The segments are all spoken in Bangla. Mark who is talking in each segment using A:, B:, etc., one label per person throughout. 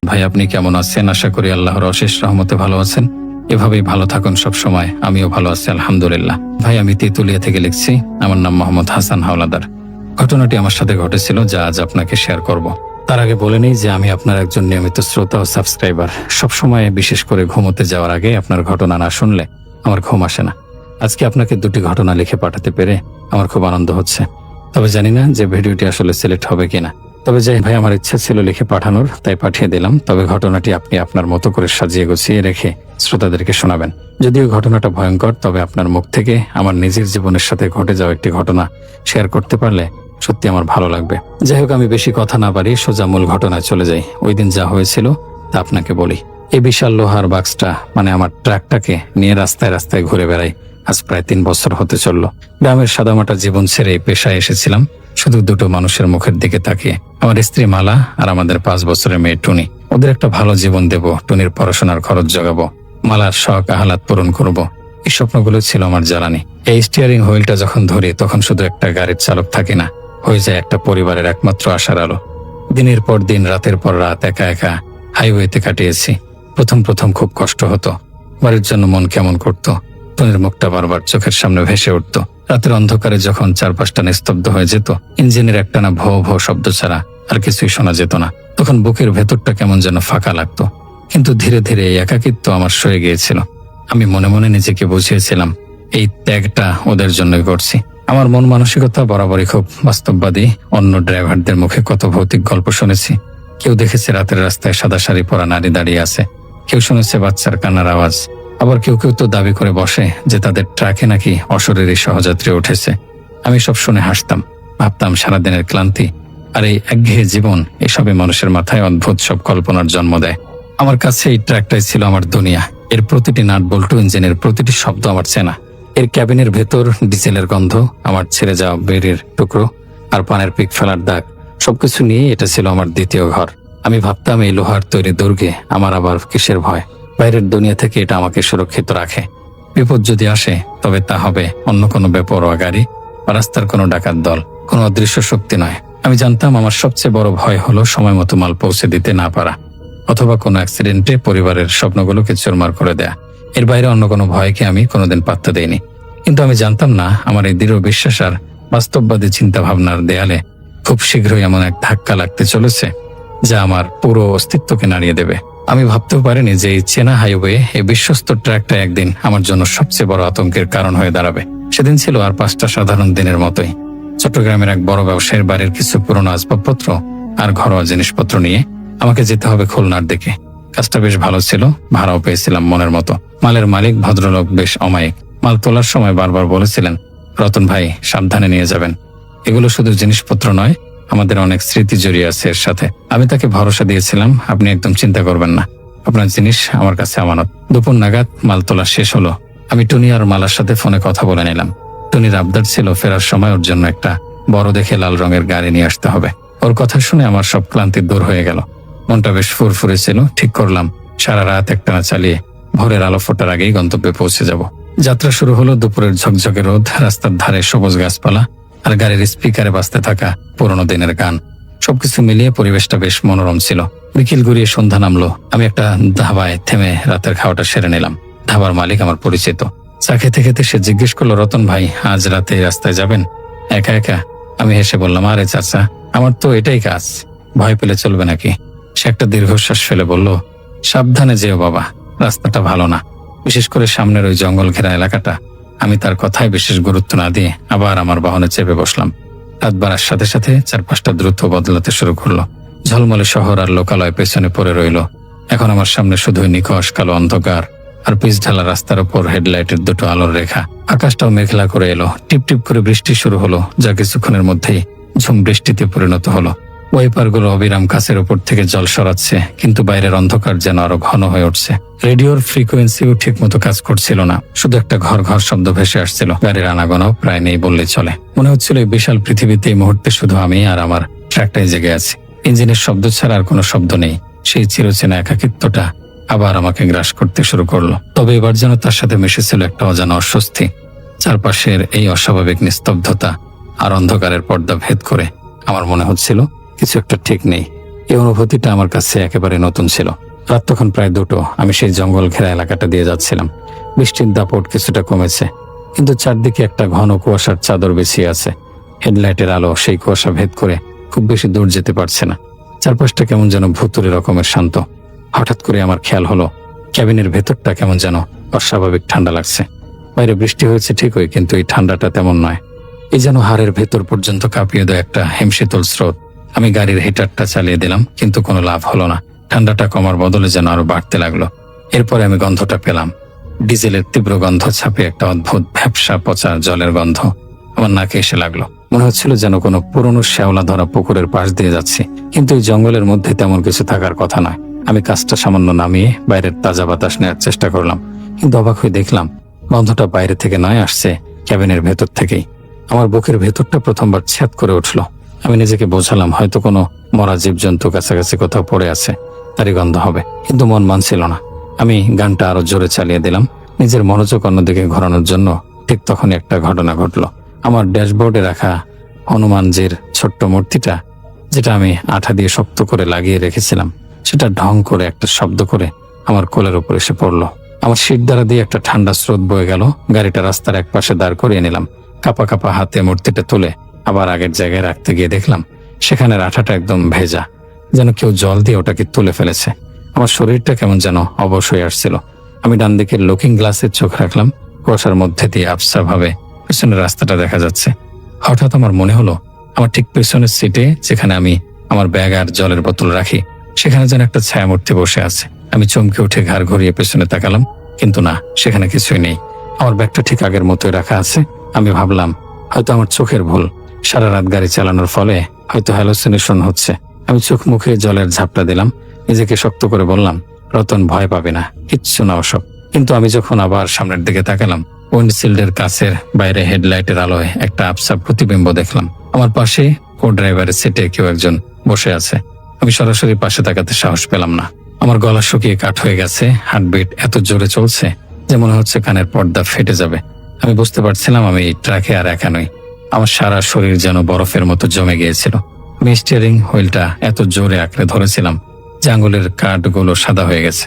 A: ভাই আপনি কেমন আছেন? আশা করি আল্লাহর অশেষ রহমতে ভালো আছেন। এভাবেই ভালো থাকুন সব সময়। আমিও ভালো আছি আলহামদুলিল্লাহ। ভাই আমি তেঁতুলিয়া থেকে লিখছি। আমার নাম মোহাম্মদ হাসান হাওলাদার। ঘটনাটি আমার সাথে ঘটেছিল, যা আজ আপনাকে শেয়ার করব। তার আগে বলে নেই যে আমি আপনার একজন নিয়মিত শ্রোতা ও সাবস্ক্রাইবার। সবসময় বিশেষ করে ঘুমোতে যাওয়ার আগে আপনার ঘটনা না শুনলে আমার ঘুম আসে না। আজকে আপনাকে দুটি ঘটনা লিখে পাঠাতে পেরে আমার খুব আনন্দ হচ্ছে। তবে জানি না যে ভিডিওটি আসলে সিলেক্ট হবে কিনা। তবে যাই ভাই, আমার ইচ্ছা ছিল লিখে পাঠানোর, তাই পাঠিয়ে দিলাম। তবে ঘটনাটি আপনি আপনার মতো করে সাজিয়ে গুছিয়ে রেখে শ্রোতাদেরকে শোনাবেন। যদিও ঘটনাটা ভয়ঙ্কর, তবে আপনার মুখ থেকে আমার নিজের জীবনের সাথে ঘটে যাওয়া একটি ঘটনা শেয়ার করতে পারলে সত্যি আমার ভালো লাগবে। যাই হোক, আমি বেশি কথা না বাড়ি সোজা মূল ঘটনায় চলে যাই। ওই দিন যা হয়েছিল তা আপনাকে বলি। এই বিশাল লোহার বাক্সটা, মানে আমার ট্রাকটাকে নিয়ে রাস্তায় রাস্তায় ঘুরে বেড়াই আজ প্রায় 3 বছর হতে চলল। গ্রামের সাদামাটা জীবন ছেড়ে এই পেশায় এসেছিলাম শুধু দুটো মানুষের মুখের দিকে তাকিয়ে। আমার স্ত্রী মালা আর আমাদের 5 বছরের মেয়ে টুনি। ওদের একটা ভালো জীবন দেব, টুনির পড়াশোনার খরচ জোগাবো, মালার শখ আহ্লাদ পূরণ করব। এই স্বপ্নগুলো ছিল আমার জ্বালানি। এই স্টিয়ারিং হুইলটা যখন ধরি তখন শুধু একটা গাড়ির চালক থাকি না, হয়ে যায় একটা পরিবারের একমাত্র আশার আলো। দিনের পর দিন, রাতের পর রাত একা একা হাইওয়েতে কাটিয়েছি। প্রথম খুব কষ্ট হতো। বাড়ির জন্য মন কেমন করতো। টুনির মুখটা বারবার চোখের সামনে ভেসে উঠত। রাতের অন্ধকারে যখন চারপাশটা নিস্তব্ধ হয়ে যেত, ইঞ্জিনের একটানা ভো ভো শব্দ ছাড়া আর কিছুই শোনা যেত না, তখন বুকের ভেতরটা কেমন যেন ফাঁকা লাগতো। কিন্তু ধীরে ধীরে এই একাকিত্ব আমার সয়ে গিয়েছিল। আমি মনে মনে নিজেকে বুঝিয়েছিলাম এই ত্যাগটা ওদের জন্যই করছি। আমার মন মানসিকতা বরাবরই খুব বাস্তববাদী। অন্য ড্রাইভারদের মুখে কত ভৌতিক গল্প শুনেছি। কেউ দেখেছে রাতের রাস্তায় সাদা শাড়ি পরা নারী দাঁড়িয়ে আছে, কেউ শুনেছে বাচ্চার কান্নার আওয়াজ, আবার কেউ তো দাবি করে বসে যে তাদের ট্রাকে নাকি অশরীরী সহযাত্রী উঠেছে। আমি সব শুনে হাসতাম, ভাবতাম সারাদিনের ক্লান্তি আর এই একঘেয়ে জীবন, এসবে মানুষের মাথায় অদ্ভুত সব কল্পনার জন্ম দেয়। আমার কাছে এই ট্রাকটাই ছিল আমার দুনিয়া। এর প্রতিটি নাট বল্টু, ইঞ্জিনের প্রতিটি শব্দ আমার চেনা। এর ক্যাবিনের ভেতর ডিজেলের গন্ধ, আমার ছেড়ে যাওয়া বেড়ির টুকরো আর পানের পিক ফেলার দাগ, সবকিছু নিয়ে এটা ছিল আমার দ্বিতীয় ঘর। আমি ভাবতাম এই লোহার তৈরি দুর্গে আমার আবার কিসের ভয়। বাইরের দুনিয়া থেকে এটা আমাকে সুরক্ষিত রাখে। বিপদ যদি আসে তবে তা হবে অন্য কোনো বেপরোয়া গাড়ি বা রাস্তার কোনো ডাকাত দল, কোনো অদৃশ্য শক্তি নয়। আমি জানতাম আমার সবচেয়ে বড় ভয় হলো সময় মতো মাল পৌঁছে দিতে না পারা, অথবা কোনো অ্যাক্সিডেন্টে পরিবারের স্বপ্নগুলোকে চুরমার করে দেয়া। এর বাইরে অন্য কোনো ভয়কে আমি কোনোদিন পাত্তা দেইনি। কিন্তু আমি জানতাম না আমার এই দৃঢ় বিশ্বাস আর বাস্তববাদী চিন্তা ভাবনার দেয়ালে খুব শীঘ্রই এমন এক ধাক্কা লাগতে চলেছে যা আমার পুরো অস্তিত্বকে নাড়িয়ে দেবে। আমি ভাবতেও পারিনি যে এই চেনা হাইওয়ে, এই বিশ্বস্ত ট্র্যাকটা একদিন আমার জন্য সবচেয়ে বড় আতঙ্কের কারণ হয়ে দাঁড়াবে। সেদিন ছিল আর 5টা সাধারণ দিনের মতোই। চট্টগ্রামের এক বড় ব্যবসায়ীর বাড়ির কিছু পুরনো আসবাবপত্র আর ঘরোয়া জিনিসপত্র নিয়ে আমাকে যেতে হবে খুলনার দিকে। কাজটা বেশ ভালো ছিল, ভাড়াও পেয়েছিলাম মনের মতো। মালের মালিক ভদ্রলোক বেশ অমায়িক। মাল তোলার সময় বারবার বলেছিলেন, রতন ভাই সাবধানে নিয়ে যাবেন, এগুলো শুধু জিনিসপত্র নয়, আমাদের অনেক স্মৃতি জড়িয়ে আছে এর সাথে। আমি তাকে ভরসা দিয়েছিলাম, আপনি একদম চিন্তা করবেন না, আপনার জিনিস আমার কাছে আমানত। দুপুর নাগাদ মাল তোলা শেষ হলো। আমি টুনি আর মালার সাথে ফোনে কথা বলে নিলাম। টুনির আবদার ছিল ফেরার সময় ওর জন্য একটা বড় দেখে লাল রঙের গাড়ি নিয়ে আসতে হবে। ওর কথা শুনে আমার সব ক্লান্তি দূর হয়ে গেল। মনটা বেশ ফুরফুরে ছিল। ঠিক করলাম সারা রাত একটানা চালিয়ে ভোরের আলো ফোটার আগেই গন্তব্যে পৌঁছে যাব। যাত্রা শুরু হলো। দুপুরের ঝকঝকে রোদ, রাস্তার ধারে সবুজ গাছপালা আর গাড়ির স্পিকারে বাজতে থাকা পুরোনো দিনের গান, সবকিছু মিলিয়ে পরিবেশটা বেশ মনোরম ছিল। বিকেল গড়িয়ে সন্ধ্যা নামলো। আমি একটা ধাবায় থেমে রাতের খাওয়াটা সেরে নিলাম। ধাবার মালিক আমার পরিচিত। চা খেতে খেতে সে জিজ্ঞেস করলো, রতন ভাই আজ রাতে রাস্তায় যাবেন একা একা? আমি হেসে বললাম, আরে চাচা, আমার তো এটাই কাজ, ভয় পেলে চলবে নাকি? সে একটা দীর্ঘশ্বাস ফেলে বলল, সাবধানে যেও বাবা, রাস্তাটা ভালো না, বিশেষ করে সামনের ওই জঙ্গল ঘেরা এলাকাটা। আমি তার কথায় বিশেষ গুরুত্ব না দিয়ে আবার আমার বাহনে চেপে বসলাম। রাত বাড়ার সাথে সাথে চারপাশটা দ্রুত বদলাতে শুরু করলো। ঝলমলে শহর আর লোকালয় পেছনে পড়ে রইল। এখন আমার সামনে শুধুই নিকশ কালো অন্ধকার আর পিচ ঢালা রাস্তার উপর হেডলাইটের দুটো আলোর রেখা। আকাশটাও মেঘলা করে এলো। টিপ টিপ করে বৃষ্টি শুরু হলো, যা কিছুক্ষণের মধ্যেই ঝুম বৃষ্টিতে পরিণত হলো। ওয়াইপারগুলো অবিরাম কাছের উপর থেকে জল সরাচ্ছে, কিন্তু বাইরের অন্ধকার যেন আরো ঘন হয়ে উঠছে। রেডিওর ফ্রিকোয়েন্সিও ঠিক মতো কাজ করছিল না, শুধু একটা ঘর ঘর শব্দ ভেসে আসছিল। গাড়ির আনাগোনাও প্রায় নেই বললেই চলে। মনে হচ্ছিল এই বিশাল পৃথিবীতে এই মুহূর্তে শুধু আমি আর আমার ট্রাকটাই জেগে আছি। ইঞ্জিনের শব্দ ছাড়া আর কোনো শব্দ নেই। সেই চিরচেনা একাকিত্বটা আবার আমাকে গ্রাস করতে শুরু করলো। তবে এবার যেন তার সাথে মিশেছিল একটা অজানা অস্বস্তি। চারপাশের এই অস্বাভাবিক নিস্তব্ধতা আর অন্ধকারের পর্দা ভেদ করে আমার মনে হচ্ছিল কিছু একটা ঠিক নেই। এই অনুভূতিটা আমার কাছে একেবারে নতুন ছিল। রাত তখন প্রায় 2টো। আমি সেই জঙ্গল ঘেরা এলাকাটা দিয়ে যাচ্ছিলাম। বৃষ্টির দাপট কিছুটা কমেছে, কিন্তু চারদিকে একটা ঘন কুয়াশার চাদর বিছিয়ে আছে। হেডলাইটের আলো সেই কুয়াশা ভেদ করে খুব বেশি দূর যেতে পারছে না। চারপাশটা কেমন যেন ভুতুড়ে রকমের শান্ত। হঠাৎ করে আমার খেয়াল হলো ক্যাবিনের ভেতরটা কেমন যেন অস্বাভাবিক ঠান্ডা লাগছে। বাইরে বৃষ্টি হয়েছে ঠিকই, কিন্তু এই ঠান্ডাটা তেমন নয়। এই যেন হাড়ের ভেতর পর্যন্ত কাঁপিয়ে দেয় একটা হিমশীতল স্রোত। আমি গাড়ির হিটারটা চালিয়ে দিলাম, কিন্তু কোনো লাভ হলো না। ঠান্ডাটা কমার বদলে যেন আরো বাড়তে লাগলো। এরপরে আমি গন্ধটা পেলাম, ডিজেলের তীব্র গন্ধ ছাপে একটা অদ্ভুত ভ্যাপসা পচা জলের গন্ধ আমার নাকে এসে লাগলো। মনে হচ্ছিল যেন কোনো পুরনো শ্যাওলা ধরা পুকুরের পাশ দিয়ে যাচ্ছি, কিন্তু এই জঙ্গলের মধ্যে তেমন কিছু থাকার কথা নয়। আমি কাজটা সামান্য নামিয়ে বাইরের তাজা বাতাস নেওয়ার চেষ্টা করলাম, কিন্তু অবাক হয়ে দেখলাম গন্ধটা বাইরে থেকে নয়, আসছে ক্যাবিনের ভেতর থেকেই। আমার বুকের ভেতরটা প্রথমবার ছ্যাদ করে উঠল। আমি নিজেকে বোঝালাম হয়তো কোনো মরা জীবজন্তু কাছাকাছি কোথাও পড়ে আছে, তারই গন্ধ হবে, কিন্তু মন মানছিল না। আমি গানটা আরো জোরে চালিয়ে দিলাম, নিজের মনোযোগ অন্যদিকে ঘোরানোর জন্য। ঠিক তখনই একটা ঘটনা ঘটলো। আমার ড্যাশবোর্ডে রাখা হনুমানজির ছোট্ট মূর্তিটা, যেটা আমি আঠা দিয়ে শক্ত করে লাগিয়ে রেখেছিলাম, সেটা ঢং করে একটা শব্দ করে আমার কোলের উপর এসে পড়লো। আমার সিট দ্বারা দিয়ে একটা ঠান্ডা স্রোত বয়ে গেল। গাড়িটা রাস্তার এক পাশে দাঁড় করিয়ে নিলাম। কাপা কাপা হাতে মূর্তিটা তুলে আবার আগের জায়গায় রাখতে গিয়ে দেখলাম সেখানের আঠাটা একদম ভেজা, যেন কেউ জল দিয়ে ওটাকে তুলে ফেলেছে। আমার শরীরটা কেমন যেন অবশ হয়ে আসছিল। আমি ডান দিকের লুকিং গ্লাসে চোখ রাখলাম। কুয়াশার মধ্যে দিয়ে আবছা ভাবে পেছনের রাস্তাটা দেখা যাচ্ছে। হঠাৎ আমার মনে হলো আমার ঠিক পেছনের সিটে, যেখানে আমি আমার ব্যাগ আর জলের বোতল রাখি, সেখানে যেন একটা ছায়ামূর্তি বসে আছে। আমি চমকে উঠে ঘাড় ঘুরিয়ে পেছনে তাকালাম, কিন্তু না, সেখানে কিছুই নেই। আমার ব্যাগটা ঠিক আগের মতোই রাখা আছে। আমি ভাবলাম হয়তো আমার চোখের ভুল, সারা রাত গাড়ি চালানোর ফলে হয়তো হ্যালোসিনেশন হচ্ছে। আমি চোখ মুখে জলের ঝাপটা দিলাম, নিজেকে শক্ত করে বললাম, রতন, ভয় পাবে না, কিচ্ছু না ওসব। কিন্তু আমি যখন আবার সামনের দিকে তাকালাম, উইন্ডশিল্ডের কাছের বাইরে হেডলাইটের আলোয় একটা আবছা প্রতিবিম্ব দেখলাম। আমার পাশে কো ড্রাইভারের সিটে কেউ একজন বসে আছে। আমি সরাসরি পাশে তাকাতে সাহস পেলাম না। আমার গলা শুকিয়ে কাঠ হয়ে গেছে, হার্টবিট এত জোরে চলছে যে মনে হচ্ছে কানের পর্দা ফেটে যাবে। আমি বুঝতে পারছিলাম আমি এই ট্রাকে আর একা নই। আমার সারা শরীর যেন বরফের মতো জমে গিয়েছিল। আমি স্টিয়ারিং হুইলটা এত জোরে আঁকড়ে ধরেছিলাম যে আঙুলের কাঠগুলো সাদা হয়ে গেছে।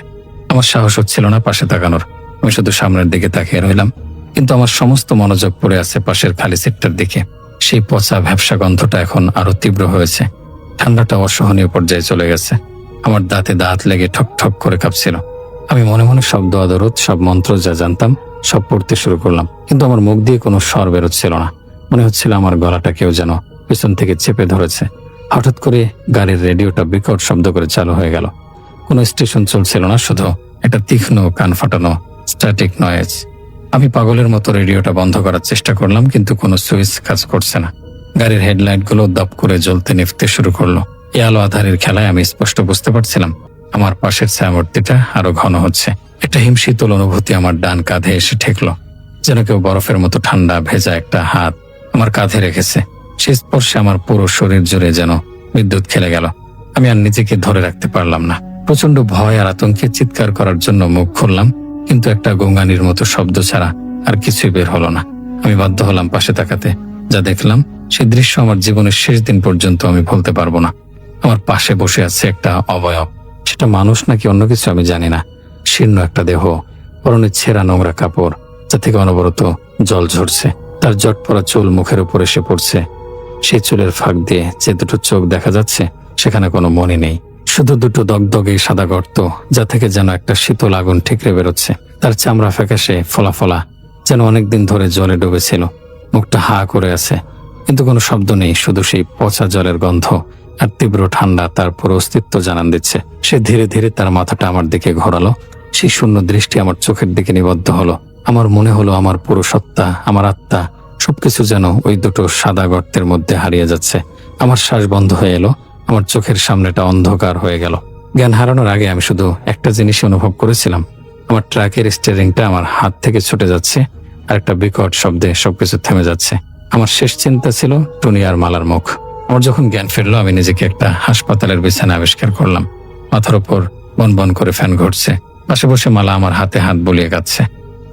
A: আমার সাহস হচ্ছিল না পাশে তাকানোর। আমি শুধু সামনের দিকে তাকিয়ে রইলাম, কিন্তু আমার সমস্ত মনোযোগ পড়ে আছে পাশের খালি সিটটার দিকে। সেই পচা ভ্যাপসা গন্ধটা এখন আরো তীব্র হয়েছে। ঠান্ডাটা অসহনীয় পর্যায়ে চলে গেছে। আমার দাঁতে দাঁত লেগে ঠক ঠক করে কাঁপছিল। আমি মনে মনে সব দোয়া দরুদ, সব মন্ত্র যা জানতাম সব পড়তে শুরু করলাম, কিন্তু আমার মুখ দিয়ে কোনো স্বর বেরোচ্ছিল না। মনে হচ্ছিল আমার গলাটা কেউ যেন পিছন থেকে চেপে ধরেছে। হঠাৎ করে গাড়ির রেডিওটা বিকট শব্দ করে চালু হয়ে গেল। কোনো স্টেশন চলছিল না, শুধু একটা তীক্ষ্ণ কান ফাটানো স্ট্যাটিক নয়েজ। আমি পাগলের মতো রেডিওটা বন্ধ করার চেষ্টা করলাম, কিন্তু কোনো সুইচ কাজ করছে না। গাড়ির হেডলাইটগুলো দপ করে জ্বলতে নিভতে শুরু করলো। এই আলো আধারের খেলায় আমি স্পষ্ট বুঝতে পারছিলাম আমার পাশের ছায়ামূর্তিটা আরো ঘন হচ্ছে। একটা হিমশীতল অনুভূতি আমার ডান কাঁধে এসে ঠেকলো, যেন কেউ বরফের মতো ঠান্ডা ভেজা একটা হাত আমার কাঁধে রেখেছে। সেই স্পর্শে আমার পুরো শরীর জুড়ে যেন বিদ্যুৎ খেলে গেল। আমি আর নিজেকে ধরে রাখতে পারলাম না। প্রচন্ড ভয় আর আতঙ্কে চিৎকার করার জন্য মুখ খুললাম, কিন্তু একটা গঙ্গানির মতো শব্দ ছাড়া আর কিছুই বের হলো না। আমি বাধ্য হলাম পাশে তাকাতে। যা দেখলাম সেই দৃশ্য আমার জীবনের শেষ দিন পর্যন্ত আমি ভুলতে পারবো না। আমার পাশে বসে আছে একটা অবয়ব। সেটা মানুষ নাকি অন্য কিছু আমি জানি না। শীর্ণ একটা দেহ, পরনে ছেঁড়া নোংরা কাপড়, যা থেকে অনবরত জল ঝরছে। তার জট পড়া চুল মুখের উপর এসে পড়ছে। সেই চুলের ফাঁক দিয়ে যে দুটো চোখ দেখা যাচ্ছে, সেখানে কোনো মনে নেই, শুধু দুটো দগদগে সাদা গর্ত, যা থেকে যেন একটা শীতল আগুন ঠিকরে বেরোচ্ছে। তার চামড়া ফ্যাকাশে ফোলা ফোলা, যেন অনেকদিন ধরে জলে ডুবেছিল। মুখটা হা করে আছে, কিন্তু কোনো শব্দ নেই, শুধু সেই পচা জলের গন্ধ আর তীব্র ঠান্ডা তার পুরো অস্তিত্ব জানান দিচ্ছে। সে ধীরে ধীরে তার মাথাটা আমার দিকে ঘোরালো। সেই শূন্য দৃষ্টি আমার চোখের দিকে নিবদ্ধ হলো। আমার মনে হলো আমার পুরো সত্তা, আমার আত্মা, সবকিছু যেন ওই দুটো সাদা গর্তের মধ্যে হারিয়ে যাচ্ছে। আমার শ্বাস বন্ধ হয়ে এলো, আমার চোখের সামনেটা অন্ধকার হয়ে গেল। জ্ঞান হারানোর আগে আমি শুধু একটা জিনিস অনুভব করেছিলাম, আমার ট্রাকের স্টিয়ারিংটা আমার হাত থেকে ছুটে যাচ্ছে, আর একটা বিকট শব্দে সবকিছু থেমে যাচ্ছে। আমার শেষ চিন্তা ছিল টুনি আর মালার মুখ। আমার যখন জ্ঞান ফিরলো, আমি নিজেকে একটা হাসপাতালের বিছানা আবিষ্কার করলাম। মাথার উপর বন বন করে ফ্যান ঘুরছে, পাশে বসে মালা আমার হাতে হাত বুলিয়ে কাঁদছে।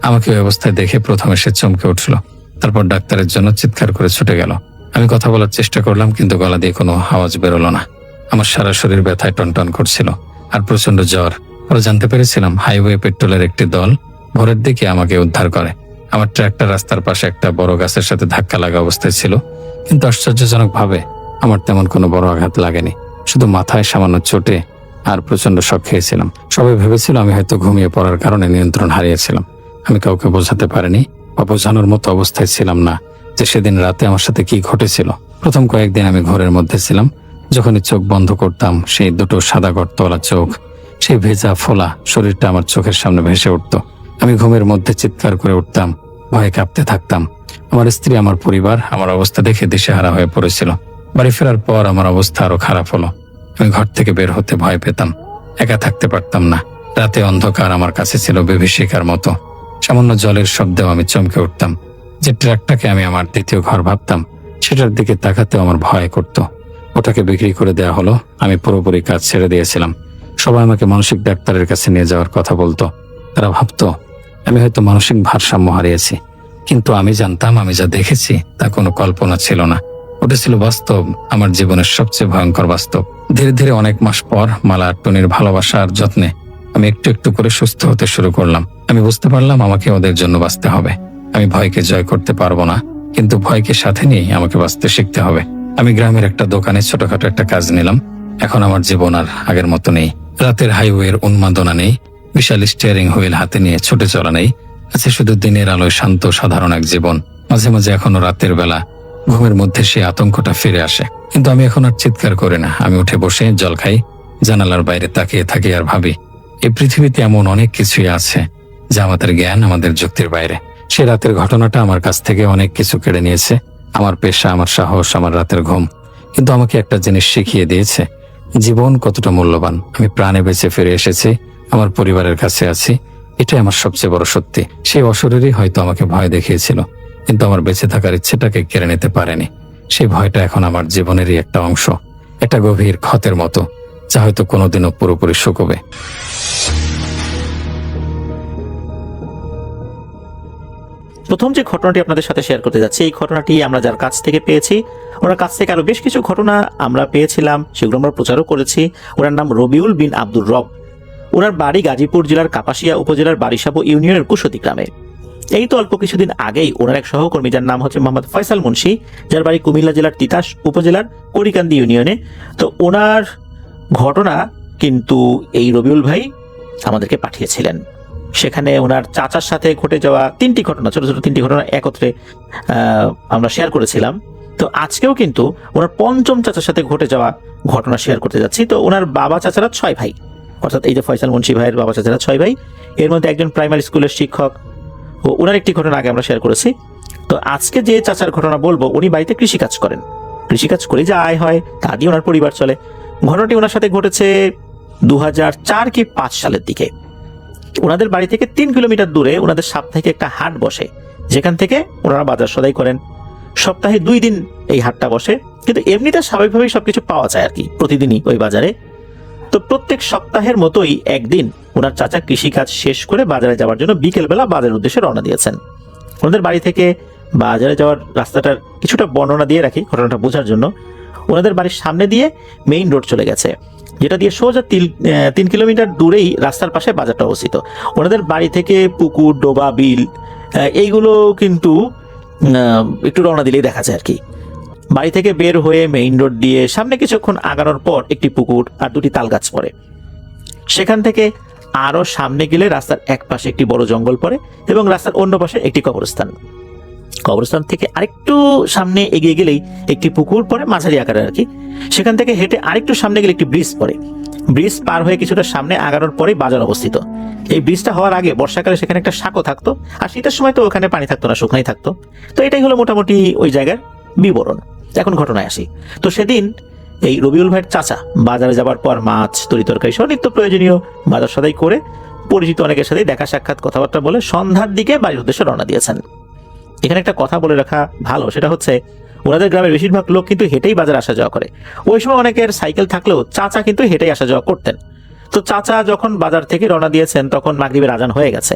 A: আমাকে ওই অবস্থায় দেখে প্রথমে সে চমকে উঠল, তারপর ডাক্তারের জন্য চিৎকার করে ছুটে গেল। আমি কথা বলার চেষ্টা করলাম, কিন্তু গলা দিয়ে কোনো আওয়াজ বেরোলো না। আমার সারা শরীর ব্যথায় টনটন করছিল আর প্রচন্ড জ্বর। পরে জানতে পেরেছিলাম হাইওয়ে পেট্রোলের একটি দল ভোরের দিকে আমাকে উদ্ধার করে। আমার ট্রাকটা রাস্তার পাশে একটা বড় গাছের সাথে ধাক্কা লাগা অবস্থায় ছিল, কিন্তু আশ্চর্যজনকভাবে আমার তেমন কোনো বড় আঘাত লাগেনি, শুধু মাথায় সামান্য চোটে আর প্রচন্ড শক খেয়েছিলাম। সবাই ভেবেছিল আমি হয়তো ঘুমিয়ে পড়ার কারণে নিয়ন্ত্রণ হারিয়েছিলাম। আমি কাউকে বোঝাতে পারিনি বা বোঝানোর মতো অবস্থায় ছিলাম না যে সেদিন রাতে আমার সাথে কি ঘটেছিল। প্রথম কয়েকদিন আমি ঘোরের মধ্যে ছিলাম। যখনই চোখ বন্ধ করতাম, সেই দুটো সাদা গর্তওয়ালা চোখ, সেই ভেজা ফোলা শরীরটা আমার চোখের সামনে ভেসে উঠত। আমি ঘুমের মধ্যে চিৎকার করে উঠতাম, ভয়ে কাঁপতে থাকতাম। আমার স্ত্রী, আমার পরিবার আমার অবস্থা দেখে দিশেহারা হয়ে পড়েছিল। বাড়ি ফেরার পর আমার অবস্থা আরো খারাপ হলো। আমি ঘর থেকে বের হতে ভয় পেতাম, একা থাকতে পারতাম না। রাতে অন্ধকার আমার কাছে ছিল বিভীষিকার মতো। সামান্য জলের শব্দেও আমি চমকে উঠতাম। যে ট্রাকটাকে আমি আমার দ্বিতীয় ঘর ভাবতাম, সেটার দিকে তাকাতেও আমার ভয় করত। ওটাকে বিক্রি করে দেয়া হলো। আমি পুরোপুরি কাজ ছেড়ে দিয়েছিলাম। সবাই আমাকে মানসিক ডাক্তারের কাছে নিয়ে যাওয়ার কথা বলতো। তারা ভাবতো আমি হয়তো মানসিক ভারসাম্য হারিয়েছি, কিন্তু আমি জানতাম আমি যা দেখেছি তা কোনো কল্পনা ছিল না। ওটা ছিল বাস্তব, আমার জীবনের সবচেয়ে ভয়ঙ্কর বাস্তব। ধীরে ধীরে অনেক মাস পর মালা আর টনির ভালোবাসা আর যত্নে আমি একটু একটু করে সুস্থ হতে শুরু করলাম। আমি বুঝতে পারলাম আমাকে ওদের জন্য বাঁচতে হবে। আমি ভয়কে জয় করতে পারবো না, কিন্তু ভয়কে সাথে নিয়েই আমাকে বাঁচতে শিখতে হবে। আমি গ্রামের একটা দোকানে ছোটখাটো একটা কাজ নিলাম। এখন আমার জীবন আর আগের মতো নেই। রাতের হাইওয়ের উন্মাদনা নেই, বিশাল স্টিয়ারিং হুইল হাতে নিয়ে ছুটে চলা নেই। আছে শুধু দিনের আলোয় শান্ত সাধারণ এক জীবন। মাঝে মাঝে এখনো রাতের বেলা ঘুমের মধ্যে সেই আতঙ্কটা ফিরে আসে, কিন্তু আমি এখন আর চিৎকার করি না। আমি উঠে বসে জল খাই, জানালার বাইরে তাকিয়ে থাকি আর ভাবি এই পৃথিবীতে এমন অনেক কিছুই আছে যা আমাদের জ্ঞান, আমাদের যুক্তির বাইরে। সে রাতের ঘটনাটা আমার কাছ থেকে অনেক কিছু কেড়ে নিয়েছে, আমার পেশা, আমার সাহস, আমার রাতের ঘুম। কিন্তু আমাকে একটা জিনিস শিখিয়ে দিয়েছে, জীবন কতটা মূল্যবান। আমি প্রাণে বেঁচে ফিরে এসেছি, আমার পরিবারের কাছে আছি, এটাই আমার সবচেয়ে বড় সত্যি। সেই অশরীরই হয়তো আমাকে ভয় দেখিয়েছিল, কিন্তু আমার বেঁচে থাকার ইচ্ছেটাকে কেড়ে নিতে পারেনি। সেই ভয়টা এখন আমার জীবনেরই একটা অংশ, একটা গভীর ক্ষতের মতো, যা হয়তো কোনোদিনও পুরোপুরি শুকোবে।
B: প্রথম যে ঘটনাটি আপনাদের সাথে শেয়ার করতে যাচ্ছি, এই ঘটনাটি আমরা যার কাছ থেকে পেয়েছি, ওনার কাছ থেকে আরো বেশ কিছু ঘটনা আমরা পেয়েছিলাম, সেগুলো আমরা প্রচারও করেছি। ওনার নাম রবিউল বিন আব্দুর রব। ওনার বাড়ি গাজীপুর জেলার কাপাসিয়া উপজেলার বারিসাবো ইউনিয়নের কুশতি গ্রামে। এই তো অল্প কিছুদিন আগেই ওনার এক সহকর্মী, যার নাম হচ্ছে মোহাম্মদ ফয়সাল মুন্সি, যার বাড়ি কুমিল্লা জেলার তিতাস উপজেলার করিকান্দি ইউনিয়নে। তো ওনার ঘটনা কিন্তু এই রবিউল ভাই আমাদেরকে পাঠিয়েছিলেন। সেখানে ওনার চাচার সাথে ঘটে যাওয়া তিনটি ঘটনা, ছোট ছোট তিনটি ঘটনা একত্রে আমরা শেয়ার করেছিলাম। তো আজকেও কিন্তু ওনার পঞ্চম চাচার সাথে ঘটে যাওয়া ঘটনা শেয়ার করতে যাচ্ছি। তো ওনার বাবা চাচারা 6 ভাই, অর্থাৎ এই যে ফয়সাল মুন্সি ভাইয়ের বাবা চাচারা 6 ভাই, এর মধ্যে একজন প্রাইমারি স্কুলের শিক্ষক। ও ওনার একটি ঘটনা আগে আমরা শেয়ার করেছি। তো আজকে যে চাচার ঘটনা বলবো, উনি বাড়িতে কৃষিকাজ করেন। কৃষিকাজ করে যা আয় হয় তা দিয়ে ওনার পরিবার চলে। ঘটনাটি ওনার সাথে ঘটেছে 2004 কি 5 সালের দিকে। ওনাদের বাড়ি থেকে 3 কিলোমিটার দূরে ওনাদের সাপ্তাহিক একটা হাট বসে, যেখান থেকে ওনারা বাজার সদাই করেন। সপ্তাহে 2 দিন এই হাটটা বসে, কিন্তু এমনিতে স্বাভাবিকভাবেই সবকিছু পাওয়া যায় আর কি প্রতিদিনই ওই বাজারে। তো প্রত্যেক সপ্তাহের মতোই একদিন ওনার চাচা কৃষিকাজ শেষ করে বাজারে যাওয়ার জন্য বিকেলবেলা বাজারের উদ্দেশ্যে রওনা দিয়েছেন। ওনাদের বাড়ি থেকে বাজারে যাওয়ার রাস্তাটার কিছুটা বর্ণনা দিয়ে রাখি ঘটনাটা বোঝার জন্য। ওনাদের বাড়ির সামনে দিয়ে মেইন রোড চলে গেছে, যেটা দিয়ে সোজা 3 কিলোমিটার দূরেই রাস্তার পাশে বাজারটা অবস্থিত। ওনাদের বাড়ি থেকে পুকুর, ডোবা, বিল এইগুলো কিন্তু একটু রওনা দিলেই দেখা যায় আর কি। বাড়ি থেকে বের হয়ে মেইন রোড দিয়ে সামনে কিছুক্ষণ আগানোর পর একটি পুকুর আর 2টি তাল গাছ পড়ে। সেখান থেকে আরো সামনে গেলে রাস্তার এক পাশে একটি বড় জঙ্গল পড়ে এবং রাস্তার অন্য পাশে একটি কবরস্থান। কবরস্থান থেকে আরেকটু সামনে এগিয়ে গেলেই একটি পুকুর পড়ে, মাঝারি আকারের আর কি। সেখান থেকে হেঁটে আরেকটু সামনে গেলে একটি ব্রিজ পড়ে। ব্রিজ পার হয়ে কিছুটা সামনে আগানোর পরেই বাজার অবস্থিত। এই ব্রিজটা হওয়ার আগে বর্ষাকালে সেখানে একটা সাঁকো থাকতো, আর শীতের সময় তো ওখানে পানি থাকতো না, শুকনাই থাকতো। তো এটাই হলো মোটামুটি ওই জায়গার বিবরণ। এখন ঘটনায় আসি। তো সেদিন এই রবিউল ভাইয়ের চাচা বাজারে যাবার পর মাছ, তরি তরকারি সহ নিত্য প্রয়োজনীয় বাজার সদাই করে পরিচিত অনেকের সাথে দেখা সাক্ষাৎ কথাবার্তা বলে সন্ধ্যার দিকে বাড়ির উদ্দেশ্যে রওনা দিয়েছেন। এখানে একটা কথা বলে রাখা ভালো, সেটা হচ্ছে ওনাদের গ্রামের বেশিরভাগ লোক কিন্তু হেঁটেই বাজারে আসা যাওয়া করে। ওই সময় অনেকের সাইকেল থাকলেও চাচা কিন্তু হেঁটেই আসা যাওয়া করতেন। তো চাচা যখন বাজার থেকে রওনা দিয়েছেন তখন মাগরিবের আজান হয়ে গেছে।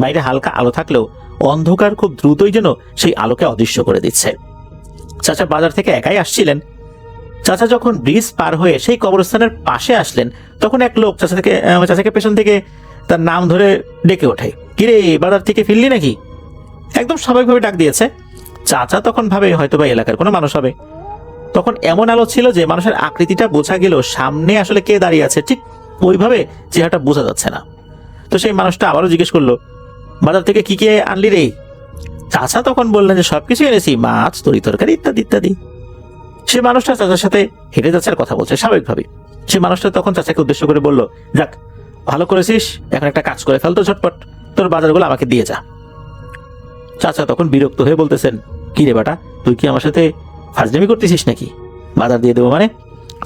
B: বাইরে হালকা আলো থাকলেও অন্ধকার খুব দ্রুতই যেন সেই আলোকে অদৃশ্য করে দিচ্ছে। চাচা বাজার থেকে একাই আসছিলেন, চাচা যখন ব্রিজ পার হয়ে সেই কবরস্থানের পাশে আসলেন, তখন এক লোক চাচাকে পেছন থেকে তার নাম ধরে ডেকে ওঠে, কিরে বাজার থেকে ফিরলি নাকি? একদম স্বাভাবিকভাবে ডাক দিয়েছে। চাচা তখন ভাবে হয়তো বা এলাকার কোনো মানুষ হবে। তখন এমন আলো ছিল যে মানুষের আকৃতিটা বোঝা গেল, সামনে আসলে কে দাঁড়িয়ে আছে ঠিক ওইভাবে চেহারাটা বোঝা যাচ্ছে না। তো সেই মানুষটা আবারও জিজ্ঞেস করলো, বাজার থেকে কি কে আনলি রে? চাচা তখন বললেন যে সবকিছু এনেছি, মাছ, তরি তরকারি ইত্যাদি ইত্যাদি। সে মানুষটা চাচার সাথে হেঁটে যাচ্ছে আর কথা বলছে স্বাভাবিকভাবে। সে মানুষটা তখন চাচাকে উদ্দেশ্য করে বলল, যাক ভালো করেছিস, এখন একটা কাজ করে ফেল তো ঝটপট, তোর বাজারগুলো আমাকে দিয়ে যা। চাচা তখন বিরক্ত হয়ে বলতেছেন, কি রে বেটা, তুই কি আমার সাথে ফাজলামি করতেছিস নাকি? বাজার দিয়ে দেবো মানে?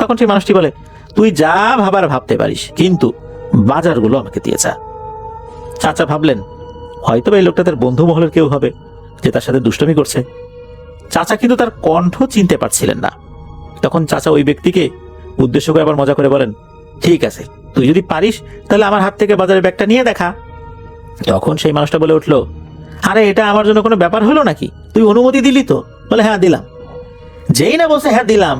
B: তখন সেই মানুষটি বলে, তুই যা ভাবার ভাবতে পারিস, কিন্তু বাজারগুলো আমাকে দিয়ে যা। চাচা ভাবলেন হয়তো এই লোকটা তার বন্ধু মহলের কেউ হবে যে তার সাথে দুষ্টমি করছে। চাচা কিন্তু তার কণ্ঠ চিনতে পারছিলেন না। তখন চাচা ওই ব্যক্তিকে উদ্দেশ্য করে আবার মজা করে বলেন, ঠিক আছে, তুই যদি পারিস তাহলে আমার হাত থেকে বাজারের ব্যাগটা নিয়ে দেখা। তখন সেই মানুষটা বলে উঠলো, আরে এটা আমার জন্য কোনো ব্যাপার হলো নাকি? তুই অনুমতি দিলি তো? বলে, হ্যাঁ দিলাম। যেই না বলছে হ্যাঁ দিলাম,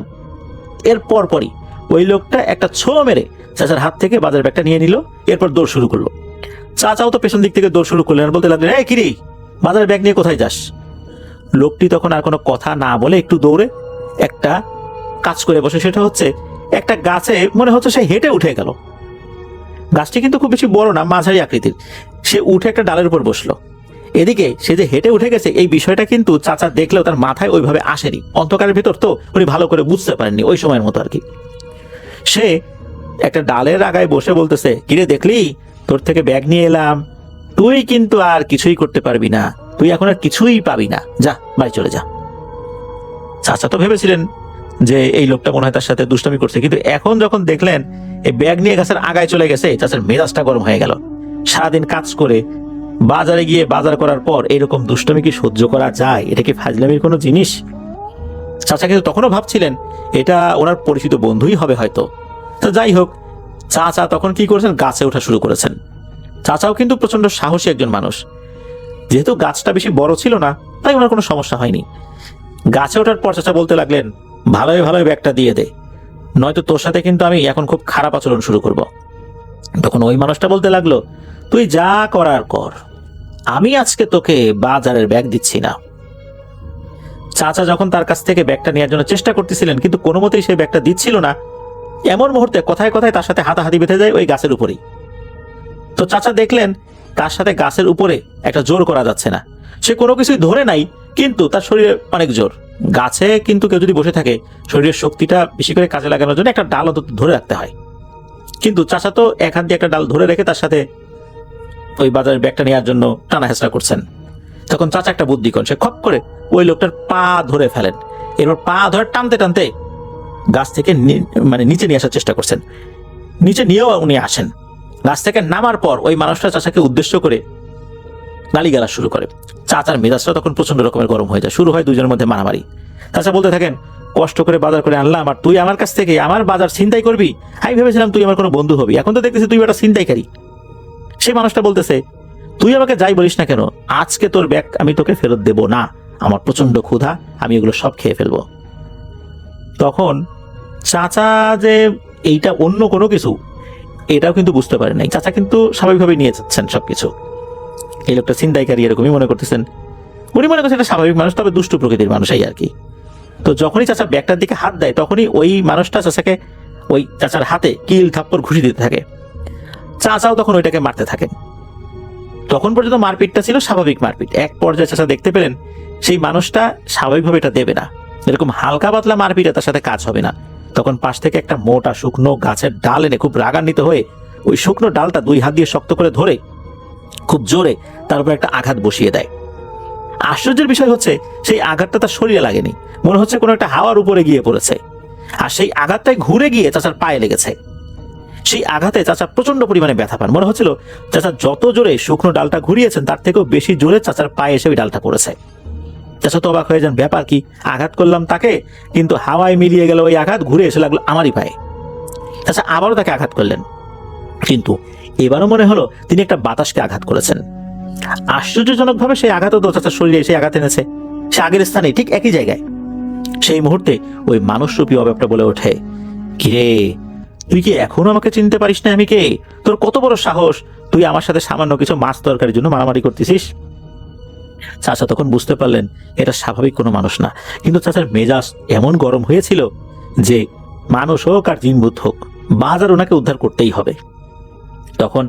B: এর পরপরই ওই লোকটা একটা ছো মেরে চাচার হাত থেকে বাজারের ব্যাগটা নিয়ে নিল। এরপর দৌড় শুরু করলো। চাচাও তো পেছন দিক থেকে দৌড় শুরু করলেন আর বলতে লাগলেন, এই কিরে, বাজারের ব্যাগ নিয়ে কোথায় যাস? লোকটি তখন আর কোনো কথা না বলে একটু দৌড়ে একটা কাজ করে বসে, সেটা হচ্ছে একটা গাছে মনে হচ্ছে সে হেঁটে উঠে গেল। গাছটি কিন্তু খুব বেশি বড় না, মাঝারি আকৃতির। সে উঠে একটা ডালের উপর বসলো। এদিকে সে যে হেঁটে উঠে গেছে এই বিষয়টা কিন্তু চাচা দেখলেও তার মাথায় ওইভাবে আসেনি। অন্ধকারের ভিতর তো উনি ভালো করে বুঝতে পারেননি ওই সময়ের মতো আর কি। সে একটা ডালের আগায় বসে বলতেছে, কিরে দেখলি, তোর থেকে ব্যাগ নিয়ে এলাম, তুই কিন্তু আর কিছুই করতে পারবি না, তুই এখন আর কিছুই পাবি না, যা বাড়ি চলে যা। চাচা তো ভেবেছিলেন যে এই লোকটা মনে হয় তার সাথে দুষ্টামি করছে, কিন্তু এখন যখন দেখলেন এই ব্যাগ নিয়ে গাছের আগায় চলে গেছে, চাচার মেজাজটা গরম হয়ে গেল। সারাদিন কাজ করে বাজারে গিয়ে বাজার করার পর এরকম দুষ্টমি কি সহ্য করা যায়? এটা কি ফাজলামির কোনো জিনিস? চাচা কিন্তু তখনও ভাবছিলেন এটা ওনার পরিচিত বন্ধুই হবে হয়তো। তো যাই হোক, চাচা তখন কি করেছেন, গাছে ওঠা শুরু করেছেন। চাচাও কিন্তু প্রচন্ড সাহসী একজন মানুষ। যেহেতু গাছটা বেশি বড় ছিল না, তাই ওনার কোনো সমস্যা হয়নি। গাছে ওঠার পর চাচা বলতে লাগলেন, ভালোই ভালোই ব্যাগটা দিয়ে দে, নয়তো তোর সাথে কিন্তু আমি এখন খুব খারাপ আচরণ শুরু করব। তখন ওই মানুষটা বলতে লাগলো, তুই যা করার কর, আমি আজকে তোকে বাজারের ব্যাগ দিচ্ছি না। চাচা যখন তার কাছ থেকে ব্যাগটা নেওয়ার জন্য চেষ্টা করতেছিলেন, কিন্তু কোনো মতেই সেই ব্যাগটা দিচ্ছিল না, এমন মুহূর্তে কথায় কথায় তার সাথে হাতাহাতি বেঁধে যায় ওই গাছের উপরেই। তো চাচা দেখলেন তার সাথে গাছের উপরে একটা জোর করা যাচ্ছে না। সে কোনো কিছুই ধরে নাই, কিন্তু তার শরীরে অনেক জোর। গাছে কিন্তু কেউ যদি বসে থাকে, শরীরের শক্তিটা বেশি করে কাজে লাগানোর জন্য একটা ডাল অন্তত ধরে রাখতে হয়। কিন্তু চাচা তো এক হাত দিয়ে একটা ডাল ধরে রেখে তার সাথে ওই বাজারের ব্যাগটা নেওয়ার জন্য টানা হেঁচড়া করছেন। তখন চাচা একটা বুদ্ধি করেন, সে খপ করে ওই লোকটার পা ধরে ফেলেন। এরপর পা ধরে টানতে টানতে গাছ থেকে নিচে নিয়ে আসার চেষ্টা করছেন। নিচে নিয়েও উনি আসেন। গাছ থেকে নামার পর ওই মানুষটা চাচাকে উদ্দেশ্য করে গালিগালাজ শুরু করে। চাচার মেজাজটা তখন প্রচন্ড রকমের গরম হয়ে যায়, শুরু হয় দুজনের মধ্যে মারামারি। চাচা বলতে থাকেন, কষ্ট করে বাজার করে আনলাম আর তুই আমার কাছ থেকে আমার বাজার ছিনতাই করবি? আমি ভেবেছিলাম তুই আমার কোনো বন্ধু হবি, এখন তো দেখতেছি তুই একটা ছিনতাইকারী। সেই মানুষটা বলতেছে, তুই আমাকে যাই বলিস না কেন, আজকে তোর ব্যাগ আমি তোকে ফেরত দেব না, আমার প্রচন্ড ক্ষুধা, আমি এগুলো সব খেয়ে ফেলবো। তখন চাচা যে এইটা অন্য কোনো কিছু, এটাও কিন্তু বুঝতে পারে নাই। চাচা কিন্তু স্বাভাবিকভাবে নিয়ে যাচ্ছেন সবকিছু। এই লোকটা ছিনতাইকারী এরকমই মনে করতেছেন। উনি মনে করছেন এটা স্বাভাবিক মানুষ, তবে দুষ্ট প্রকৃতির মানুষই আর কি। তো যখনই চাচা ব্যাগটার দিকে হাত দেয়, তখনই ওই মানুষটা চাচাকে ওই চাচার হাতে কিল থাপ্পড় ঘুষি দিতে থাকে। চাচাও তখন ওইটাকে মারতে থাকেন। তখন পর্যন্ত মারপিটটা ছিল স্বাভাবিক মারপিট। এক পর্যায়ে চাচা দেখতে পেলেন সেই মানুষটা স্বাভাবিকভাবে এটা দেবে না, এরকম হালকা পাতলা মারপিটে তার সাথে কাজ হবে না। তখন পাশ থেকে একটা মোটা শুকনো গাছের ডাল এনে খুব রাগান্বিত হয়ে ওই শুকনো ডালটা দুই হাত দিয়ে শক্ত করে ধরে খুব জোরে তার উপর একটা আঘাত বসিয়ে দেয়। আশ্চর্যের বিষয় হচ্ছে সেই আঘাতটা তার শরীরে লাগেনি, মনে হচ্ছে কোনো একটা হাওয়ার উপরে গিয়ে পড়েছে। আর সেই আঘাতটাই ঘুরে গিয়ে চাচার পায়ে লেগেছে। সেই আঘাতে চাচা প্রচন্ড পরিমাণে ব্যথা পান। মনে হচ্ছিল চাচা যত জোরে শুকনো ডালটা ঘুরিয়েছেন তার থেকেও বেশি জোরে চাচার পায়ে এসে ওই ডালটা পড়েছে। চাচা তো অবাক হয়ে যান, ব্যাপার কি, আঘাত করলাম তাকে, কিন্তু হাওয়ায় মিলিয়ে গেল ওই আঘাত, ঘুরে এসে লাগলো আমারই পায়ে। চাচা আবারও তাকে আঘাত করলেন, কিন্তু এবারও মনে হলো তিনি একটা বাতাসকে আঘাত করেছেন। আশ্চর্যজনকভাবে সেই আঘাতও তো চাচার শরীরে এসে আঘাত এনেছে, সে আগের স্থানে ঠিক একই জায়গায়। সেই মুহূর্তে ওই মানুষরূপী অভাবটা বলে ওঠে, কিরে, তুই কি এখনো আমাকে চিনতে পারিস না? আমি কে? তোর কত বড় সাহস, তুই আমার সাথে সামান্য কিছু মাছ তরকারির জন্য মারামারি করতেছিস? চাচা তখন বুঝতে পারলেন এটা স্বাভাবিক কোনো মানুষ না, কিন্তু চাচার মেজাজ এমন গরম হয়েছিল যে মানুষ হোক আর জিনভূত হোক, বাজার ওনাকে উদ্ধার করতেই হবে। তখন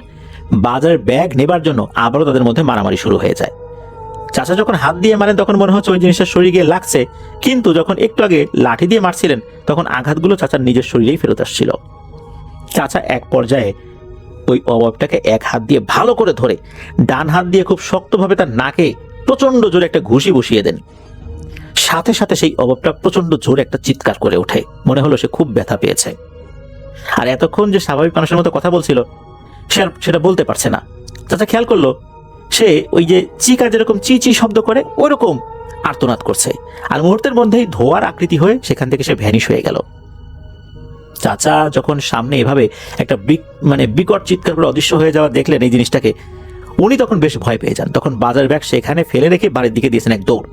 B: বাজারের ব্যাগ নেবার জন্য আবারও তাদের মধ্যে মারামারি শুরু হয়ে যায়। চাচা যখন হাত দিয়ে মারেন তখন মনে হচ্ছে ওই জিনিসটা শরীরে গিয়ে লাগছে, কিন্তু যখন একটু আগে লাঠি দিয়ে মারছিলেন তখন আঘাতগুলো চাচার নিজের শরীরেই ফেরত আসছিল। চাচা এক পর্যায়ে ওই অভাবটাকে এক হাত দিয়ে ভালো করে ধরে ডান হাত দিয়ে খুব শক্তভাবে তার নাকে প্রচন্ড জোরে একটা ঘুষি বসিয়ে দেন। সাথে সাথে সেই অভাবটা প্রচন্ড জোরে একটা চিৎকার করে ওঠে, মনে হলো সে খুব ব্যথা পেয়েছে। আর এতক্ষণ যে স্বাভাবিক মানুষের মতো কথা বলছিল সে আর সেটা বলতে পারছে না। চাচা খেয়াল করলো সে ওই যে চিকা যেরকম চি চি শব্দ করে ওইরকম আর্তনাদ করছে, আর মুহূর্তের মধ্যেই ধোয়ার আকৃতি হয়ে সেখান থেকে সে ভ্যানিশ হয়ে গেল। চাচা যখন সামনে এভাবে একটা বিকট চিৎকার করে অদৃশ্য হয়ে যাওয়া দেখলেন এই জিনিসটাকে, উনি তখন বেশ ভয় পেয়ে যান। তখন বাজার ব্যাগ সেখানে ফেলে রেখে বাড়ির দিকে দিয়েছেন এক দৌড়।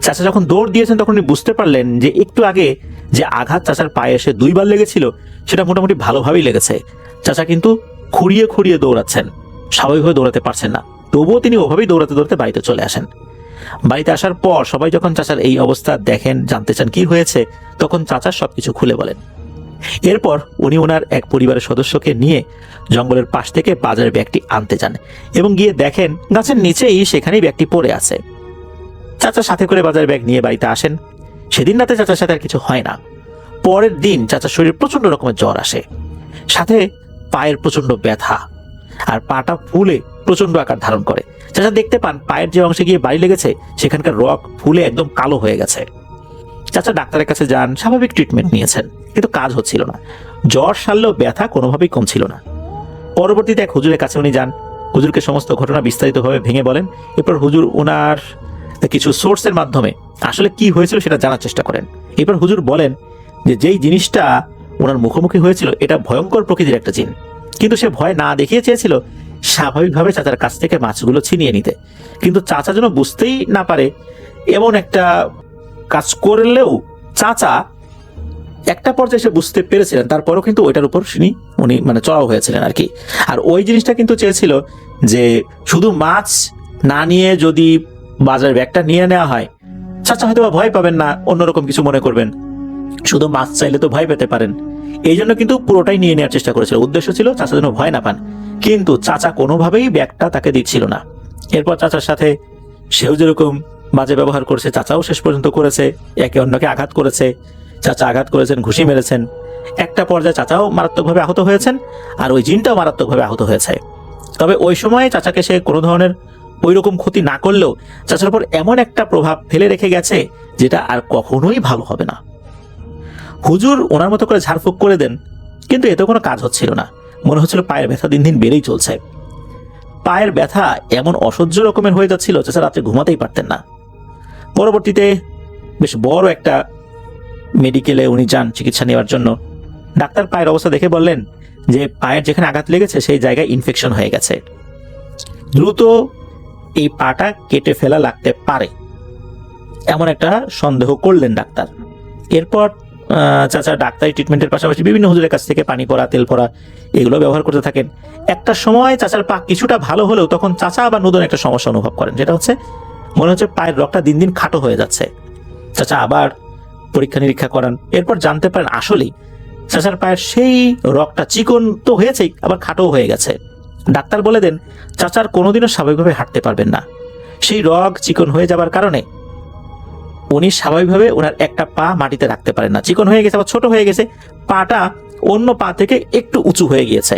B: চাচা যখন দৌড় দিয়েছেন তখন উনি বুঝতে পারলেন যে একটু আগে যে আঘাত চাচার পায়ে এসে 2 বার লেগেছিল সেটা মোটামুটি ভালোভাবেই লেগেছে। চাচা কিন্তু খুঁড়িয়ে খুঁড়িয়ে দৌড়াচ্ছেন, স্বাভাবিকভাবে দৌড়াতে পারছেন না, তবুও তিনি ওভাবেই দৌড়াতে দৌড়াতে বাড়িতে চলে আসেন। বাড়িতে আসার পর সবাই যখন চাচার এই অবস্থা দেখেন, জানতে চান কি হয়েছে, তখন চাচা সবকিছু খুলে বলেন। এরপর উনি ওনার এক পরিবারের সদস্যকে নিয়ে জঙ্গলের পাশ থেকে বাজারের ব্যাগটি আনতে যান এবং গিয়ে দেখেন গাছের নিচেই সেখানেই ব্যাগটি পড়ে আছে। চাচা সাথে করে বাজারের ব্যাগ নিয়ে বাড়িতে আসেন। সেদিন রাতে চাচার সাথে আর কিছু হয় না। পরের দিন চাচার শরীরে প্রচন্ড রকমের জ্বর আসে, সাথে পায়ের প্রচন্ড ব্যথা, আর পাটা ফুলে প্রচন্ড আকার ধারণ করে। চাচা দেখতে পান পায়ের যে অংশে গিয়ে বাড়ি লেগেছে সেখানকার রক ফুলে একদম কালো হয়ে গেছে। চাচা ডাক্তারের কাছে যান, স্বাভাবিক ট্রিটমেন্ট নিয়েছেন, কিন্তু কাজ হচ্ছিল না। জ্বর সারলেও ব্যথা কোনোভাবেই কমছিল না। পরবর্তীতে এক হুজুরের কাছে উনি যান, হুজুরকে সমস্ত ঘটনা বিস্তারিতভাবে ভেঙে বলেন। এরপর হুজুর ওনার কিছু সোর্সের মাধ্যমে আসলে কি হয়েছিল সেটা জানার চেষ্টা করেন। এরপর হুজুর বলেন যে যেই জিনিসটা ওনার মুখোমুখি হয়েছিল এটা ভয়ঙ্কর প্রকৃতির একটা জিন, কিন্তু সে ভয় না দেখিয়ে চেয়েছিল স্বাভাবিকভাবে চাচার কাছ থেকে মাছগুলো ছিনিয়ে নিতে। কিন্তু চাচা যেন বুঝতেই না পারে এমন একটা কাজ করলেও চাচা একটা পর্যায়ে সে বুঝতে পেরেছিলেন, তারপরও কিন্তু ওইটার উপর উনি চড়াও হয়েছিলেন আর কি। আর ওই জিনিসটা কিন্তু চেয়েছিল যে শুধু মাছ না নিয়ে যদি বাজারের ব্যাগটা নিয়ে নেওয়া হয়, চাচা হয়তো ভয় পাবেন না, অন্যরকম কিছু মনে করবেন। শুধু মাছ চাইলে তো ভয় পেতে পারেন, এই জন্য কিন্তু পুরোটাই নিয়ে নেওয়ার চেষ্টা করেছিল। উদ্দেশ্য ছিল চাচা যেন ভয় না পান, কিন্তু চাচা কোনোভাবেই ব্যাগটা তাকে দিচ্ছিল না। এরপর চাচার সাথে সেও যেরকম বাজে ব্যবহার করেছে চাচাও শেষ পর্যন্ত করেছে, একে অন্যকে আঘাত করেছে। চাচা আঘাত করেছেন, ঘুষি মেরেছেন। একটা পর্যায়ে চাচাও মারাত্মকভাবে আহত হয়েছেন, আর ওই জিনটাও মারাত্মকভাবে আহত হয়েছে। তবে ওই সময়ে চাচাকে সে কোনো ধরনের ওই রকম ক্ষতি না করলেও চাচার উপর এমন একটা প্রভাব ফেলে রেখে গেছে যেটা আর কখনোই ভালো হবে না। হুজুর ওনার মতো করে ঝাড়ফুঁক করে দেন, কিন্তু এতে কোনো কাজ হচ্ছিল না। মনে হচ্ছিল পায়ের ব্যথা দিন দিন বেড়েই চলছে। পায়ের ব্যথা এমন অসহ্য রকমের হয়ে যাচ্ছিল চাচা রাত্রে ঘুমাতেই পারতেন না। পরবর্তীতে বেশ বড় একটা মেডিকেলে উনি যান চিকিৎসা নেওয়ার জন্য। ডাক্তার পায়ের অবস্থা দেখে বললেন যে পায়ের যেখানে আঘাত লেগেছে সেই জায়গায় ইনফেকশন হয়ে গেছে, দ্রুত এই পাটা কেটে ফেলা লাগতে পারে, এমন একটা সন্দেহ করলেন ডাক্তার। এরপর চাচা ডাক্তারি ট্রিটমেন্টের পাশাপাশি বিভিন্ন হুজুরের কাছ থেকে পানি পড়া, তেল পড়া এগুলো ব্যবহার করতে থাকেন। একটা সময় চাচার পা কিছুটা ভালো হলেও তখন চাচা আবার নতুন একটা সমস্যা অনুভব করেন, যেটা হচ্ছে মনে হচ্ছে পায়ের রগটা দিন দিন খাটো হয়ে যাচ্ছে। চাচা আবার পরীক্ষা নিরীক্ষা করান। এরপর জানতে পারেন আসলেই চাচার পায়ের সেই রগটা চিকন তো হয়েছেই, আবার খাটোও হয়ে গেছে। ডাক্তার বলে দেন চাচার কোনোদিনও স্বাভাবিকভাবে হাঁটতে পারবেন না। সেই রগ চিকন হয়ে যাবার কারণে উনি স্বাভাবিকভাবে ওনার একটা পা মাটিতে রাখতে পারেন না, চিকন হয়ে গেছে, আবার ছোট হয়ে গেছে, পাটা অন্য পা থেকে একটু উঁচু হয়ে গিয়েছে,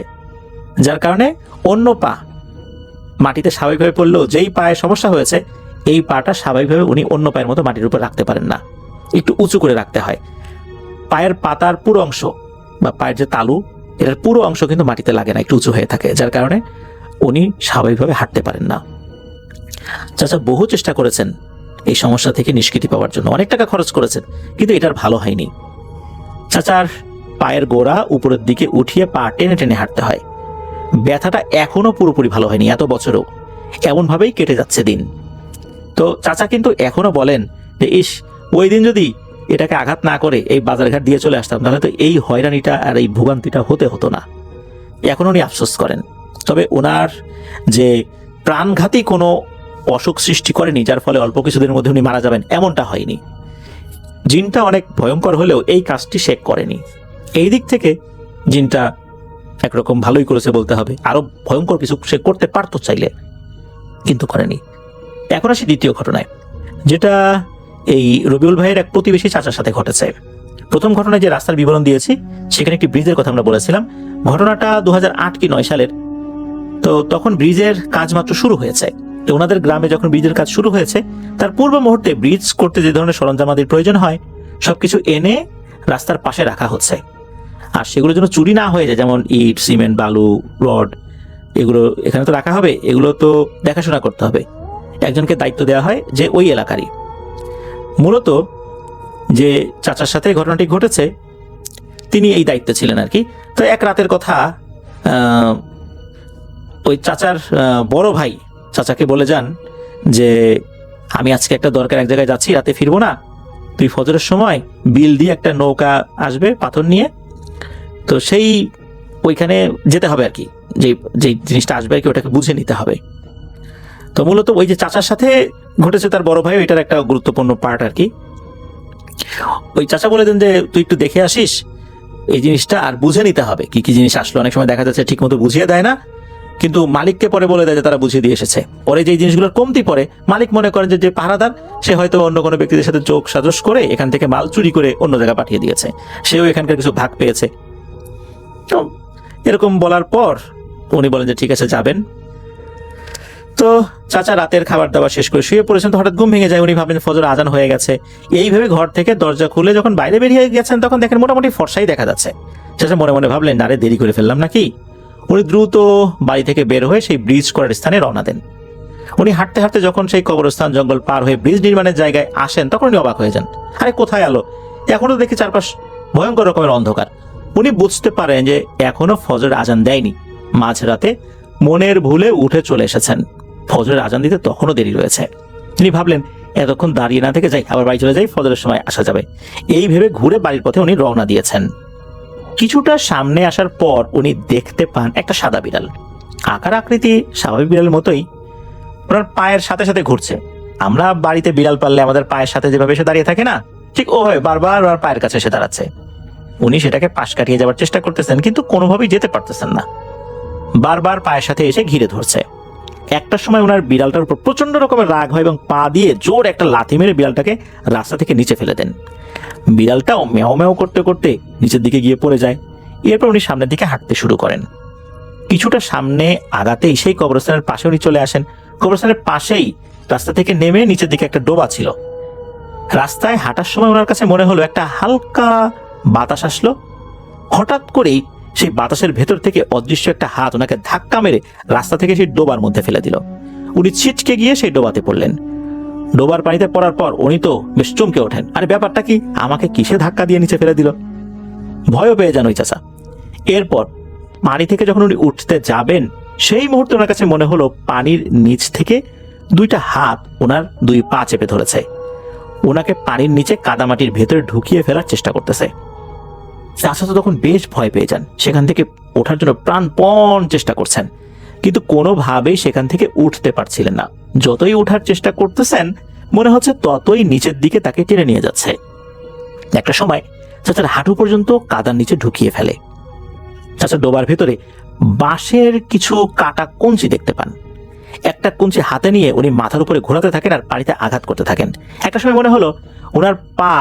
B: যার কারণে অন্য পা মাটিতে স্বাভাবিকভাবে পড়লেও যেই পায়ে সমস্যা হয়েছে এই পাটা স্বাভাবিকভাবে উনি অন্য পায়ের মতো মাটির উপর রাখতে পারেন না, একটু উঁচু করে রাখতে হয়। পায়ের পাতার পুরো অংশ বা পায়ের যে তালু এটার পুরো অংশ কিন্তু মাটিতে লাগে না, একটু উঁচু হয়ে থাকে, যার কারণে উনি স্বাভাবিকভাবে হাঁটতে পারেন না। চাচা বহু চেষ্টা করেছেন এই সমস্যা থেকে নিষ্কৃতি পাওয়ার জন্য, অনেক টাকা খরচ করেছেন, কিন্তু এটার ভালো হয়নি। চাচার পায়ের গোড়া উপরের দিকে উঠিয়ে পা টেনে টেনে হাঁটতে হয়। ব্যথাটা এখনো পুরোপুরি ভালো হয়নি, এত বছরও এমনভাবেই কেটে যাচ্ছে দিন। তো চাচা কিন্তু এখনো বলেন যে ইস, ওই দিন যদি এটাকে আঘাত না করে এই বাজারঘাট দিয়ে চলে আসতাম, তাহলে তো এই হয়রানিটা আর এই ভোগান্তিটা হতো না। এখন উনি আফসোস করেন। তবে ওনার যে প্রাণঘাতী কোনো অসুখ সৃষ্টি করেনি যার ফলে অল্প কিছুদিনের মধ্যে উনি মারা যাবেন, এমনটা হয়নি। জিনটা অনেক ভয়ঙ্কর হলেও এই কাজটি সে করেনি। এই দিক থেকে জিনটা একরকম ভালোই করেছে বলতে হবে। আরো ভয়ঙ্কর কিছু সে করতে পারতো চাইলে, কিন্তু করেনি। এখন আসি দ্বিতীয় ঘটনায়, যেটা এই রবিউল ভাইয়ের এক প্রতিবেশী চাচার সাথে ঘটেছে। প্রথম ঘটনায় যে রাস্তার বিবরণ দিয়েছি সেখানে একটি ব্রিজের কথা আমরা বলেছিলাম। ঘটনাটা 2008 কি 9 সালের। তো তখন ব্রিজের কাজ মাত্র শুরু হয়েছে। তো ওনাদের গ্রামে যখন ব্রিজের কাজ শুরু হয়েছে তার পূর্ব মুহূর্তে ব্রিজ করতে যে ধরনের সরঞ্জামাদির প্রয়োজন হয় সবকিছু এনে রাস্তার পাশে রাখা হচ্ছে। আর সেগুলোর জন্য চুরি না হয়ে যায়, যেমন ইট, সিমেন্ট, বালু, রড, এগুলো এখানে তো রাখা হবে, এগুলো তো দেখাশোনা করতে হবে। একজনকে দায়িত্ব দেওয়া হয় যে ওই এলাকারই। মূলত যে চাচার সাথে ঘটনাটি ঘটেছে তিনি এই দায়িত্বে ছিলেন আর কি। তো এক রাতের কথা, ওই চাচার বড় ভাই চাচাকে বলে যান যে আমি আজকে একটা দরকার এক জায়গায় যাচ্ছি, রাতে ফিরবো না, তুই ফজরের সময় বিল দিয়ে একটা নৌকা আসবে পাথর নিয়ে, তো সেই ওইখানে যেতে হবে আর কি, যে জিনিসটা আসবে আর কি ওটাকে বুঝে নিতে হবে। তো মূলত ওই যে চাচার সাথে ঘটেছে তার বড় ভাই, এটার একটা গুরুত্বপূর্ণ পার্ট আর কি। ওই চাচা বলে দেন যে তুই একটু দেখে আসিস এই জিনিসটা, আর বুঝে নিতে হবে কি কি জিনিস আসলো। অনেক সময় দেখা যাচ্ছে ঠিক মতো বুঝিয়ে দেয় না, কিন্তু মালিককে পরে বলে দেয় যে তারা বুঝিয়ে দিয়ে এসেছে। পরে যে জিনিসগুলোর কমতি পড়ে মালিক মনে করেন যে পাহারাদার সে হয়তো অন্য কোনো ব্যক্তিদের সাথে যোগ সাজস করে এখান থেকে মাল চুরি করে অন্য জায়গায় পাঠিয়ে দিয়েছে, সেও এখানকার কিছু ভাগ পেয়েছে। তো এরকম বলার পর উনি বলেন যে ঠিক আছে যাবেন। তো চাচা রাতের খাবার দাবার শেষ করে শুয়ে পড়েছেন, তো হঠাৎ ঘুম ভেঙে যায়। উনি ভাবলেন ফজর আজান হয়ে গেছে। এইভাবে ঘর থেকে দরজা খুলে যখন বাইরে বেরিয়ে গেছেন তখন দেখেন মোটামুটি ফর্সাই দেখা যাচ্ছে। চাচা মনে মনে ভাবলেন আরে দেরি করে ফেললাম নাকি। উনি দ্রুত বাড়ি থেকে বের হয়ে সেই ব্রিজ করার স্থানে রওনা দেন। উনি হাঁটতে হাঁটতে যখন সেই কবরস্থান জঙ্গল পার হয়ে ব্রিজ নির্মাণের জায়গায় আসেন তখন উনি অবাক হয়ে যান, আরে কোথায় আলো, এখনো দেখি চারপাশ ভয়ঙ্কর রকমের অন্ধকার। উনি বুঝতে পারেন যে এখনো ফজর আজান দেয়নি, মাঝরাতে মনের ভুলে উঠে চলে এসেছেন, ফজরের আজান দিতে তখনও দেরি রয়েছে। তিনি ভাবলেন এতক্ষণ দাঁড়িয়ে না থেকে যাই, আবার বাড়ি চলে যাই, ফজরের সময় আসা যাবে। এই ভেবে ঘুরে বাড়ির পথে উনি রওনা দিয়েছেন। কিছুটা সামনে আসার পর উনি দেখতে পান একটা সাদা বিড়াল, আকার আকৃতি স্বাভাবিক বিড়ালের মতোই, ওনার পায়ের সাথে সাথে ঘুরছে। আমরা বাড়িতে বিড়াল পাললে আমাদের পায়ের সাথে যেভাবে এসে দাঁড়িয়ে থাকে না, ঠিক ওভাবে বারবার ওনার পায়ের কাছে এসে দাঁড়াচ্ছে। উনি সেটাকে পাশ কাটিয়ে যাওয়ার চেষ্টা করতেছেন কিন্তু কোনোভাবেই যেতে পারতেছেন না, বারবার পায়ের সাথে এসে ঘিরে ধরছে। একটা সময় ওনার বিড়ালটার উপর প্রচন্ড রকমের রাগ হয় এবং পা দিয়ে জোর একটা লাথি মেরে বিড়ালটাকে রাস্তা থেকে নিচে ফেলে দেন। বিড়ালটাও মেও মেও করতে করতে নিচের দিকে গিয়ে পড়ে যায়। এরপর উনি সামনের দিকে হাঁটতে শুরু করেন। কিছুটা সামনে আগাতেই সেই কবরস্থানের পাশে উনি চলে আসেন। কবরস্থানের পাশেই রাস্তা থেকে নেমে নিচের দিকে একটা ডোবা ছিল। রাস্তায় হাঁটার সময় ওনার কাছে মনে হলো একটা হালকা বাতাস আসলো। হঠাৎ করেই সেই বাতাসের ভেতর থেকে অদৃশ্য একটা হাত ওনাকে ধাক্কা মেরে রাস্তা থেকে সেই ডোবার মধ্যে ফেলে দিল। উনি ছিটকে গিয়ে সেই ডোবাতে পড়লেন। ডোবার পানিতে পড়ার পর উনি তো বেশ চমকে ওঠেন, আরে ব্যাপারটা কি, আমাকে কিসে ধাক্কা দিয়ে নিচে ফেলে দিল। ভয়ও পেয়ে যান ওই চাচা। এরপর পানি থেকে যখন উনি উঠতে যাবেন সেই মুহূর্তে ওনার কাছে মনে হলো পানির নিচ থেকে দুইটা হাত ওনার দুই পা চেপে ধরেছে, ওনাকে পানির নিচে কাদামাটির ভেতরে ঢুকিয়ে ফেলার চেষ্টা করতেছে। চাচা তো তখন বেশ ভয় পেয়ে যান, সেখান থেকে ওঠার জন্য প্রাণপণ চেষ্টা করছেন কিন্তু কোনোভাবেই সেখান থেকে উঠতে পারছিলেন না। যতই ওঠার চেষ্টা করতেছেন মনে হচ্ছে ততই নিচের দিকে তাকে টেনে নিয়ে যাচ্ছে। একটা সময় চাচার হাঁটু পর্যন্ত কাদার নিচে ঢুকিয়ে ফেলে। চাচা ডোবার ভেতরে বাঁশের কিছু কাটা কঞ্চি দেখতে পান। একটা কঞ্চি হাতে নিয়ে উনি মাথার উপরে ঘোরাতে থাকেন আর পানিতে আঘাত করতে থাকেন। একটা সময় মনে হলো ওনার পা,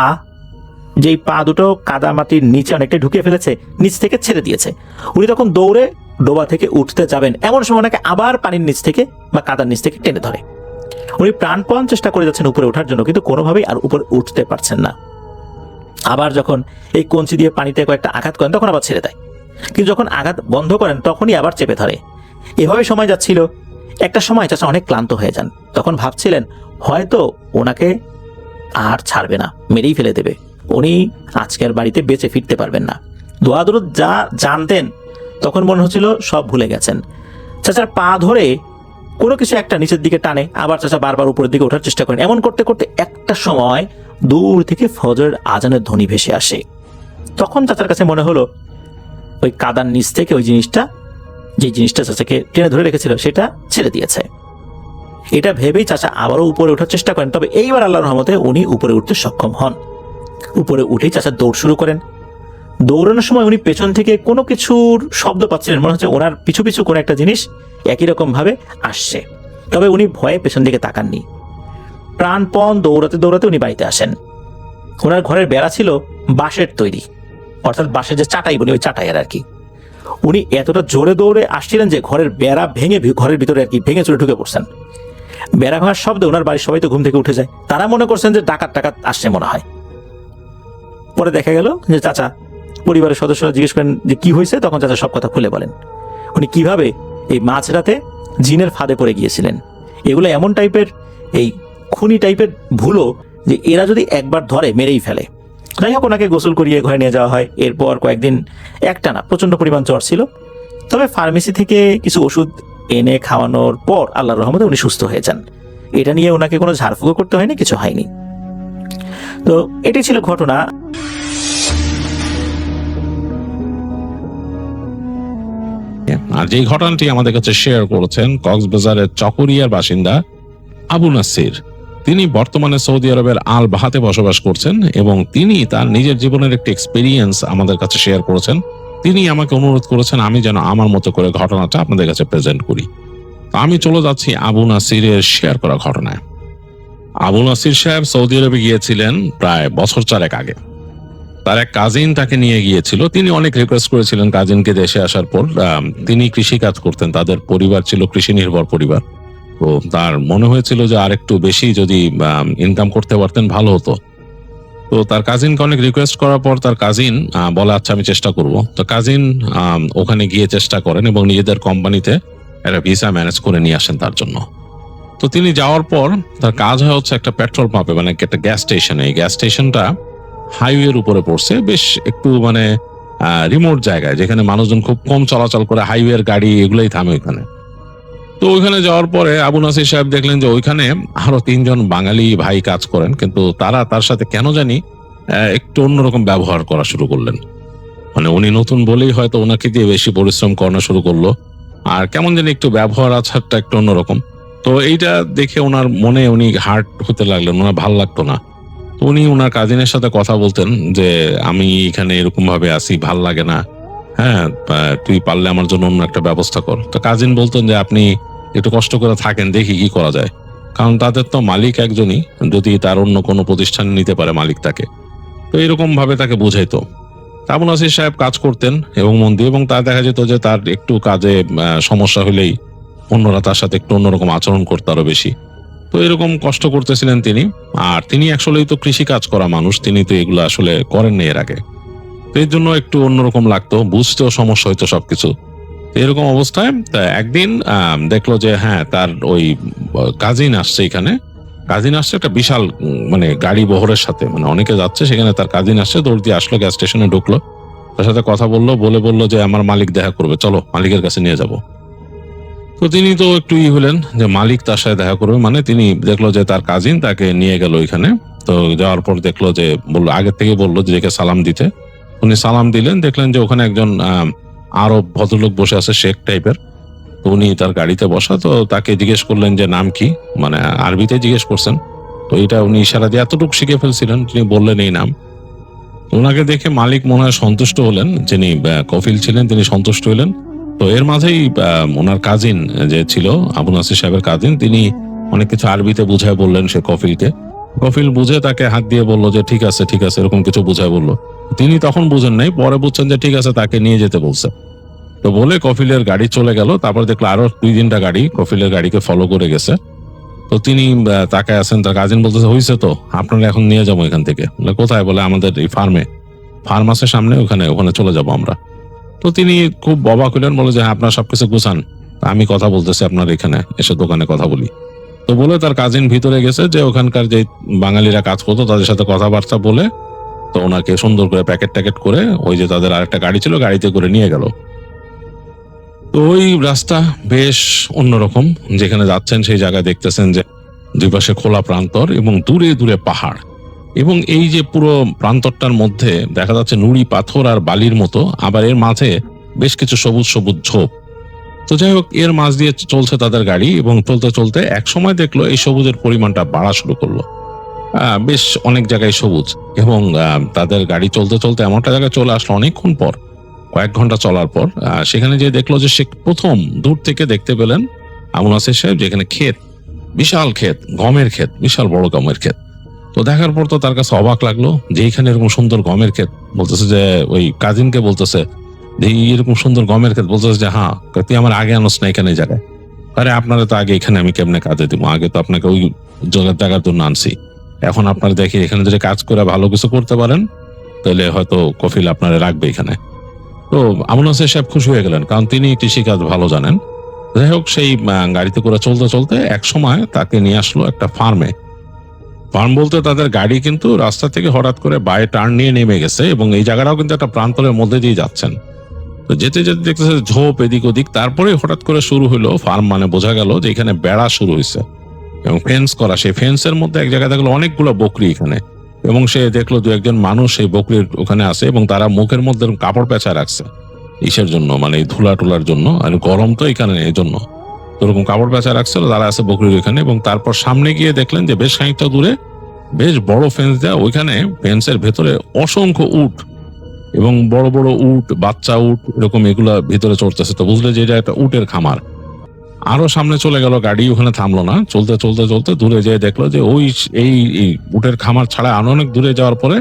B: যেই পা দুটো কাদা মাটির নিচে অনেকটা ঢুকিয়ে ফেলেছে, নিচ থেকে ছেড়ে দিয়েছে। উনি তখন দৌড়ে ডোবা থেকে উঠতে যাবেন, এমন সময় ওনাকে আবার পানির নিচ থেকে বা কাদার নিচ থেকে টেনে ধরে। উনি প্রাণপণ চেষ্টা করে যাচ্ছেন উপরে ওঠার জন্য কিন্তু কোনোভাবেই আর উপরে উঠতে পারছেন না। আবার যখন এই কঞ্চি দিয়ে পানিতে কয়েকটা আঘাত করেন তখন আবার ছেড়ে দেয়, কিন্তু যখন আঘাত বন্ধ করেন তখনই আবার চেপে ধরে। এভাবে সময় যাচ্ছিল। একটা সময় চাচা অনেক ক্লান্ত হয়ে যান, তখন ভাবছিলেন হয়তো ওনাকে আর ছাড়বে না, মেরেই ফেলে দেবে, উনি আজকের বাড়িতে বেঁচে ফিরতে পারবেন না। দোয়া দরুদ যা জানতেন তখন মনে হচ্ছিল সব ভুলে গেছেন। চাচার পা ধরে কোনো কিছু একটা নিচের দিকে টানে, আবার চাচা বারবার উপরের দিকে ওঠার চেষ্টা করেন। এমন করতে করতে একটা সময় দূর থেকে ফজরের আজানের ধ্বনি ভেসে আসে। তখন চাচার কাছে মনে হলো ওই কাদার নিচ থেকে ওই জিনিসটা, যে জিনিসটা চাচাকে টেনে ধরে রেখেছিল, সেটা ছেড়ে দিয়েছে। এটা ভেবেই চাচা আবারও উপরে ওঠার চেষ্টা করেন, তবে এইবার আল্লাহর রহমতে উনি উপরে উঠতে সক্ষম হন। উপরে উঠেই চাচা দৌড় শুরু করেন। দৌড়ানোর সময় উনি পেছন থেকে কোনো কিছুর শব্দ পাচ্ছিলেন, মনে হচ্ছে ওনার পিছু পিছু কোনো একটা জিনিস একই রকম ভাবে আসছে। তবে উনি ভয়ে পেছন দিকে তাকাননি। প্রাণপণ দৌড়াতে দৌড়াতে উনি বাড়িতে আসেন। ওনার ঘরের বেড়া ছিল বাঁশের তৈরি, অর্থাৎ বাঁশের যে চাটাই বলি, ওই চাটাইয়ের আর কি। উনি এতটা জোরে দৌড়ে আসছিলেন যে ঘরের বেড়া ভেঙে ঘরের ভিতরে আর কি ভেঙে চলে ঢুকে পড়ছেন। বেড়া ভাঙার শব্দে ওনার বাড়ির সবাই তো ঘুম থেকে উঠে যায়। তারা মনে করছেন যে ডাকাত টাকাত আসছে মনে হয়। পরে দেখা গেল যে চাচা, পরিবারের সদস্যরা জিজ্ঞেস করেন যে কি হয়েছে, তখন চাচা সব কথা খুলে বলেন উনি কিভাবে এই মাঝরাতে জিনের ফাঁদে পড়ে গিয়েছিলেন। এগুলো এমন টাইপের, এই খুনি টাইপের ভুলো যে এরা যদি একবার ধরে মেরেই ফেলে। যাই হোক, ওনাকে গোসল করিয়ে ঘরে নিয়ে যাওয়া হয়। এরপর কয়েকদিন একটানা প্রচন্ড পরিমাণ জ্বর ছিল, তবে ফার্মেসি থেকে কিছু ওষুধ এনে খাওয়ানোর পর আল্লাহর রহমতে উনি সুস্থ হয়ে যান। এটা নিয়ে ওনাকে কোনো ঝাড়ফুঁকো করতে হয়নি, কিছু হয়নি। তো এটাই ছিল ঘটনা।
C: আর যে ঘটনাটি আমাদের কাছে শেয়ার করেছেন কক্সবাজারের চকরিয়ার বাসিন্দা আবু নাসির। তিনি বর্তমানে সৌদি আরবের আল বাহাতে বসবাস করছেন এবং তিনি তার নিজের জীবনের একটি এক্সপেরিয়েন্স আমাদের কাছে শেয়ার করেছেন। তিনি আমাকে অনুরোধ করেছেন আমি যেন আমার মতো করে ঘটনাটা আপনাদের কাছে প্রেজেন্ট করি। আমি চলে যাচ্ছি আবু নাসিরের শেয়ার করা ঘটনায়। আবু নাসির সাহেব সৌদি আরবে গিয়েছিলেন প্রায় বছর 4 আগে। তার এক কাজিন তাকে নিয়ে গিয়েছিল। তিনি অনেক রিকোয়েস্ট করেছিলেন কাজিনকে দেশে আসার পর। তিনি কৃষি কাজ করতেন, তাদের পরিবার ছিল কৃষি নির্ভর পরিবার। তো তার মনে হয়েছিল যে আরেকটু বেশি যদি ইনকাম করতে পারতেন ভালো হতো। তো তার কাজিনকে অনেক রিকোয়েস্ট করার পর তার কাজিন বলে আচ্ছা আমি চেষ্টা করব। তো কাজিন ওখানে গিয়ে চেষ্টা করেন এবং নিজেদের কোম্পানিতে একটা ভিসা ম্যানেজ করে নিয়ে আসেন তার জন্য। তো তিনি যাওয়ার পর তার কাজ হয় হচ্ছে একটা পেট্রোল পাম্পে, মানে একটা গ্যাস স্টেশনে। এই গ্যাস স্টেশনটা হাইওয়ের উপরে পড়ছে, বেশ একটু মানে রিমোট জায়গায়, যেখানে মানুষজন খুব কম চলাচল করে, হাইওয়ের গাড়ি এগুলোই থামে ওইখানে। তো ওইখানে যাওয়ার পরে আবু নাসির সাহেব দেখলেন যে ওইখানে আরো 3 জন বাঙালি ভাই কাজ করেন, কিন্তু তারা তার সাথে কেন জানি একটু অন্যরকম ব্যবহার করা শুরু করলেন। মানে উনি নতুন বলেই হয়তো ওনাকে দিয়ে বেশি পরিশ্রম করানো শুরু করলো, আর কেমন জানি একটু ব্যবহার আচারটা একটু অন্যরকম। তো এইটা দেখে ওনার মনে উনি হার্ট হতে লাগলেন, ওনার ভাল লাগতো না। তো উনি ওনার কাজিনের সাথে কথা বলতেন যে আমি এখানে এরকম ভাবে আসি, ভাল লাগে না, হ্যাঁ তুই পারলে আমার জন্য অন্য একটা ব্যবস্থা কর। তো কাজিন বলতেন যে আপনি একটু কষ্ট করে থাকেন, দেখি কি করা যায়, কারণ তাদের তো মালিক একজনই, যদি তার অন্য কোনো প্রতিষ্ঠান নিতে পারে মালিক তাকে। তো এরকম ভাবে তাকে বুঝাইতো। আবু নাসির সাহেব কাজ করতেন এবং মন দিয়ে, এবং তার দেখা যেত যে তার একটু কাজে সমস্যা হলেই অন্যরা তার সাথে একটু অন্যরকম আচরণ করতে আরো বেশি। তো এরকম কষ্ট করতেছিলেন তিনি। আর তিনি আসলেই তো কৃষি কাজ করা মানুষ, তিনি তো এগুলো আসলে করেননি এর আগে। তো এর জন্য একটু অন্যরকম লাগতো, বুঝতেও সমস্যা হইতো সবকিছু। এরকম অবস্থায় একদিন দেখলো যে হ্যাঁ তার ওই কাজিন আসছে, এখানে কাজিন আসছে একটা বিশাল মানে গাড়ি বহরের সাথে, মানে অনেকে যাচ্ছে সেখানে, তার কাজিন আসছে, দৌড় দিয়ে আসলো, গ্যাস স্টেশনে ঢুকলো, তার সাথে কথা বললো, বললো যে আমার মালিক দেখা করবে, চলো মালিকের কাছে নিয়ে যাব। তো তিনি তো একটু হলেন যে মালিক তার সাথে দেখা করবে, মানে তিনি দেখলো যে তার কাজিন তাকে নিয়ে গেল ওইখানে। তো যাওয়ার পর দেখলো যে বললো, আগে থেকে বললো যে একে সালাম দিতে। উনি সালাম দিলেন, দেখলেন যে ওখানে একজন আরব ভদ্রলোক বসে আছে, শেখ টাইপের। তো উনি তার গাড়িতে বসা, তো তাকে জিজ্ঞেস করলেন যে নাম কি, মানে আরবিতে জিজ্ঞেস করছেন। তো এটা উনি ইশারা দিয়ে এতটুকু শিখে ফেলছিলেন, তিনি বললেন এই নাম। ওনাকে দেখে মালিক মনে হয় সন্তুষ্ট হলেন, যিনি কফিল ছিলেন তিনি সন্তুষ্ট হলেন। তো এর মাঝেই ওনার কাজিন যে ছিল, আবু নাসির সাহেবের কাজিন, তিনি অনেক কিছু আরবিতে বুঝায় বললেন সে কফিলকে। কফিল বুঝে তাকে হাত দিয়ে বললো যে ঠিক আছে ঠিক আছে, এরকম কিছু বুঝায় বললো। তিনি তখন বুঝেন নাই, পরে বুঝছেন যে ঠিক আছে তাকে নিয়ে যেতে বলছে। তো বলে কফিলের গাড়ি চলে গেল। তারপর দেখলো আরো 2-3টা গাড়ি কফিলের গাড়িকে ফলো করে গেছে। তো তিনি তাকে আছেন, তার কাজিন বলতেছে হয়েছে তো, আপনারা এখন নিয়ে যাবো এখান থেকে। কোথায়? বলে আমাদের এই ফার্ম আছে সামনে, ওখানে চলে যাব আমরা। তো তিনি খুব অবাক হলেন, বলে যে হ্যাঁ আপনার সবকিছু গুছান, আমি কথা বলতেছি আপনার এখানে এসে, দোকানে কথা বলি। তো বলে তার কাজিন ভিতরে গেছে, যে ওখানকার যে বাঙালিরা কাজ করতো তাদের সাথে কথাবার্তা বলে, তো ওনাকে সুন্দর করে প্যাকেট ট্যাকেট করে ওই যে তাদের আরেকটা গাড়ি ছিল, গাড়িতে করে নিয়ে গেল। তো ওই রাস্তা বেশ অন্যরকম, যেখানে যাচ্ছেন সেই জায়গায় দেখতেছেন যে দুই পাশে খোলা প্রান্তর এবং দূরে দূরে পাহাড়, এবং এই যে পুরো প্রান্তরটার মধ্যে দেখা যাচ্ছে নুড়ি পাথর আর বালির মতো, আবার এর মাঝে বেশ কিছু সবুজ সবুজ ঝোপ। তো যাই হোক, এর মাঝ দিয়ে চলছে তাদের গাড়ি, এবং চলতে চলতে এক সময় দেখলো এই সবুজের পরিমাণটা বাড়া শুরু করলো। বেশ অনেক জায়গায় সবুজ, এবং তাদের গাড়ি চলতে চলতে এমন একটা জায়গায় চলে আসলো অনেকক্ষণ পর, কয়েক ঘন্টা চলার পর। সেখানে যে দেখলো যে সে প্রথম দূর থেকে দেখতে পেলেন আবু নাসির সাহেব যেখানে ক্ষেত, বিশাল ক্ষেত, গমের ক্ষেত, বিশাল বড় গমের ক্ষেত। তো দেখার পর তো তার কাছে অবাক লাগলো যে এইখানে এরকম সুন্দর গমের ক্ষেত। বলতেছে যে ওই কাজিনকে বলতেছে যে এরকম সুন্দর গমের ক্ষেত, বলতেছে যে হ্যাঁ, তুই আমার আগে আনোস না এখানে জায়গায়। আরে আপনারা তো আগে এখানে আমি কেমনে কাজে দিব, আগে তো আপনাকে ওই জায়গার জন্য আনছি। এখন আপনারা দেখি এখানে যদি কাজ করে ভালো কিছু করতে পারেন তাহলে হয়তো কফিল আপনারা রাখবে এখানে। তো আবু নাসির সাহেব খুশি হয়ে গেলেন, কারণ তিনি কৃষিকাজ ভালো জানেন। যাই হোক, সেই গাড়িতে করে চলতে চলতে এক সময় তাকে নিয়ে আসলো একটা ফার্মে। ফার্ম বলতে তাদের গাড়ি কিন্তু রাস্তা থেকে হঠাৎ করে বায়ে টার্ন নিয়ে নেমে গেছে, এবং এই জায়গাটাও কিন্তু একটা প্রান্তরের মধ্যে দিয়ে যাচ্ছেন। তো যেতে যেতে দেখতেছে ঝোপ এদিক ওদিক, তারপরে হঠাৎ করে শুরু হলো ফার্ম, মানে বোঝা গেল যে এখানে বেড়া শুরু হয়েছে এবং ফেন্স করা। সেই ফেন্সের মধ্যে এক জায়গায় দেখলো অনেকগুলো বকরি এখানে, এবং সে দেখলো দু একজন মানুষ সেই বকরির ওখানে আছে, এবং তারা মুখের মধ্যে কাপড় পেঁচা রাখছে ইসের জন্য, মানে এই ধুলা টুলার জন্য, আর গরম তো এখানে এই জন্য ওরকম কাপড় পেঁচা রাখছিল, তারা আছে বকরির ওইখানে। এবং তারপর সামনে গিয়ে দেখলেন যে বেশ খানিকটা দূরে বেশ বড় ফেন্স দেওয়া, ওইখানে ফেন্সের ভেতরে অসংখ্য উট, এবং বড় বড় উট, বাচ্চা উট এরকম এগুলা ভিতরে চড়তেছে। তো বুঝলে যে এটা একটা উটের খামার। আরো সামনে চলে গেল, গাড়ি ওখানে থামলো না, চলতে চলতে চলতে দূরে যেয়ে দেখলো যে ওই এই উটের খামার ছাড়া আরো অনেক দূরে যাওয়ার পরে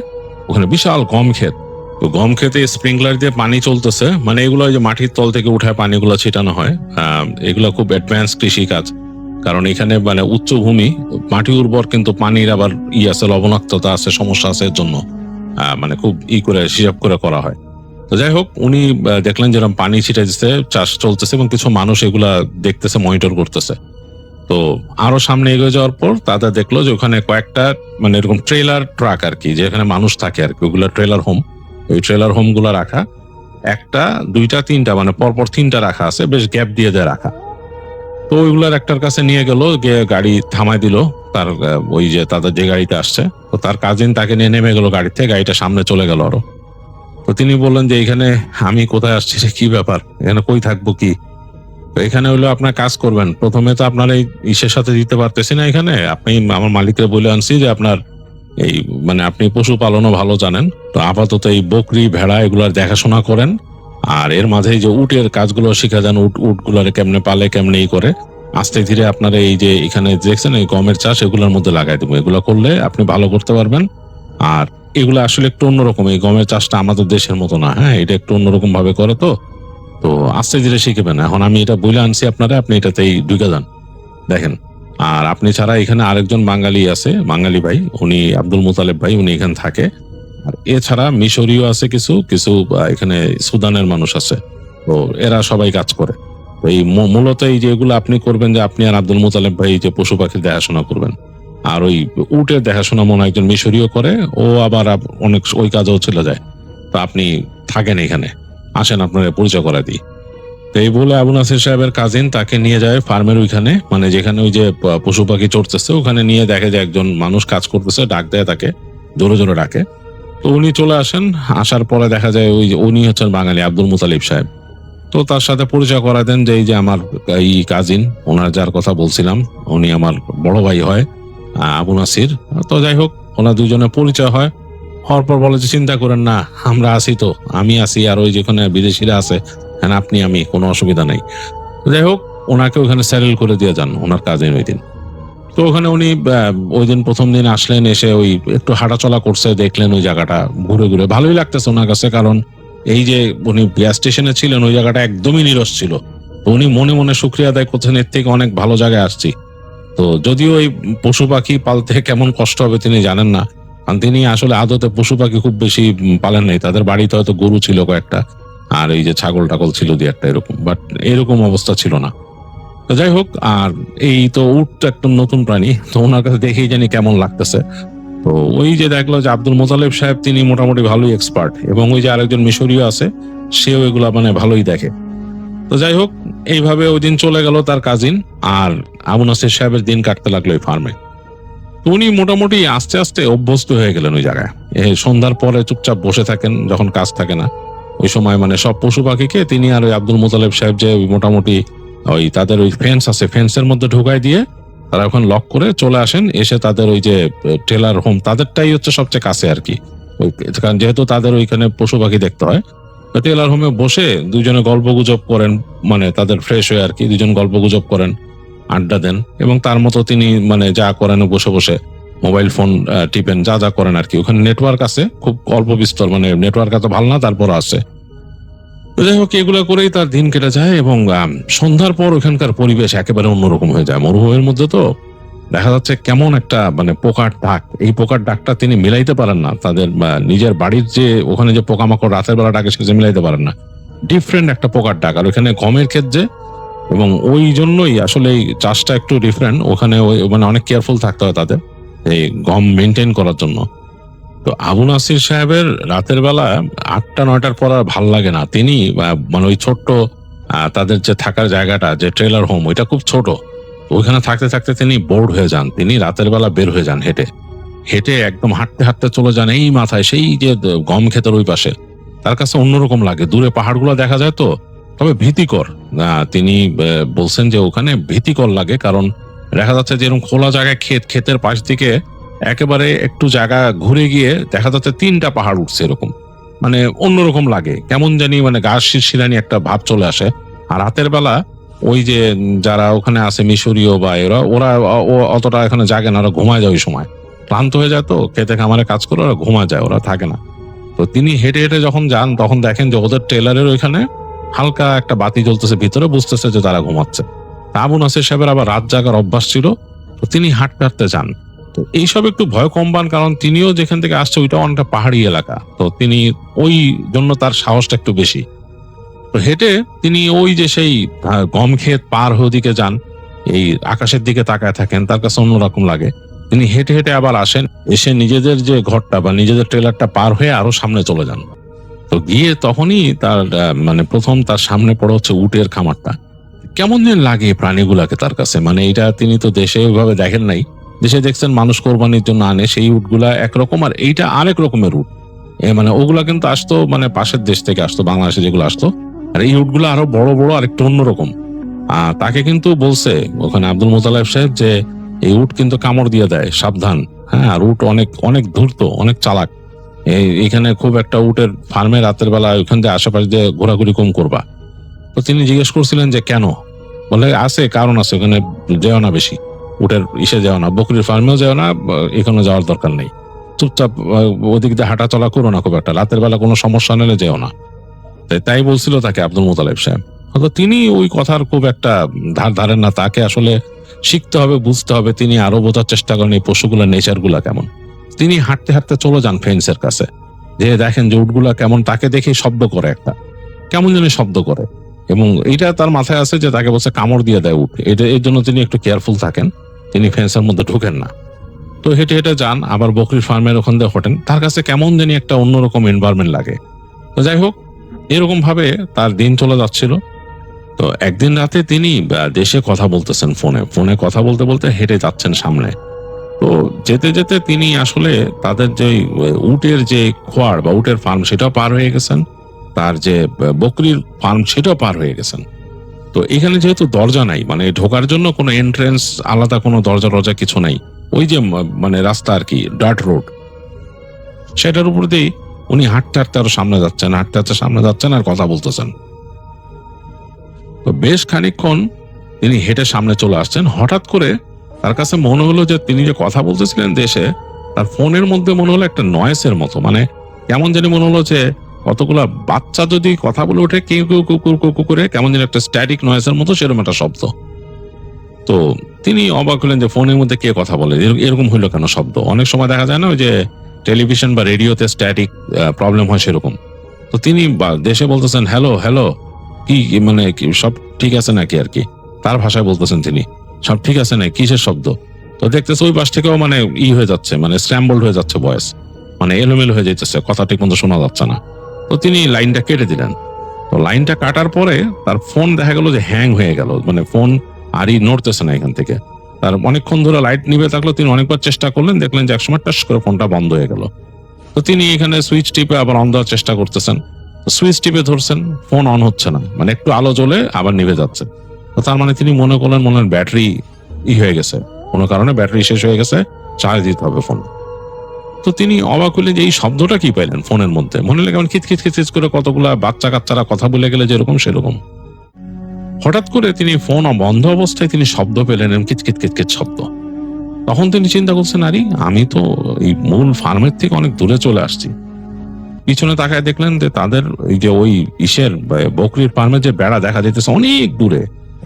C: ওখানে বিশাল গম ক্ষেত। তো গম ক্ষেতে স্প্রিংকলার দিয়ে পানি চলতেছে, মানে এগুলো যে মাটির তল থেকে উঠায় পানিগুলো ছিটানো হয়। এগুলো খুব অ্যাডভান্স কৃষি কাজ, কারণ এখানে মানে উচ্চভূমি, মাটি উর্বর, কিন্তু পানির আবার আছে, লবণাক্ততা আছে, সমস্যা আছে, এর জন্য মানে খুব করে হিসাব করে করা হয়। তো যাই হোক, উনি দেখলেন যেরকম পানি ছিটাই দিচ্ছে, চাষ চলতেছে, এবং কিছু মানুষ এগুলা দেখতেছে, মনিটর করতেছে। তো আরো সামনে এগিয়ে যাওয়ার পর তাদের দেখলো যে ওখানে কয়েকটা মানে এরকম ট্রেলার ট্রাক আর কি, যেখানে মানুষ থাকে আর কি, ওগুলা ট্রেলার হোম। ওই ট্রেলার হোম গুলা রাখা একটা, দুইটা, তিনটা, মানে পরপর তিনটা রাখা আছে, বেশ গ্যাপ দিয়ে দেয় রাখা। তো ওইগুলার একটার কাছে নিয়ে গেল, গিয়ে গাড়ি থামাই দিল তার, ওই যে তাদের যে গাড়িতে আসছে। তো তার কাজিন তাকে নিয়ে নেমে গেল গাড়ি থেকে, গাড়িটা সামনে চলে গেল আরো। তো তিনি বললেন যে এখানে আমি কোথায় আসছি, কি ব্যাপার, এখানে কই থাকবো কি? তো এখানে হইলো আপনার কাজ করবেন, প্রথমে তো আপনার এই ইসের সাথে দিতে পারতেছি না, এখানে আপনি আমার মালিককে বলে আনছি যে আপনার এই মানে আপনি পশুপালনও ভালো জানেন, তো আপাতত এই বকরি ভেড়া এগুলার দেখাশোনা করেন, আর এর মাঝে এই যে উটের কাজগুলো শিখা যান, উট গুলারে কেমনে পালে, কেমনে ই করে, আস্তে ধীরে আপনার এই যে এখানে দেখছেন এই গমের চাষ, এগুলোর মধ্যে লাগাই দেবো। এগুলো করলে আপনি ভালো করতে পারবেন। আর এগুলো আসলে একটু অন্যরকম, এই গমের চাষটা আমাদের দেশের মতো না, হ্যাঁ, এটা একটু অন্যরকম ভাবে করে। তো আস্তে ধীরে শিখবেন। এখন আমি এটা বলে আনছি আপনারা, আপনি এটাতেই ঢুকে যান, দেখেন। আর আপনি ছাড়া এখানে আরেকজন বাঙালি আছে, বাঙালি ভাই, উনি আব্দুল মুতালেব ভাই, উনি এখানে থাকে। আর এছাড়া মিশরীয় আছে কিছু কিছু, এখানে সুদানের মানুষ আছে, তো এরা সবাই কাজ করে। তো এই মূলত এই যে এগুলো আপনি করবেন, যে আপনি আর আব্দুল মুতালেব ভাই যে পশু পাখির দেখাশোনা করবেন, আর ওই উটের দেখাশোনা মনে একজন মিশরীয় করে, ও আবার অনেক ওই কাজেও চলে যায়। তো আপনি থাকেন এখানে, আসেন আপনার পরিচয় করা দিই। তো এই বলে আবু নাসির সাহেবের কাজিন তাকে নিয়ে যায় ফার্মের ওইখানে, মানে যেখানে ওই যে পশু পাখি চড়তেছে, ওখানে নিয়ে দেখে যে একজন মানুষ কাজ করতেছে, ডাক দেয় তাকে, জোরে জোরে ডাকে। তো উনি চলে আসেন, আসার পরে দেখা যায় ওই যে উনি হচ্ছেন বাঙালি আব্দুল মুতালিব সাহেব। তো তার সাথে পরিচয় করা দেন যে এই যে আমার এই কাজিন, ওনার যার কথা বলছিলাম, উনি আমার বড় ভাই হয়, আবু নাসির। তো যাই হোক, ওনার দুজনের পরিচয় হয়। হওয়ার পর বলে যে চিন্তা করেন না, আমরা আছি তো, আমি আছি, আর ওই যেখানে বিদেশিরা আছে, হ্যাঁ আপনি আমি, কোনো অসুবিধা নাই। যাই হোক, ওনাকে ওখানে স্যারেল করে দিয়ে যান ওনার কাজিন ওই দিন। তো ওখানে উনি ওই দিন প্রথম দিন আসলেন, এসে ওই একটু হাঁটাচলা করছে, দেখলেন ওই জায়গাটা ঘুরে ঘুরে, ভালোই লাগতেছে ওনার কাছে, কারণ এই যে উনি গ্যাস স্টেশনে ছিলেন, ওই জায়গাটা একদমই নিরস ছিল। তো উনি মনে মনে শুকরিয়া আদায় করছেন, এর থেকে অনেক ভালো জায়গায় আসছি। তো যদিও এই পশু পাখি পালতে কেমন কষ্ট হবে তিনি জানেন না, কারণ তিনি আসলে আদতে পশু পাখি খুব বেশি পালেন নাই, তাদের বাড়িতে হয়তো গরু ছিল কয়েকটা, আর এই যে ছাগল টাগল ছিল দুই একটা, এরকম, বাট এরকম অবস্থা ছিল না। তো যাই হোক, আর এই তো উট একটা নতুন প্রাণী, তো ওনার কাছে দেখেই জানি কেমন লাগতেছে। তো ওই যে দেখলো যে আব্দুল মোতালেব সাহেব তিনি মোটামুটি ভালোই এক্সপার্ট, এবং ওই যে আরেকজন মিশরীয় আছে, সেও এগুলা মানে ভালোই দেখে। তো তো যাই হোক, এইভাবে ওই দিন চলে গেল তার কাজিন, আর আবু নাসির সাহেবের দিন কাটতে লাগলো ওই ফার্মে। উনি মোটামুটি আস্তে আস্তে অভ্যস্ত হয়ে গেলেন ওই জায়গায়। এই সন্ধ্যার পরে চুপচাপ বসে থাকেন যখন কাজ থাকে না, ওই সময় মানে সব পশু পাখিকে তিনি আর ওই আব্দুল মোতালেব সাহেব যে মোটামুটি ওই তাদের ওই ফেন্স আছে, ফেন্সের মধ্যে ঢুকাই দিয়ে তারা ওখানে লক করে চলে আসেন, এসে তাদের ওই যে টেলার হোম তাদেরটাই হচ্ছে সবচেয়ে কাছে আর কি, কারণ যেহেতু তাদের ওইখানে পশু পাখি দেখতে হয়। তো টেলার হোমে বসে দুজনে গল্প গুজব করেন, মানে তাদের ফ্রেশ হয়ে আর কি, দুজন গল্প গুজব করেন, আড্ডা দেন, এবং তার মতো তিনি মানে যা করেন বসে বসে মোবাইল ফোন টিপেন, যা যা করেন আর কি। ওখানে নেটওয়ার্ক আছে খুব অল্প বিস্তর, মানে নেটওয়ার্ক এত ভালো না, তারপর আছে। তো যাই হোক, এগুলো করেই তার দিন কেটে যায়, এবং সন্ধ্যার পর ওখানকার পরিবেশ একেবারে অন্যরকম হয়ে যায়। মরুভূমির মধ্যে তো দেখা যাচ্ছে কেমন একটা মানে পোকার ডাক, এই পোকার ডাকটা তিনি মিলাইতে পারেন না, তাদের নিজের বাড়ির যে ওখানে যে পোকামাকড় রাতের বেলা ডাকে সে মিলাইতে পারেন না, ডিফারেন্ট একটা পোকার ডাক। আর ওখানে গমের ক্ষেত যে, এবং ওই জন্যই আসলে এই চাষটা একটু ডিফারেন্ট, ওখানে মানে অনেক কেয়ারফুল থাকতে হয় তাদের এই গম মেনটেন করার জন্য। তো আবু নাসির সাহেবের রাতের বেলা 8টা-9টার পর আর ভাল লাগে না। তিনি মানে ওই ছোট্ট তাদের যে থাকার জায়গাটা, যে ট্রেলার হোম, ওইটা খুব ছোট, ওইখানে থাকতে থাকতে তিনি বোর্ড হয়ে যান। তিনি রাতের বেলা বের হয়ে যান হেঁটে হেঁটে, একদম হাঁটতে হাঁটতে চলে যান এই মাথায় সেই যে গম ক্ষেতের ওই পাশে। তার কাছে অন্যরকম লাগে, দূরে পাহাড়গুলো দেখা যায় তো, তবে ভীতিকর। তিনি বলছেন যে ওখানে ভীতিকর লাগে, কারণ দেখা যাচ্ছে যে এরকম খোলা জায়গায় ক্ষেতের পাশ দিকে একেবারে একটু জায়গা ঘুরে গিয়ে দেখা যাচ্ছে 3টা পাহাড় উঠছে, এরকম মানে অন্যরকম লাগে, কেমন জানি মানে গা শিরশিরানি একটা ভাব চলে আসে। আর রাতের বেলা ওই যে যারা ওখানে আছে মিশরীয় বা ওরা অতটা এখানে জাগে না, ওরা ঘুমায় যায়, ওই সময় ক্লান্ত হয়ে যায়, তো খেতে খামারে কাজ করে ওরা ঘুমায় যায়, ওরা থাকে না। তো তিনি হেঁটে হেঁটে যখন যান তখন দেখেন যে ওদের টেলারের ওইখানে হালকা একটা বাতি জ্বলতেছে ভিতরে, বুঝতেছে যে তারা ঘুমাচ্ছে। আবু নাসির সাহেবের আবার রাত জাগার অভ্যাস ছিল, তো তিনি হাঁটতে হাঁটতে যান। তো এইসব একটু ভয় কম পান, কারণ তিনিও যেখান থেকে আসছে ওইটা অনেকটা পাহাড়ি এলাকা, তো তিনি ওই জন্য তার সাহসটা একটু বেশি। তো হেঁটে তিনি ওই যে সেই গম ক্ষেত পার হয়ে দিকে যান, এই আকাশের দিকে তাকায় থাকেন, তার কাছে অন্যরকম লাগে। তিনি হেঁটে হেঁটে আবার আসেন, এসে নিজেদের যে ঘরটা বা নিজেদের ট্রেলারটা পার হয়ে আরো সামনে চলে যান। তো গিয়ে তখনই তার মানে প্রথম তার সামনে পড়ে হচ্ছে উটের খামারটা। কেমন যেন লাগে প্রাণীগুলাকে তার কাছে, মানে এটা তিনি তো দেশে ওইভাবে দেখেন নাই, দেশে দেখছেন মানুষ কোরবানির জন্য আনে সেই উটগুলা একরকম, আর এইটা আরেক রকমের উট। মানে ওগুলা কিন্তু আসতো মানে পাশের দেশ থেকে আসতো, বাংলাদেশে যেগুলো আসতো, আর এই উটগুলো আরো বড় বড় আর একটু অন্যরকম। তাকে কিন্তু বলছে ওখানে আব্দুল মোতালেব সাহেব যে এই উট কিন্তু কামড় দিয়ে দেয়, সাবধান। হ্যাঁ, আর উট অনেক অনেক ধূর্ত, অনেক চালাক। এইখানে খুব একটা উটের ফার্মে রাতের বেলা ওইখান দিয়ে আশেপাশে দিয়ে ঘোরাঘুরি কম করবা। তো তিনি জিজ্ঞেস করছিলেন যে কেন, বলে আছে, কারণ আছে, ওখানে যেও না বেশি, উটের ইসে যাও না, বকরির ফার্মেও যাও না, এখানে যাওয়ার দরকার নেই, চুপচাপ ওদিক দিয়ে হাঁটা চলা করো না খুব একটা, রাতের বেলা কোনো সমস্যা নিলে যেও না। তাই বলছিল তাকে আব্দুল মোতালেব সাহেব। হয়তো তিনি ওই কথার খুব একটা ধারেন না, তাকে আসলে শিখতে হবে, বুঝতে হবে, তিনি আরো বোঝার চেষ্টা করেন এই পশুগুলোর নেচার গুলা কেমন। তিনি হাঁটতে হাঁটতে চলে যান ফেন্সের কাছে, যে দেখেন যে উটগুলা কেমন, তাকে দেখে শব্দ করে একটা, কেমন যেন শব্দ করে, এবং এইটা তার মাথায় আছে যে তাকে বলছে কামড় দিয়ে দেয় উট, এর জন্য তিনি একটু কেয়ারফুল থাকেন, তিনি ফেন্সের মধ্যে ঢুকেন না। তো হেঁটে হেঁটে যান, আবার বকরির ফার্মের ওখান দিয়ে হোটেন, তার কাছে কেমন জানি একটা অন্যরকম এনভায়রনমেন্ট লাগে। তো যাই হোক, এরকম ভাবে তার দিন চলে যাচ্ছিল। তো একদিন রাতে তিনি দেশে কথা বলতেছেন, ফোনে কথা বলতে বলতে হেঁটে যাচ্ছেন সামনে। তো যেতে যেতে তিনি আসলে তাদের যে উটের যে খোয়াড় বা উটের ফার্ম সেটাও পার হয়ে গেছেন, তার যে বকরির ফার্ম সেটাও পার হয়ে গেছেন। তো এখানে যেহেতু দরজা নাই, মানে ঢোকার জন্য কোনো এন্ট্রেন্স আলাদা কোনো দরজা কিছু নাই, ওই যে মানে রাস্তা আর কি, ডার্ট রোড, সেটার উপর দিয়ে উনি হাঁটতে হাঁটতে আরো সামনে যাচ্ছেন, হাঁটতে হাঁটতে সামনে যাচ্ছেন আর কথা বলতেছেন। তো বেশ খানিকক্ষণ তিনি হেঁটে সামনে চলে আসছেন, হঠাৎ করে তার কাছে মনে হলো যে তিনি যে কথা বলতেছিলেন দেশে, তার ফোনের মধ্যে মনে হলো একটা নয়েসের মতো, মানে কেমন জানি মনে হলো যে কতগুলা বাচ্চা যদি কথা বলে ওঠে কেউ কেউ কুকুর কুকুর করে, কেমন যেন একটা স্ট্যাটিক নয়েসের মতো সেরকম একটা শব্দ। তো তিনি অবাক হলেন যে ফোনের মধ্যে কে কথা বলে, এরকম হইলো কেন শব্দ। অনেক সময় দেখা যায় না ওই যে টেলিভিশন বা রেডিওতে স্ট্যাটিক প্রবলেম হয় সেরকম। তো তিনি দেশে বলতেছেন হ্যালো হ্যালো, কি মানে সব ঠিক আছে নাকি আর কি, তার ভাষায় বলতেছেন তিনি, সব ঠিক আছে না, কিসের শব্দ। তো দেখতেছে ওই পাশ থেকেও মানে হয়ে যাচ্ছে, মানে স্ক্র্যাম্বলড হয়ে যাচ্ছে ভয়েস, মানে এলোমেলো হয়ে যাইতেছে, কথা ঠিক মতো শোনা যাচ্ছে না। তো তিনি লাইনটা কেটে দিলেন, তো লাইনটা কাটার পরে তার ফোন দেখা গেল যে হ্যাং হয়ে গেল, মানে ফোন আরই নড়তেছে না এখান থেকে। তার অনেকক্ষণ ধরে লাইট নিভে থাকলো, তিনি অনেকবার চেষ্টা করলেন, দেখলেন যে একসময় টাস করে ফোনটা বন্ধ হয়ে গেল। তো তিনি এখানে সুইচ টিপে আবার অন দেওয়ার চেষ্টা করতেছেন, সুইচ টিপে ধরছেন, ফোন অন হচ্ছে না, মানে একটু আলো জ্বলে আবার নিভে যাচ্ছে। তো তার মানে তিনি মনে করলেন মনে হয় ব্যাটারি হয়ে গেছে, কোনো কারণে ব্যাটারি শেষ হয়ে গেছে, চার্জ দিতে হবে ফোন। তো তিনি অবাক হলেন যে এই শব্দটা কি পাইলেন ফোনের মধ্যে, মনে হলে কেমন খিচখিচ খিচখিচ করে কতগুলা বাচ্চা কাচ্চারা কথা বলে গেলে যেরকম সেরকম। হঠাৎ করে তিনি ফোন বন্ধ অবস্থায় তিনি শব্দ পেলেন, কিচকিচ কিচকিচ শব্দ। তখন তিনি চিন্তা করছেন, আরে আমি তো এই মূল ফার্মের থেকে অনেক দূরে চলে আসছি। পিছনে তাকায় দেখলেন যে তাদের এই যে ওই বকরির ফার্মের যে বেড়া দেখা যাইতেছে অনেক দূরে,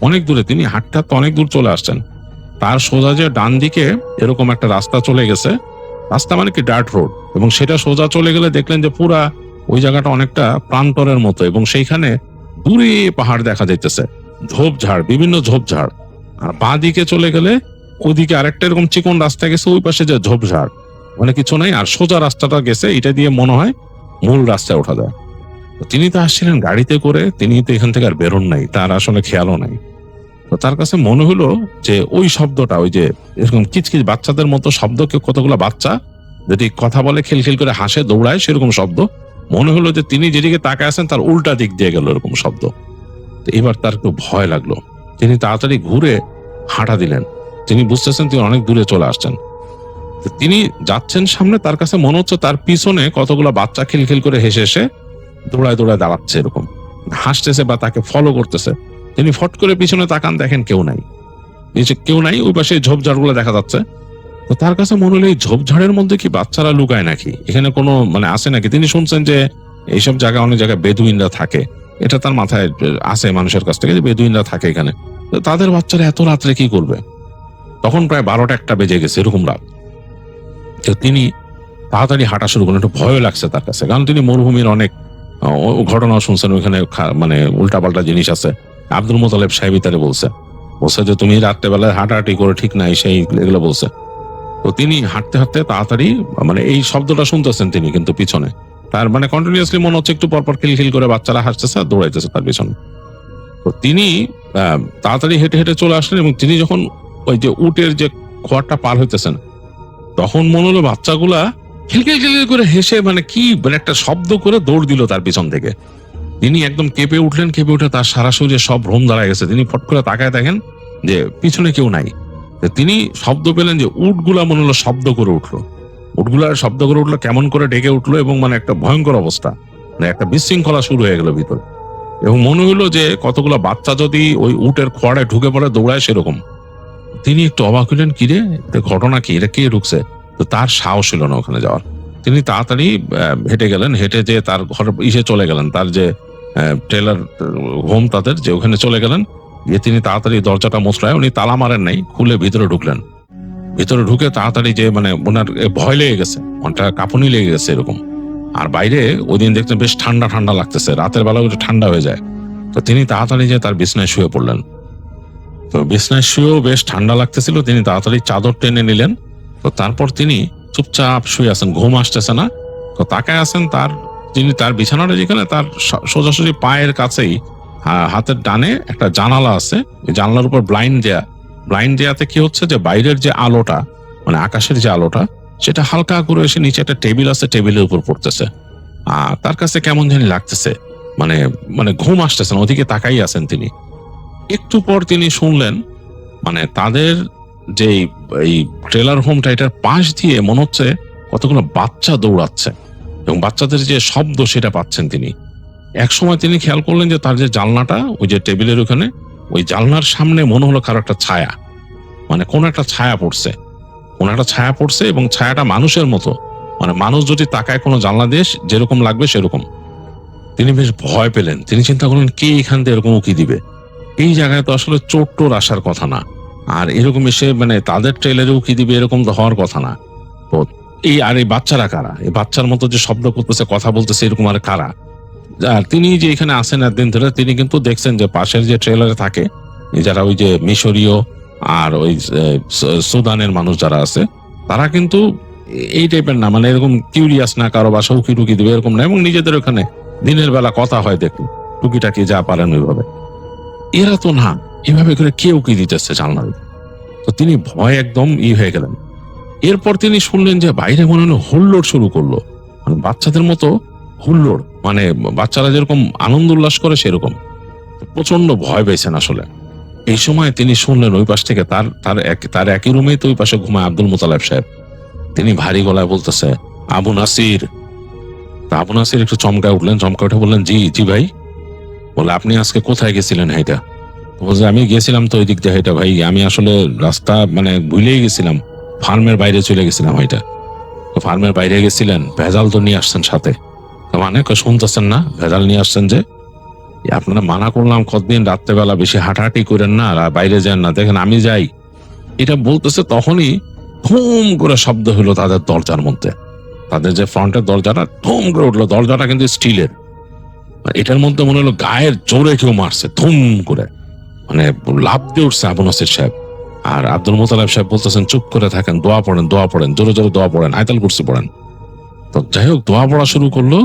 C: অনেক দূরে। তিনি হাঁটতে হাঁটতে অনেক দূর চলে আসছেন। তার সোজা যে ডান দিকে এরকম একটা রাস্তা চলে গেছে, রাস্তা মানে কি ডার্ট রোড, এবং সেটা সোজা চলে গেলে দেখলেন যে পুরা ওই জায়গাটা অনেকটা প্রান্তরের মতো, এবং সেইখানে দূরে পাহাড় দেখা যাইতেছে, ঝোপঝাড়, বিভিন্ন ঝোপঝাড়। আর বাঁ দিকে চলে গেলে ওইদিকে আরেকটা এরকম চিকন রাস্তা গেছে, ওই পাশে যে ঝোপঝাড়, মানে কিছু নাই। আর সোজা রাস্তাটা গেছে, এটা দিয়ে মনে হয় মূল রাস্তায় ওঠা যায়। তো তিনি তো আসছিলেন গাড়িতে করে, তিনি তো এখান থেকে আর বেরোন নাই, তার আসলে খেয়ালও নাই। তো তার কাছে মনে হলো যে ওই শব্দটা, ওই যে এরকম কিচকিচ বাচ্চাদের মতো শব্দ, কেউ কতগুলো বাচ্চা যদি কথা বলে, খিলখিল করে হাসে, দৌড়ায়, সেরকম শব্দ মনে হলো। যে তিনি যেদিকে তাকায় আছেন তার উল্টা দিক দিয়ে গেল এরকম শব্দ। তো এবার তার একটু ভয় লাগলো, তিনি তাড়াতাড়ি ঘুরে হাঁটা দিলেন। তিনি বুঝতেছেন তিনি অনেক দূরে চলে আসছেন। তো তিনি যাচ্ছেন সামনে, তার কাছে মনে হচ্ছে তার পিছনে কতগুলো বাচ্চা খিলখিল করে হেসে হেসে দৌড়ায় দৌড়ায় দাঁড়াচ্ছে, এরকম হাসতেছে বা তাকে ফলো করতেছে। তিনি ফট করে পিছনে তাকান, দেখেন কেউ নাই, নিচে কেউ নাই, ওই পাশে ঝোপঝাড় গুলো দেখা যাচ্ছে। তো তার কাছে মনে হলো এই ঝোপঝাড়ের মধ্যে কি বাচ্চারা লুকায় নাকি, এখানে কোনো মানে আছে নাকি। তিনি শুনছেন যে এইসব জায়গায় অনেক জায়গায় বেদুইনরা থাকে, এটা তার মাথায় আসে মানুষের কাছ থেকে যে বেদুইনরা থাকে এখানে। তো তাদের বাচ্চারা এত রাত্রে কি করবে? তখন প্রায় 12টা বেজে গেছে এরকম রাত। তো তিনি তাড়াতাড়ি হাঁটা শুরু করলেন, একটু ভয় লাগছে তার কাছে, কারণ তিনি মরুভূমির অনেক ঘটনা শুনছেন, ওইখানে মানে উল্টাপাল্টা জিনিস আছে। আব্দুল মোতালেব সাহেব তারে বলছে যে তুমি রাত্রেবেলায় হাঁটাহাঁটি করে ঠিক নাই, সেই এগুলো বলছে। তো তিনি হাঁটতে হাঁটতে তাড়াতাড়ি, মানে এই শব্দটা শুনতেছেন তিনি, কিন্তু পিছনে তার মানে কন্টিনিউয়াসলি মনে হচ্ছে একটু পরপর খিলখিল করে বাচ্চারা হাসতেছে আর দৌড়াইতেছে তার পিছনে। তো তিনি তাড়াতাড়ি হেঁটে হেঁটে চলে আসলেন, এবং তিনি যখন ওই যে উটের যে খোয়ারটা পার হইতেছেন, তখন মনে হলো বাচ্চাগুলা খিলখিল খিলখিল করে হেসে, মানে কি মানে একটা শব্দ করে দৌড় দিল তার পিছন থেকে। তিনি একদম কেঁপে উঠলেন, কেঁপে উঠে তার সারা শরীরে সব ভ্রম দাঁড়ায় গেছে। তিনি ফট করে তাকায় দেখেন যে পিছনে কেউ নাই। তিনি শব্দ পেলেন যে উটগুলা মনে হলো শব্দ করে উঠলো, উটগুলার শব্দ করে উঠলো, কেমন করে ডেকে উঠলো, এবং মানে একটা ভয়ঙ্কর অবস্থা, মানে একটা বিশৃঙ্খলা শুরু হয়ে গেল ভিতরে। এবং মনে হলো যে কতগুলো বাচ্চা যদি ওই উটের খোয়াড়ে ঢুকে পড়ে দৌড়ায় সেরকম। তিনি একটু অবাক হইলেন, কিরে ঘটনা কি, এটা কে ঢুকছে? তো তার সাহস ছিল না ওখানে যাওয়ার। তিনি তাড়াতাড়ি হেঁটে গেলেন, হেঁটে যে তার ঘর চলে গেলেন, তার যে ট্রেলার হোম তাদের, যে ওখানে চলে গেলেন। গিয়ে তিনি তাড়াতাড়ি দরজাটা মোচড়ায়, উনি তালা মারেন নাই, খুলে ভিতরে ঢুকলেন। ভিতরে ঢুকে তাড়াতাড়ি যে মানে ওনার ভয় লেগে গেছে, মনটা কাঁপুনি লেগে গেছে এরকম। আর বাইরে ওই দিন দেখতেন বেশ ঠান্ডা ঠান্ডা লাগতেছে, রাতের বেলা ওইটা ঠান্ডা হয়ে যায়। তো তিনি তাড়াতাড়ি যে তার বিছনায় শুয়ে পড়লেন। তো বিছনায় শুয়েও বেশ ঠান্ডা লাগতেছিল, তিনি তাড়াতাড়ি চাদর টেনে নিলেন। তো তারপর তিনি চুপচাপ শুয়ে আছেন, ঘুম আসতেছে না। তো তাকায় আছেন তিনি তার বিছানাটা যেখানে, তার সোজাসুজি পায়ের কাছেই হাতের ডানে একটা জানালা আছে, জানালার উপর ব্লাইন্ড দেয়াতে কি হচ্ছে যে বাইরের যে আলোটা, মানে আকাশের যে আলোটা, সেটা হালকা করে এসে নিচে একটা টেবিল আছে, টেবিলের উপর পড়তেছে। আর তার কাছে কেমন জানি লাগতেছে, মানে মানে ঘুম আসতেছে না, ওদিকে তাকাই আছেন তিনি। একটু পর তিনি শুনলেন, মানে তাদের যে এই ট্রেলার হোমটা, এটার পাশ দিয়ে মনে হচ্ছে কতগুলো বাচ্চা দৌড়াচ্ছে, এবং বাচ্চাদের যে শব্দ সেটা পাচ্ছেন তিনি। এক সময় তিনি খেয়াল করলেন যে তার যে জানলাটা, ওই যে টেবিলের ওখানে, ওই জানলার সামনে মনে হলো কারো একটা ছায়া, মানে কোন একটা ছায়া পড়ছে, এবং ছায়াটা মানুষের মতো, মানে মানুষ যদি তাকায় কোনো জানলা দিয়ে যেরকম লাগবে সেরকম। তিনি বেশ ভয় পেলেন। তিনি চিন্তা করলেন, কে এখান দিয়ে এরকম উকি দিবে? এই জায়গায় তো আসলে চোর টোর আসার কথা না, আর এরকম এসে মানে তাদের ট্রেলারে উকি দিবে এরকম তো হওয়ার কথা না। তো এই বাচ্চারা কারা? এই বাচ্চার মতো যে শব্দ করতেছে, কথা বলতেছে, এরকম আর কারা? আর তিনি যে এখানে আসেন একদিন ধরে, তিনি কিন্তু দেখছেন যে পাশের যে ট্রেলারে থাকে, যারা ওই যে মিশরীয় আর ওই সুদানের মানুষ যারা আছে, তারা কিন্তু এই টাইপের না, মানে এরকম কিউরিয়াস না, কারো বাসা উকি টুকি দিবে এরকম না, এবং নিজেদের ওখানে দিনের বেলা কথা হয় দেখুন, টুকিটাকি যা পারেন ওইভাবে। এরা তো না, এভাবে করে কেউ কি দিতেছে জানলা দিয়ে। তো তিনি ভয় একদম হয়ে গেলেন। এরপর তিনি শুনলেন যে বাইরে মনে হলো হুল্লোড় শুরু করলো, মানে বাচ্চাদের মতো হুল্লোড়, মানে বাচ্চারা যেরকম আনন্দ উল্লাস করে সেরকম। প্রচন্ড ভয় পেয়েছেন আসলে। এই সময় তিনি শুনলেন ওই পাশ থেকে তার একই রুমেই তো ওই পাশে ঘুমায় আব্দুল মোতালেব সাহেব। তিনি ভারী গলায় বলতেছে, আবু নাসির। তা আবু নাসির একটু চমকায় উঠলেন, চমকা উঠে বললেন, জি জি ভাই। বলে, আপনি আজকে কোথায় গেছিলেন হাইটা? বলছে, আমি গেছিলাম তো ওই দিক দিয়ে হাইটা ভাই, আমি আসলে রাস্তা মানে ভুলেই গেছিলাম, ফার্মের বাইরে চলে গেছিলাম হাইটা। তো ফার্মের বাইরে গেছিলেন, ভেজাল তো নিয়ে আসছেন সাথে। মানে শুনতেছেন না, ভেজাল নিয়ে আসছেন যে? আপনারা মানা করলাম কতদিন রাত্রেবেলা বেশি হাঁটাহাঁটি করেন না, বাইরে যান না, দেখেন আমি যাই। এটা বলতেছে, তখনই ধুম করে শব্দ হলো তাদের দরজার মধ্যে। তাদের যে ফ্রন্টের দরজাটা ধুম করে উঠলো, দরজাটা কিন্তু স্টিলের। এটার মধ্যে মনে হলো গায়ের জোরে কেউ মারছে, ধুম করে, মানে লাফ দিয়ে উঠছে আবু নাসির সাহেব। আর আব্দুল মোতালেব সাহেব বলতেছেন, চুপ করে থাকেন, দোয়া পড়েন, দোয়া পড়েন, জোরে জোরে দোয়া পড়েন, আয়াতুল কুরসি পড়েন। তো যাই হোক, দোয়া পড়া শুরু করলো।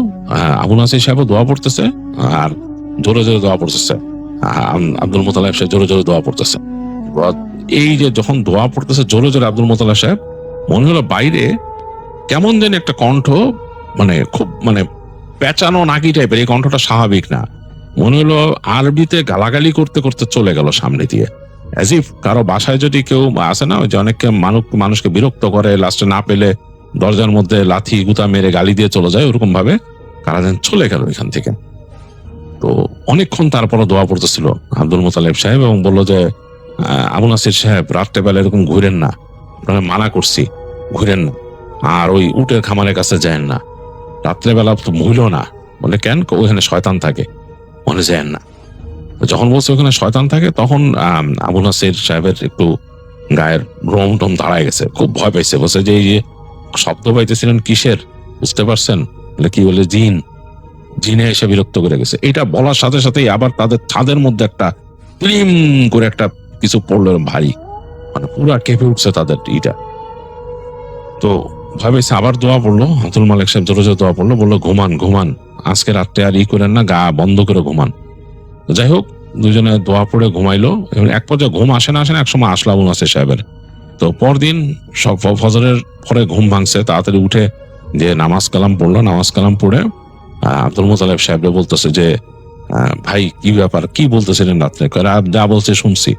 C: আবু নাসির সাহেব দোয়া পড়তেছে আর জোরে জোরে দোয়া পড়তেছে। আব্দুল মোতালেব সাহেব জোরে জোরে দোয়া পড়তেছে। এই যে যখন দোয়া পড়তেছে জোরে জোরে আব্দুল মোতালেব সাহেব, মনে হলো বাইরে কেমন যেন একটা কণ্ঠ, মানে খুব মানে পেঁচানো নাকি টাইপের। এই কণ্ঠটা স্বাভাবিক না, মনে হলো আরবিতে গালাগালি করতে করতে চলে গেল সামনে দিয়ে। অ্যাজ ইফ কারো বাসায় যদি কেউ আসে না, ওই যে অনেককে মানুষকে বিরক্ত করে, লাস্টে না পেলে দরজার মধ্যে লাথি গুতা মেরে গালি দিয়ে চলে যায়, ওরকম ভাবে কারা যেন চলে গেল এখান থেকে। তো অনেকক্ষণ তারপরে দোয়া পড়তেছিল আব্দুল মোতালেব সাহেব এবং বললো যে, আবু নাসির সাহেব, রাত্রেবেলা এরকম ঘুরেন না, আপনারা মানা করছি, ঘুরেন না। আর ওই উটের খামারের কাছে যায়েন না, রাত্রেবেলা তো মহিল না। বলে, কেন? ওইখানে শয়তান থাকে, মনে যায়েন না। যখন বলছে ওখানে শয়তান থাকে, তখন আবু নাসির সাহেবের একটু গায়ের রোম টোম দাঁড়ায় গেছে, খুব ভয় পাইছে। বলছে যে, এই যে শব্দ পাইতেছিলেন কিসের, বুঝতে পারছেন? কি বলে, জিন। জিনে এসে বিরক্ত করে গেছে। এটা বলার সাথে সাথেই আবার তাদের ছাদের মধ্যে একটা ক্লিম করে একটা কিছু পড়লো, ভারী, মানে পুরা কেঁপে উঠছে তাদের ইটা। তো ভাবেছে, আবার দোয়া পড়লো আব্দুল মালিক সাহেব, জোরে জোরে দোয়া পড়লো, বললো, ঘুমান ঘুমান, আজকে রাত্রে আর করেন না, গা বন্ধ করে ঘুমান। যাই হোক, দুজনে দোয়া পড়ে ঘুমাইলো। এবং এক পর্যায়ে ঘুম আসে না এক সময় আসলো আবু নাসির সাহেবের। তো পরদিন সব ফজরের পরে ঘুম ভাঙছে, তাড়াতাড়ি উঠে যে নামাজ কালাম পড়লো। নামাজ কালাম পড়ে আব্দুল মোতালেব সাহেব বলতেছে যে, ভাই কি ব্যাপার, কি বলতেছিলেন রাত্রে? যা বলছে শুনছি।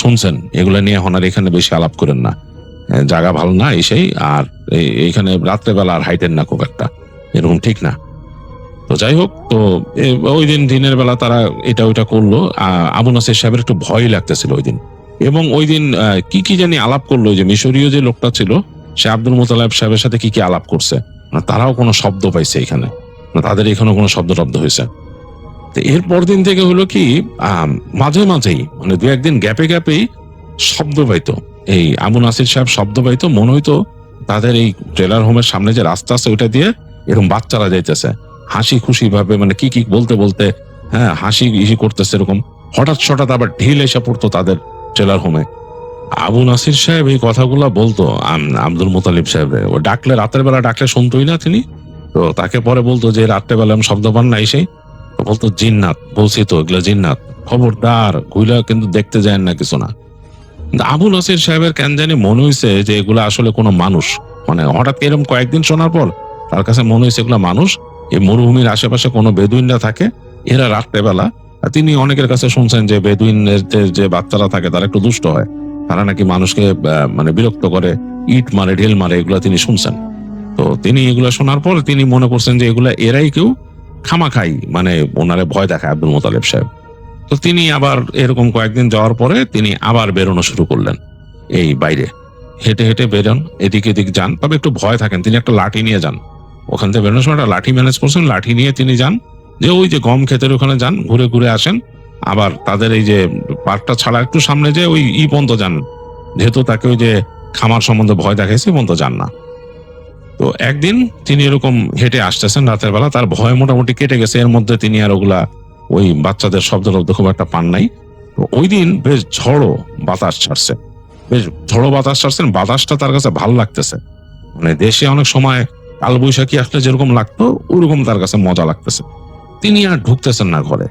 C: শুনছেন, এগুলা নিয়ে এখন আর এখানে বেশি আলাপ করেন না, জায়গা ভালো না এসেই, আর এইখানে রাত্রেবেলা আর হাইটেন না খুব একটা, এরকম ঠিক না। তো যাই হোক, তো ওই দিন দিনের বেলা তারা এটা ওইটা করলো। আবু নাসির সাহেবের একটু ভয় লাগতেছিল ওই দিন। এবং ওই দিন কি জানি আলাপ করলো, যে মিশরীয় যে লোকটা ছিল সে আব্দুল মোতালেব সাহেবের সাথে কি আলাপ করছে, তারাও কোনো শব্দ পাইছে এখানে, তাদের এখানেও কোনো শব্দ হয়েছে। তো এরপর দিন থেকে হলো কি, মাঝে মাঝেই মানে দু একদিন গ্যাপে গ্যাপেই শব্দ পাইতো। এই আবু নাসির সাহেব শব্দ পাইতো, মনে হইতো তাদের এই ট্রেলার হোমের সামনে যে রাস্তা আছে ওইটা দিয়ে এরকম বাচ্চারা যাইতেছে হাসি খুশি ভাবে, মানে কি বলতে বলতে, হ্যাঁ, হাসি করতেছে এরকম। হঠাৎ আবার ঢিল এসে পড়তো তাদের ট্রেলার হোমে। আবু নাসির সাহেব এই কথাগুলা বলতো আব্দুল মোতালিব সাহেব, ও ডাকলে, রাতের বেলা ডাকলে শুনতোই না তিনি। তো তাকে পরে বলতো যে, রাত্রেবেলা আমি শব্দ পান না এসে? বলতো, জিন্নাত। বলছি তো, এগুলা জিন্নাত, খবরদার গুইলা কিন্তু দেখতে যায় না, কিছু না। আবু নাসির সাহেবের কেন জানি মনে হয়েছে যে এগুলা আসলে কোনো মানুষ, মানে হঠাৎ এরকম কয়েকদিন শোনার পর তার কাছে মনে হয়েছে এগুলা মানুষ। এই মরুভূমির আশেপাশে কোনো বেদুইনরা থাকে, এরা রাত্রেবেলা, তিনি অনেকের কাছে শুনছেন যে বেদুইনের যে বাচ্চারা থাকে তারা একটু দুষ্ট হয়, তারা নাকি মানুষকে মানে বিরক্ত করে, ইট মারে, ঢিল মারে, এগুলা তিনি শুনছেন। তো তিনি এগুলা শোনার পর তিনি মনে করছেন যে এগুলা এরাই কেউ খামাখাই, মানে ওনারে ভয় দেখায় আব্দুল মোতালেব সাহেব। তো তিনি আবার এরকম কয়েকদিন যাওয়ার পরে তিনি আবার বেরোনো শুরু করলেন। এই বাইরে হেঁটে হেঁটে বেরোন, এদিক এদিক যান, তবে একটু ভয় থাকেন। তিনি একটা লাঠি নিয়ে যান, ওখান থেকে বেরোনোর সময় একটা লাঠি ম্যানেজ করছেন, লাঠি নিয়ে তিনি যান, যে ওই যে গম ক্ষেতের ওখানে যান, ঘুরে ঘুরে আসেন। আবার তাদের এই যে পার্কটা ছাড়া একটু সামনে যে ওই পর্যন্ত যান, যেহেতু তাকে ওই যে খামার সম্বন্ধে ভয় দেখাইছে, পর্যন্ত যান না। তো একদিন তিনি এরকম হেঁটে আসতেছেন রাতের বেলা, তার ভয় মোটামুটি কেটে গেছে। এর মধ্যে তিনি আর ওগুলা ওই বাচ্চাদের শব্দ খুব একটা পান নাই। তো ওই দিন বেশ ঝড়ো বাতাস ছাড়ছে, বাতাসটা তার কাছে ভালো লাগতেছে। মানে দেশে অনেক সময় কালবৈশাখী আসলে যেরকম লাগতো ওরকম তার কাছে মজা লাগতেছে। তিনি আর ঢুকতেছেন না ঘরে,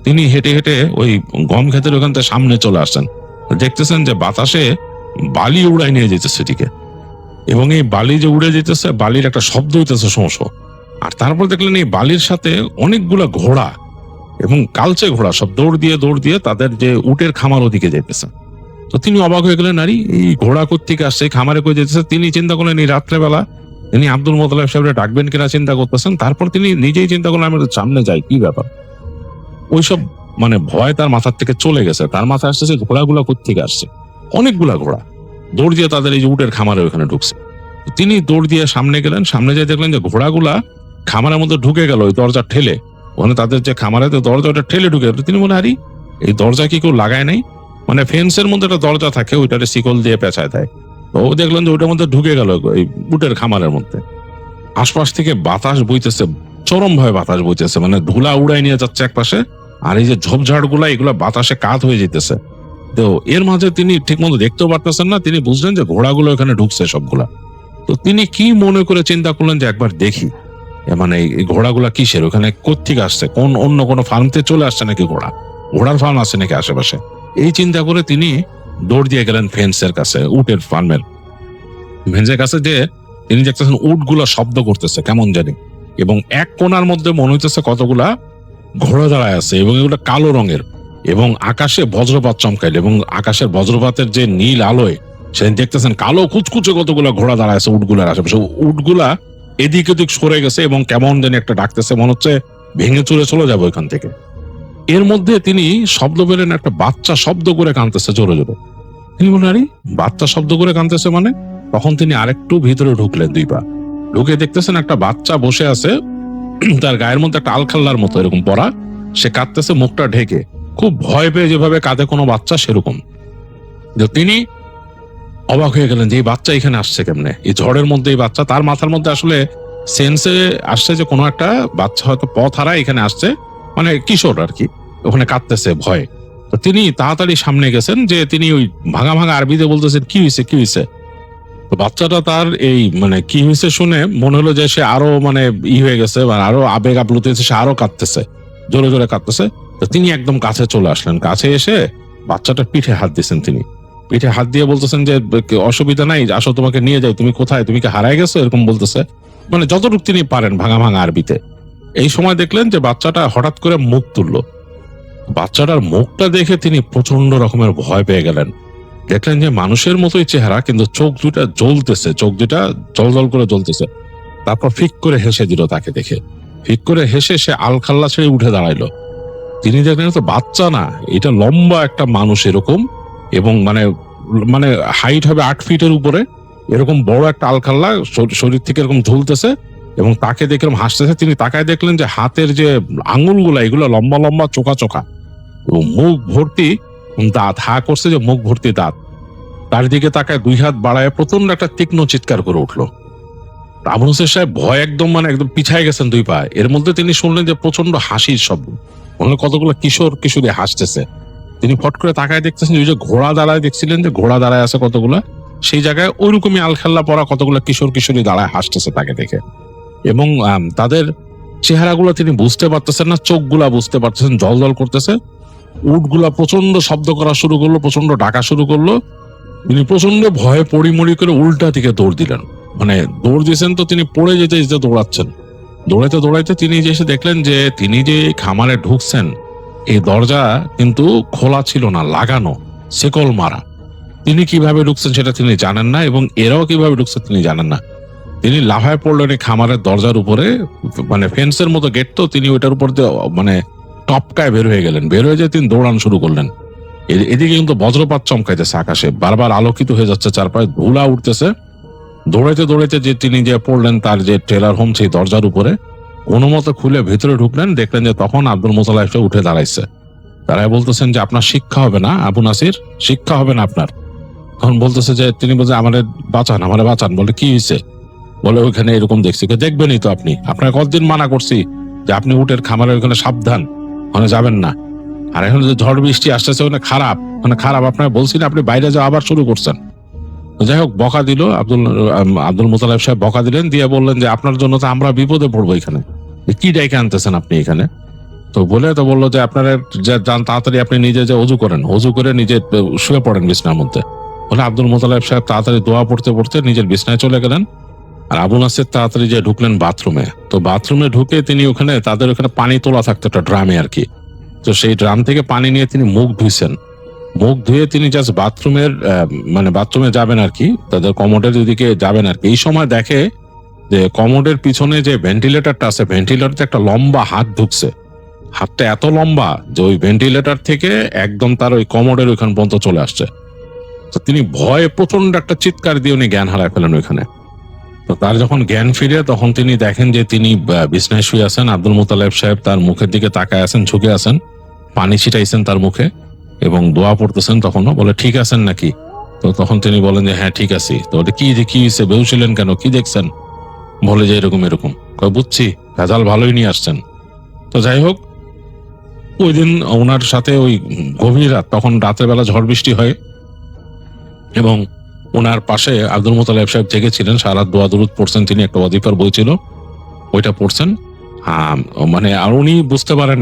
C: তিনি হেঁটে হেঁটে ওই গম ক্ষেতের ওখান থেকে সামনে চলে আসছেন। দেখতেছেন যে বাতাসে বালি উড়াই নিয়ে যেতেছে সেটিকে, এবং এই বালি যে উড়ে যেতেছে, বালির একটা শব্দ হইতেছে শোঁ শোঁ। আর তারপর দেখলেন এই বালির সাথে অনেকগুলা ঘোড়া এবং কালচে ঘোড়া সব দৌড় দিয়ে তাদের যে উটের খামার ওদিকে যেতেছে। তো তিনি অবাক হয়ে গেলেন, আরে এই ঘোড়া কোত্থেকে আসছে, খামারে কই যেতেছে। তিনি চিন্তা করলেন এই রাত্রেবেলা তিনি আব্দুল মোতালেব সাহেবরে ডাকবেন কিনা চিন্তা করতেছেন। তারপর তিনি নিজেই চিন্তা করলেন আমি সামনে যাই, কি ব্যাপার। ওইসব মানে ভয় তার মাথার থেকে চলে গেছে। তার মাথায় আসতেছে ঘোড়াগুলা কোত্থেকে আসছে, অনেকগুলা ঘোড়া দৌড় দিয়ে তাদের এই যে উটের খামারে ওখানে ঢুকছে। তিনি দৌড় দিয়ে সামনে গেলেন, সামনে যেয়ে দেখলেন যে ঘোড়াগুলা খামারের মধ্যে ঢুকে গেল ওই দরজা ঠেলে। ওখানে তাদের যে খামারে দরজা ওটা ঠেলে ঢুকে গেল। তিনি বলে আরে এই দরজা কি কেউ লাগায় নাই, মানে ফেন্সের মধ্যে একটা দরজা থাকে ওইটারে শিকল দিয়ে পেঁচায় দেয়। তো ও দেখলেন যে ওইটার মধ্যে ঢুকে গেল এই উটের খামারের মধ্যে। আশপাশ থেকে বাতাস বইতেছে, চরম ভাবে বাতাস বইতেছে, মানে ধুলা উড়াই নিয়ে যাচ্ছে এক পাশে, আর এই যে ঝোপঝাড় গুলা এগুলা বাতাসে কাত হয়ে যেতেছে। তো এর মাঝে তিনি ঠিক মতো দেখতেও পারতেছেন না। তিনি বুঝলেন যে ঘোড়াগুলো এখানে ঢুকছে সবগুলা। তো তিনি কি মনে করে চিন্তা করলেন যে একবার দেখি মানে এই ঘোড়াগুলা কিসের, ওখানে কোত্থেকে আসছে, কোন অন্য কোনো ফার্ম থেকে চলে আসছে নাকি, ঘোড়ার ফার্ম আছে নাকি আশেপাশে। এই চিন্তা করে তিনি দৌড় দিয়ে গেলেন ফেন্সের কাছে, উটের ফার্মের ফেন্সের কাছে। যে তিনি দেখতেছেন উটগুলা শব্দ করতেছে কেমন জানি, এবং এক কোণার মধ্যে মনে হইতেছে কতগুলা ঘোড়া দাঁড়ায় আছে, এবং এগুলো কালো রঙের, এবং আকাশে বজ্রপাত চমকাইল, এবং আকাশের বজ্রপাতের যে নীল আলোয় সেদিন দেখতেছেন কালো কুচকুচে কতগুলো ঘোড়া দাঁড়ায় আছে উটগুলার আশেপাশে। উটগুলা এদিক ওদিক সরে গেছে এবং কেমন জানি একটা ডাকতেছে, মনে হচ্ছে ভেঙে চুরে চলে যাবো এখান থেকে। এর মধ্যে তিনি শব্দ পেলেন, একটা বাচ্চা শব্দ করে কাঁদতেছে জোরে জোরে। তিনি বললেন আরে বাচ্চা শব্দ করে কাঁদতেছে মানে। তখন তিনি আরেকটু ভিতরে ঢুকলেন, 2 পা ঢুকে দেখতেছেন একটা বাচ্চা বসে আছে, তার গায়ের মধ্যে একটা আলখাল্লার মতো এরকম পরা, সে কাঁদতেছে মুখটা ঢেকে, খুব ভয় পেয়ে যেভাবে কাঁদে কোনো বাচ্চা সেরকম। তিনি অবাক হয়ে গেলেন যে এই বাচ্চা এখানে আসছে কেমনে, এই ঝড়ের মধ্যে এই বাচ্চা। তার মাথার মধ্যে আসলে সেন্সে আসছে যে কোনো একটা বাচ্চা হয়তো পথ হারায় এখানে আসছে, মানে কিশোর আর কি, ওখানে কাঁদতেছে ভয়ে। তো তিনি তাড়াতাড়ি সামনে গেছেন, যে তিনি ওই ভাঙা ভাঙা আরবিতে বলতেছেন কি হয়েছে কি হয়েছে। তো বাচ্চাটা তার এই মানে কি হয়েছে শুনে মনে হলো যে সে আরো মানে হয়ে গেছে, মানে আরো আবেগ আপ্লুত হয়েছে, সে আরো কাঁদতেছে, জোরে জোরে কাঁদতেছে। তো তিনি একদম কাছে চলে আসলেন, কাছে এসে বাচ্চাটার পিঠে হাত দিয়েছেন। তিনি পিঠে হাত দিয়ে বলতেছেন যে অসুবিধা নাই, আসো তোমাকে নিয়ে যাই, তুমি কোথায়, তুমি কি হারায় গেছো, এরকম বলতেছে, মানে যতটুকু তিনি পারেন ভাঙা ভাঙা আরবিতে। এই সময় দেখলেন যে বাচ্চাটা হঠাৎ করে মুখ তুললো। বাচ্চাটার মুখটা দেখে তিনি প্রচন্ড রকমের ভয় পেয়ে গেলেন। দেখলেন যে মানুষের মতোই চেহারা, কিন্তু চোখ দুটা জ্বলতেছে, চোখ দুটা জল জল করে জ্বলতেছে। তারপর ফিক করে হেসে দিল তাকে দেখে। ফিক করে হেসে সে আলখাল্লা ছেড়ে উঠে দাঁড়াইলো। তিনি দেখলেন তো বাচ্চা না, এটা লম্বা একটা মানুষ এরকম, এবং মানে মানে হাইট হবে 8 ফিটের উপরে, এরকম বড় একটা আলখাল্লা শরীর থেকে এরকম ঝুলতেছে, এবং তাকে দেখে এরকম হাসতেছে। তিনি তাকায় দেখলেন যে হাতের যে আঙুলগুলা এগুলো লম্বা লম্বা চোখা চোখা, এবং মুখ ভর্তি দাঁত, হা করছে যে মুখ ভর্তি দাঁত। তার দিকে তাকায় 2 হাত বাড়ায় প্রচন্ড একটা তীক্ষ্ণ চিৎকার করে উঠলো। আবু নাসের সাহেব ভয় একদম মানে একদম পিছায় গেছেন 2 পা। এর মধ্যে তিনি শুনলেন যে প্রচন্ড হাসির শব্দ, মনে কতগুলো কিশোর কিশোরী হাসতেছে। তিনি ফট করে তাকায় দেখতেছেন ওই যে ঘোড়া দাঁড়ায়, দেখছিলেন যে ঘোড়া দাঁড়ায় আছে কতগুলা, সেই জায়গায় ওইরকমই আলখাল্লা পরা কতগুলো কিশোর কিশোরী দাঁড়ায় হাসতেছে তাকে দেখে। এবং তাদের চেহারাগুলো তিনি বুঝতে পারতেছেন না, চোখগুলা বুঝতে পারতেছেন জল জল করতেছে। উটগুলা প্রচন্ড শব্দ করা শুরু করলো, প্রচন্ড ডাকা শুরু করলো। তিনি প্রচন্ড ভয়ে পড়িমড়ি করে উল্টা দিকে দৌড় দিলেন, মানে দৌড় দিয়েছেন তো তিনি পড়ে যেতে যেতে দৌড়াচ্ছেন। দৌড়াইতে দৌড়াইতে তিনি যে এসে দেখলেন যে তিনি যে খামারে ঢুকছেন এই দরজা কিন্তু খোলা ছিল না, লাগানো, শেকল মারা। তিনি কিভাবে ঢুকছেন সেটা তিনি জানেন না, এবং এরাও কিভাবে ঢুকছে তিনি জানেন না। তিনি লাফায় পড়লেন এই খামারের দরজার উপরে, মানে ফেন্সের মতো গেট, তো তিনি ওইটার উপর দিয়ে মানে টপকায় বের হয়ে গেলেন। বের হয়ে যেয়ে তিনি দৌড়ানো শুরু করলেন। এদিকে কিন্তু বজ্রপাত চমকাইতেছে, আকাশে বারবার আলোকিত হয়ে যাচ্ছে, চারপাশে ধুলা উঠতেছে। দৌড়াইতে দৌড়াইতে যে তিনি যে পড়লেন তার যে ট্রেলার হোম সেই দরজার উপরে, কোনো মতো খুলে ভেতরে ঢুকলেন। দেখলেন যে তখন আব্দুল মোতালেব উঠে দাঁড়াইছে। তারাই বলতেছেন যে আপনার শিক্ষা হবে না আবু নাসির, শিক্ষা হবে না আপনার। তখন বলতেছে যে তিনি বলছে আমারে বাঁচান, আমারে বাঁচান। বলে কি হয়েছে? বলে ওইখানে এরকম দেখছি। দেখবেনই তো আপনি, আপনার কতদিন মানা করছি যে আপনি উটের খামারে ওইখানে সাবধান, ওখানে যাবেন না। আর এখন যে ঝড় বৃষ্টি আসতেছে ওখানে খারাপ, ওখানে খারাপ, আপনার বলছি না আপনি বাইরে যাওয়া আবার শুরু করছেন। যাই হোক বকা দিল আব্দুল মোতালেব সাহেব, বকা দিলেন, দিয়ে বললেন যে আপনার জন্য তো আমরা বিপদে পড়বো, এখানে কি ডাইকে আনতেছেন আপনি এখানে? তো বললো যে আপনারা যান তাড়াতাড়ি, আপনি নিজে যে অজু করেন, অজু করে নিজে শুয়ে পড়েন বিছনার মধ্যে। বলে আব্দুল মোতালেব সাহেব তাড়াতাড়ি দোয়া পড়তে পড়তে নিজের বিছনায় চলে গেলেন। আর আবু নাসের তাড়াতাড়ি যে ঢুকলেন বাথরুমে। তো বাথরুমে ঢুকে তিনি ওখানে তাদের ওখানে পানি তোলা থাকতো একটা ড্রামে আর কি। তো সেই ড্রাম থেকে পানি নিয়ে তিনি মুখ ধুইছেন। মুখ ধুয়ে তিনি জাস্ট বাথরুমের মানে বাথরুমে যাবেন আর কি, তাদের কমোডের দিকে যাবেন আর কি। এই সময় দেখে যে কমোডের পিছনে যে ভেন্টিলেটরটা আছে, ভেন্টিলেটরতে একটা লম্বা হাত ঢুকছে। হাতটা এত লম্বা যে ওই ভেন্টিলেটর থেকে একদম তার ওই কমোডের ওইখান পর্যন্ত চলে আসছে। তো তিনি ভয়ে প্রচন্ড একটা চিৎকার দিয়ে উনি জ্ঞান হারায় ফেলেন ওইখানে। তো তার যখন জ্ঞান ফিরে তখন তিনি দেখেন যে তিনি বিছনায় শুয়ে আছেন। আব্দুল মোতালেব সাহেব তার মুখের দিকে তাকায় আছেন, ঝুঁকে আছেন, পানি ছিটাইছেন তার মুখে এবং দোয়া পড়তেছেন। তখনও বলে ঠিক আছেন নাকি? তো তখন তিনি বলেন যে হ্যাঁ ঠিক আছি। তো ওটা কি হয়েছে, বেহুছিলেন কেন, কি দেখছেন? বলে যে এরকম এরকম। বুঝছি, ভেজাল ভালোই নিয়ে আসছেন। তো যাই হোক, ওই দিন ওনার সাথে ওই গভীর রাত, তখন রাতের বেলা ঝড় বৃষ্টি হয় এবং ওনার পাশে আব্দুল মোতালেব সাহেব জেগেছিলেন, সারা দোয়া দুরুদ পড়ছেন তিনি। একটা ওয়াজিফার বই ছিল, ওইটা পড়ছেন। মানে আর উনি বুঝতে পারেন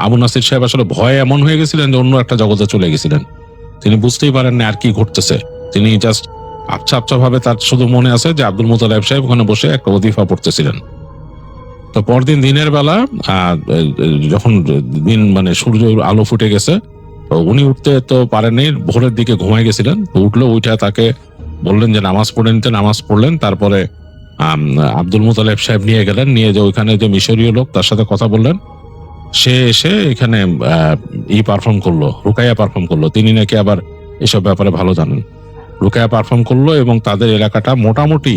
C: আবু নাসির সাহেব আসলে ভয়ে এমন হয়ে গেছিলেন যে অন্য একটা জগতে চলে গেছিলেন। তিনি বুঝতেই পারেন না আর কি ঘটতেছে। তিনি জাস্ট আবছা আবছা ভাবে তার শুধু মনে আছে যে আব্দুল মোতালেব সাহেব ওখানে বসে একটা ওয়াজিফা পড়তেছিলেন। তো পরদিন দিনের বেলা যখন দিন মানে সূর্য আলো ফুটে গেছে, তো উনি উঠতে তো পারেননি, ভোরের দিকে ঘুমাই গেছিলেন। তো উঠলো, উঠে তাকে বললেন যে নামাজ পড়ে নিতে। নামাজ পড়লেন। তারপরে আব্দুল মোতালেব সাহেব নিয়ে গেলেন, নিয়ে যে ওইখানে যে মিশরীয় লোক তার সাথে কথা বললেন। সে এসে এখানে পারফর্ম করলো, রুকাইয়া পারফর্ম করলো। তিনি নাকি আবার এসব ব্যাপারে ভালো জানেন। রুকাইয়া পারফর্ম করলো এবং তাদের এলাকাটা মোটামুটি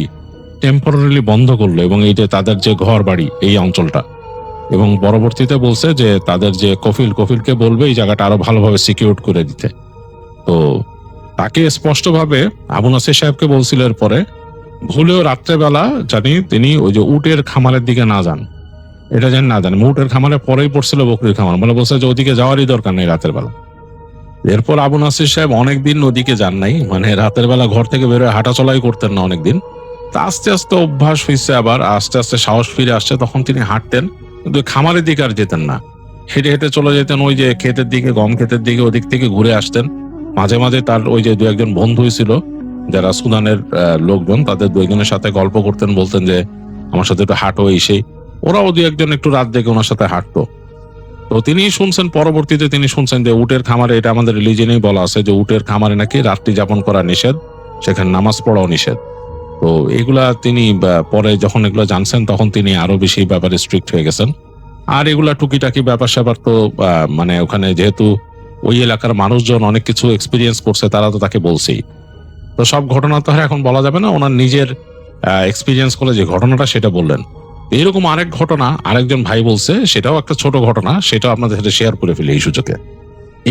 C: টেম্পোরারিলি বন্ধ করলো, এবং এই যে তাদের যে ঘর বাড়ি এই অঞ্চলটা, এবং পরবর্তীতে বলছে যে তাদের যে কফিলকে বলবে এই জায়গাটা আরো ভালোভাবে সিকিউর করে দিতে। তো তাকে স্পষ্টভাবে আবু নাসির সাহেবকে বলছিল এরপরে ভুলেও রাত্রেবেলা জানি তিনি ওই যে উটের খামারের দিকে না যান, এটা যেন না জানেন। উটের খামারে পরেই পড়ছিল বকরির খামার, মানে বলছে যে ওদিকে যাওয়ারই দরকার নেই রাতের বেলা। এরপর আবু নাসির সাহেব অনেকদিন ওদিকে যান নাই, মানে রাতের বেলা ঘর থেকে বেরোয় হাঁটাচলাই করতেন না অনেকদিন। তা আস্তে আস্তে অভ্যাস হয়েছে, আবার আস্তে আস্তে সাহস ফিরে আসছে। তখন তিনি হাঁটতেন, কিন্তু খামারের দিকে আর যেতেন না, হেঁটে হেঁটে চলে যেতেন ওই যে ক্ষেতের দিকে, গম ক্ষেতের দিকে, ওদিক থেকে ঘুরে আসতেন। মাঝে মাঝে তার ওই যে দু একজন বন্ধু ছিল যারা সুদানের লোকজন, তাদের দু একজনের সাথে গল্প করতেন, বলতেন যে আমার সাথে একটু হাঁটো এই সেই। ওরাও দু একজন একটু রাত দেখে ওনার সাথে হাঁটতো। তো তিনি শুনছেন, পরবর্তীতে তিনি শুনছেন যে উটের খামারে, এটা আমাদের রিলিজনেই বলা আছে যে উটের খামারে নাকি রাত্রি যাপন করা নিষেধ, সেখানে নামাজ পড়াও নিষেধ। তো এগুলা তিনি পরে যখন এগুলো জানছেন তখন তিনি আরো বেশি ব্যাপারে স্ট্রিক্ট হয়ে গেছেন। আর এগুলা টুকিটাকি ব্যাপার স্যাপার তো মানে ওখানে যেহেতু ওই এলাকার মানুষজন অনেক কিছু এক্সপিরিয়েন্স করছে, তারা তো তাকে বলছেই। তো সব ঘটনা তো আর এখন বলা যাবে না, ওনার নিজের এক্সপিরিয়েন্স করে যে ঘটনাটা সেটা বললেন। এইরকম আরেক ঘটনা আরেকজন ভাই বলছে, সেটাও একটা ছোট ঘটনা, সেটাও আপনাদের সাথে শেয়ার করে ফেলি এই সুযোগে।